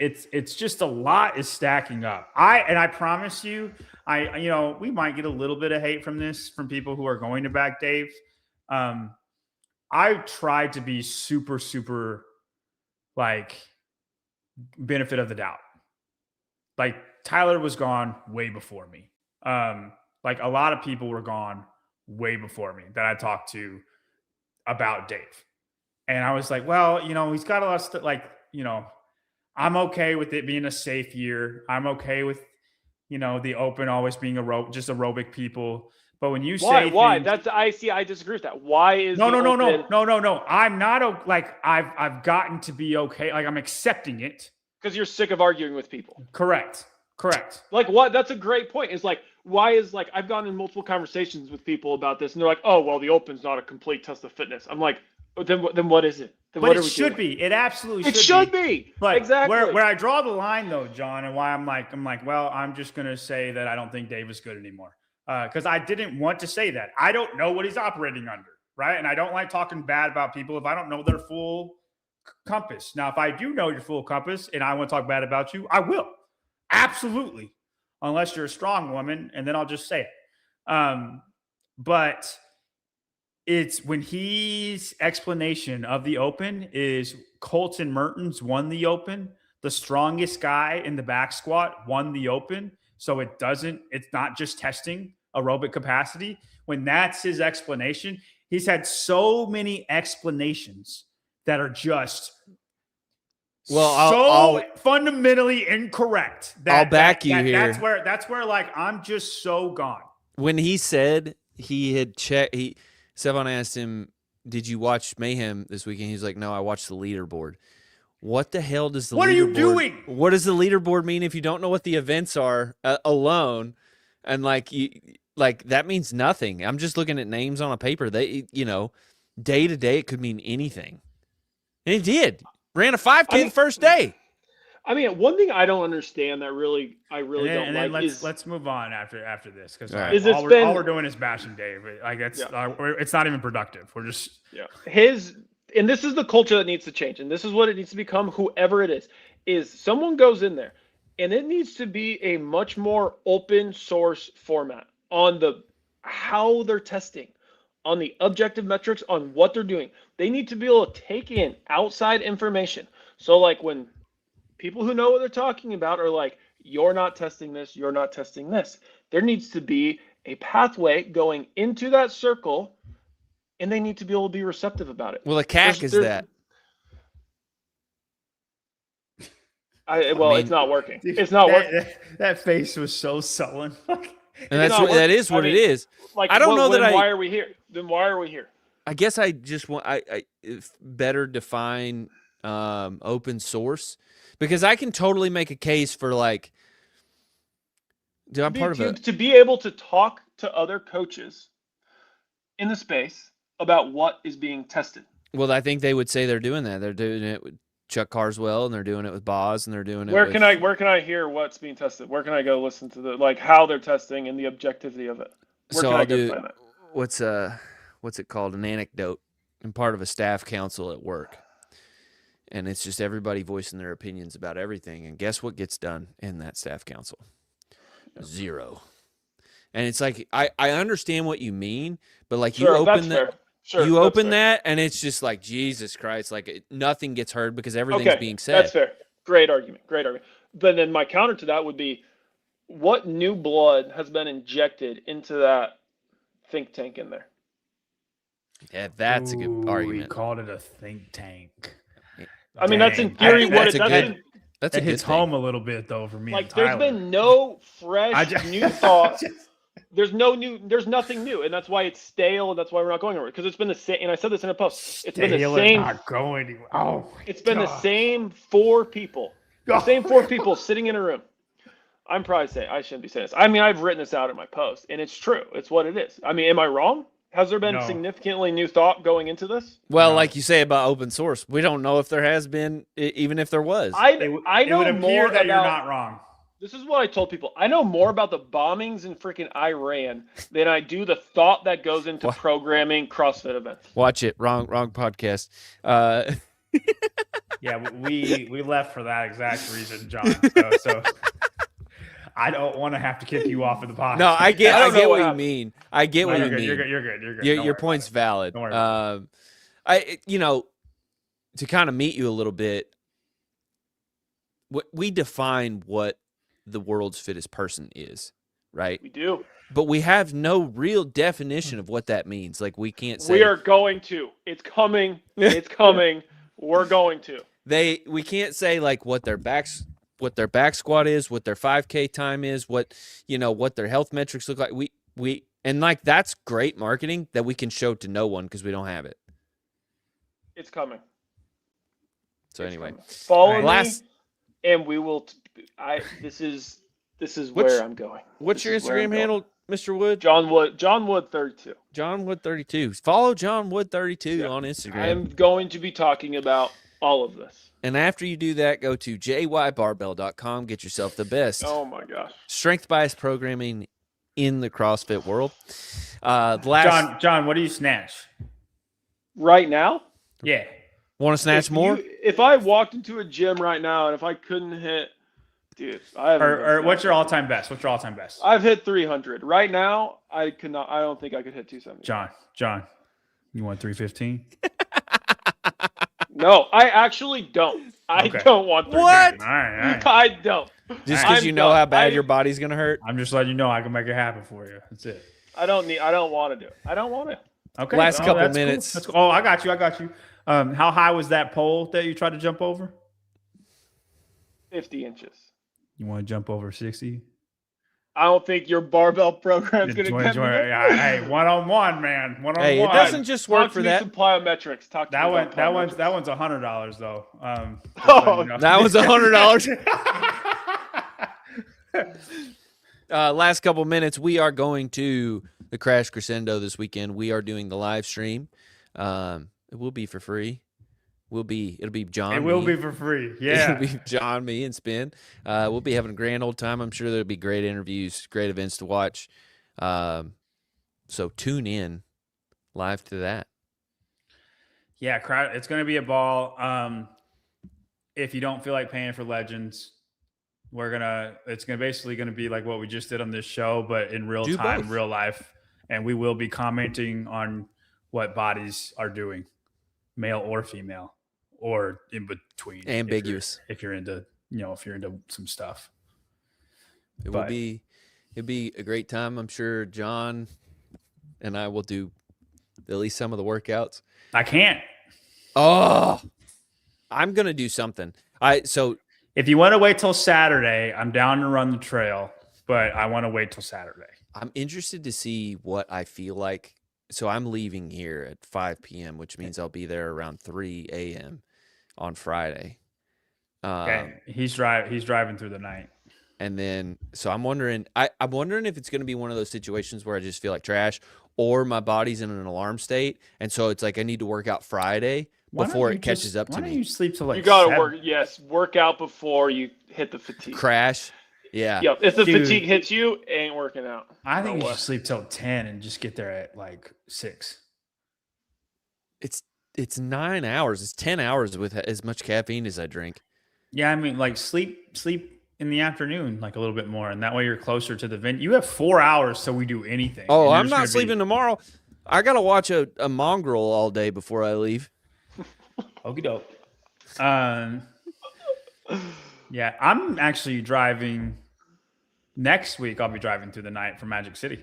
a lot is stacking up. I promise you, we might get a little bit of hate from this from people who are going to back Dave. I tried to be super, super like benefit of the doubt. Like Tyler was gone way before me. Like a lot of people were gone way before me that I talked to about Dave. And I was like, well, he's got a lot of stuff like, I'm okay with it being a safe year. I'm okay with, the open always being just aerobic people. But when you say why? I disagree with that. Why is no. I'm not like I've gotten to be okay. Like I'm accepting it. Because you're sick of arguing with people. Correct. Like what? That's a great point. It's like, why is like I've gotten in multiple conversations with people about this, and they're like, oh, well, the open's not a complete test of fitness. I'm like, then what is it? Then but it should be. It absolutely should be. But exactly. Where I draw the line though, John, and why I'm like, well, I'm just gonna say that I don't think Dave is good anymore. Because I didn't want to say that. I don't know what he's operating under, right? And I don't like talking bad about people if I don't know their full compass. Now, if I do know your full compass and I want to talk bad about you, I will. Absolutely. Unless you're a strong woman, and then I'll just say it. But it's when his explanation of the open is Colton Mertens won the open. The strongest guy in the back squat won the open. So it's not just testing aerobic capacity. When that's his explanation, he's had so many explanations that are just fundamentally incorrect. I'll back you here. That's where like I'm just so gone. When he said he had checked, Sevon asked him, "Did you watch Mayhem this weekend?" He's like, "No, I watched the leaderboard." What the hell does the leaderboard? What are you doing? What does the leaderboard mean if you don't know what the events are alone? And like that means nothing. I'm just looking at names on a paper. They, day to day, it could mean anything. And it did. Ran a 5K the first day. I mean, one thing I don't understand that I really don't like is let's move on after this because right. all we're doing is bashing Dave. Like it's not even productive. We're just and this is the culture that needs to change, and this is what it needs to become. Whoever it is someone goes in there And it needs to be a much more open source format on how they're testing, on the objective metrics, on what they're doing. They need to be able to take in outside information. So like when people who know what they're talking about are like, you're not testing this, you're not testing this. There needs to be a pathway going into that circle, and they need to be able to be receptive about it. Well, a CAC is that. It's not working. It's not working. That face was so sullen. And that is what it is. Like, I don't know that why are we here? Then why are we here? I guess I just want I better define open source, because I can totally make a case for like, dude, I'm part of it. To be able to talk to other coaches in the space about what is being tested. Well, I think they would say they're doing that. They're doing it with Chuck Carswell, and they're doing it with Boz, and they're doing it. Where can I hear what's being tested? Where can I go listen to how they're testing and the objectivity of it? Where can I go find that? What's it called? An anecdote. I'm part of a staff council at work, and it's just everybody voicing their opinions about everything. And guess what gets done in that staff council? Zero. And it's like I understand what you mean, but like you open that. Sure, you open that, and it's just like, Jesus Christ, like nothing gets heard because everything's being said. That's fair. Great argument. But then my counter to that would be, what new blood has been injected into that think tank in there? Yeah, that's a good argument. We called it a think tank. I mean, that's in theory what it does. That's a good hits home a little bit though for me. Like, there's been no fresh new thought. There's nothing new, and that's why it's stale, and that's why we're not going anywhere. Because it's been the same, and I said this in a post. It's been the same. Not going anywhere. Oh, it's been the same four people. The same four people sitting in a room. I'm probably saying I shouldn't be saying this. I mean, I've written this out in my post, and it's true. It's what it is. I mean, am I wrong? Has there been significantly new thought going into this? Well, like you say about open source, we don't know if there has been, even if there was. I know more that about. You're not wrong. This is what I told people. I know more about the bombings in freaking Iran than I do the thought that goes into programming CrossFit events. Watch it. Wrong podcast. Yeah, we left for that exact reason, John. So I don't want to have to kick you off of the podcast. No, I get what you mean. I get what you mean. You're good. Your point's valid. Don't worry to kind of meet you a little bit, we define what the world's fittest person is, right? We do. But we have no real definition of what that means. Like, we can't say we are going to. It's coming. It's coming. We're going to. We can't say like what their back squat is, what their 5K time is, what their health metrics look like. We and like that's great marketing that we can show to no one because we don't have it. It's coming. So anyway, follow me, and we will. This is where I'm going. What's your Instagram handle, Mr. Wood? John Wood 32. John Wood 32. Follow John Wood 32 on Instagram. I'm going to be talking about all of this. And after you do that, go to jybarbell.com. Get yourself the best. Oh my gosh. Strength bias programming in the CrossFit world. John, what do you snatch right now? Yeah. Want to snatch more? If I walked into a gym right now and if I couldn't hit, dude, I haven't. Or what's your all-time best? I've hit 300 right now. I could not. I don't think I could hit 270. John, you want 315? No, I actually don't. I don't want 315. What? All right. I don't. Just because you know how bad your body's gonna hurt. I'm just letting you know I can make it happen for you. That's it. I don't want to do it. I don't want to. Okay. Last couple that's minutes. Cool. Oh, I got you. How high was that pole that you tried to jump over? 50 inches. You want to jump over 60? I don't think your barbell program's going to get me. Hey, one-on-one, man. One-on-one. Hey, it doesn't just work for that. Some plyometrics. That one's $100 though. That was $100. Last couple minutes, we are going to the Crash Crescendo this weekend. We are doing the live stream. It will be for free. It'll be John. It will be for free. Yeah. It'll be John, me, and Spin. We'll be having a grand old time. I'm sure there'll be great interviews, great events to watch. So tune in live to that. Yeah, it's going to be a ball. If you don't feel like paying for Legends, It's basically gonna be like what we just did on this show, but in real Do time, both. real life, and we will be commenting on what bodies are doing, male or female, or in between. Ambiguous. If you're into some stuff. It'd be a great time. I'm sure John and I will do at least some of the workouts. I can't. Oh, I'm gonna do something. If you want to wait till Saturday, I'm down to run the trail, but I want to wait till Saturday. I'm interested to see what I feel like. So I'm leaving here at 5 p.m., which means I'll be there around 3 a.m. on Friday. Okay, he's driving through the night. And then, so I'm wondering if it's going to be one of those situations where I just feel like trash, or my body's in an alarm state, and so it's like I need to work out Friday before it catches up to me. Why don't you sleep till like you gotta 7? work? Yes, work out before you hit the fatigue. Crash. Yeah. Yep. If the Dude. fatigue hits you, it ain't working out. I think No you way. should sleep till 10 and just get there at like 6. It's 9 hours. It's 10 hours with as much caffeine as I drink. Yeah, I mean, like sleep in the afternoon, like a little bit more, and that way you're closer to the venue. You have 4 hours till we do anything. Oh, and I'm there's not gonna sleeping tomorrow. I got to watch a mongrel all day before I leave. Okie doke. Yeah, I'm actually driving. Next week, I'll be driving through the night from Magic City.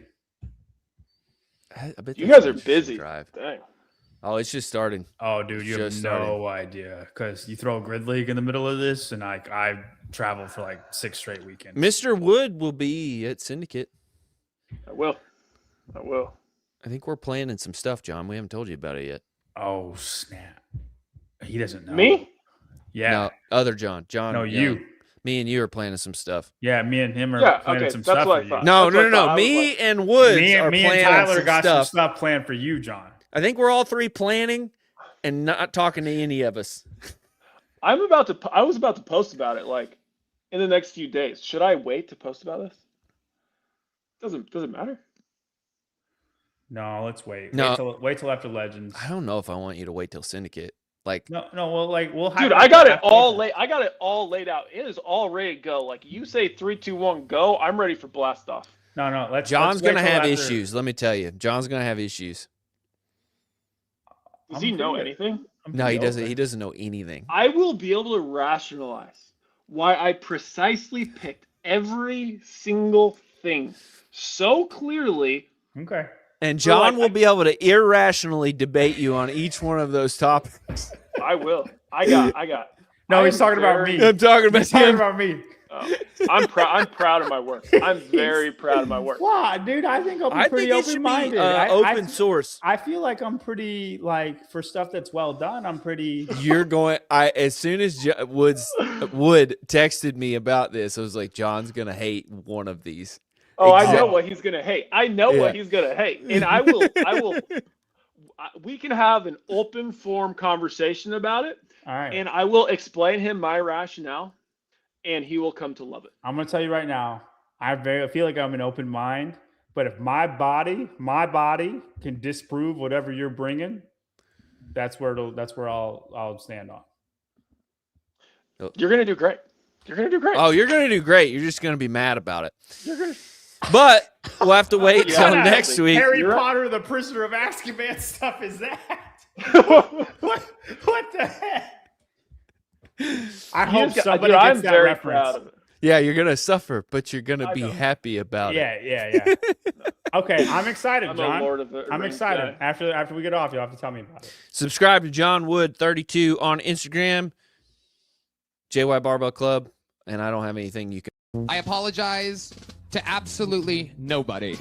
I bet You that's guys an are interesting busy. Drive. Dang. Oh, it's just starting. Oh, dude, you have Just no idea, because you throw a grid league in the middle of this, and I travel for like 6 straight weekends. Mr. Wood will be at Syndicate. I will. I think we're planning some stuff, John. We haven't told you about it yet. Oh snap! He doesn't know. Me? Yeah. No, other John. John. No, Young. you. Me and you are planning some stuff. Yeah, me and him are Yeah, planning okay, some that's stuff what for I you. thought. No. That's what I thought. I was Me like- and Woods Me are and planning Tyler some got some stuff. stuff planned for you, John. I think we're all three planning and not talking to any of us. I was about to post about it like in the next few days. Should I wait to post about this? Doesn't matter. No, let's wait. No. Wait till after Legends. I don't know if I want you to wait till Syndicate. Like, No. Well, like we'll. Dude, I got it all laid out. It is all ready to go. Like you say 3, 2, 1, go. I'm ready for blast off. No. Let's. John's going gonna to have issues. Let me tell you, John's gonna have issues. Does he know anything? No, he doesn't. He doesn't know anything. I will be able to rationalize why I precisely picked every single thing so clearly. Okay. And John like, will be able to irrationally debate you on each one of those topics. I will. I got. No, I he's am talking about very- me. I'm talking about He's talking him. about me. Oh, I'm proud of my work. I'm very proud of my work. Wow, dude, I think I'll be I pretty think it should be open-minded. open source. I feel like I'm pretty like for stuff that's well done. I'm pretty. You're going. As soon as Wood texted me about this, I was like, John's gonna hate one of these. Oh, I know Exactly. what he's gonna hate. I know what he's gonna hate, and I will. We can have an open form conversation about it, All right. and I will explain him my rationale, and he will come to love it. I'm gonna tell you right now. I feel like I'm an open mind, but if my body can disprove whatever you're bringing, that's where I'll stand on. You're gonna do great. You're gonna do great. Oh, you're gonna do great. You're just gonna be mad about it. You're gonna. But we'll have to wait Yeah, till I next think week. Harry You're right. Potter, the Prisoner of Azkaban stuff is that? What the heck? I hope somebody Dude, gets I'm that very reference. proud of it. Yeah, you're gonna suffer, but you're gonna I be know. happy about it. Yeah. Okay, I'm excited, I'm John. a Lord of the I'm Rings excited. guy. After we get off, you'll have to tell me about it. Subscribe to John Wood 32 on Instagram, JY Barbell Club, and I don't have anything you can. I apologize to absolutely nobody.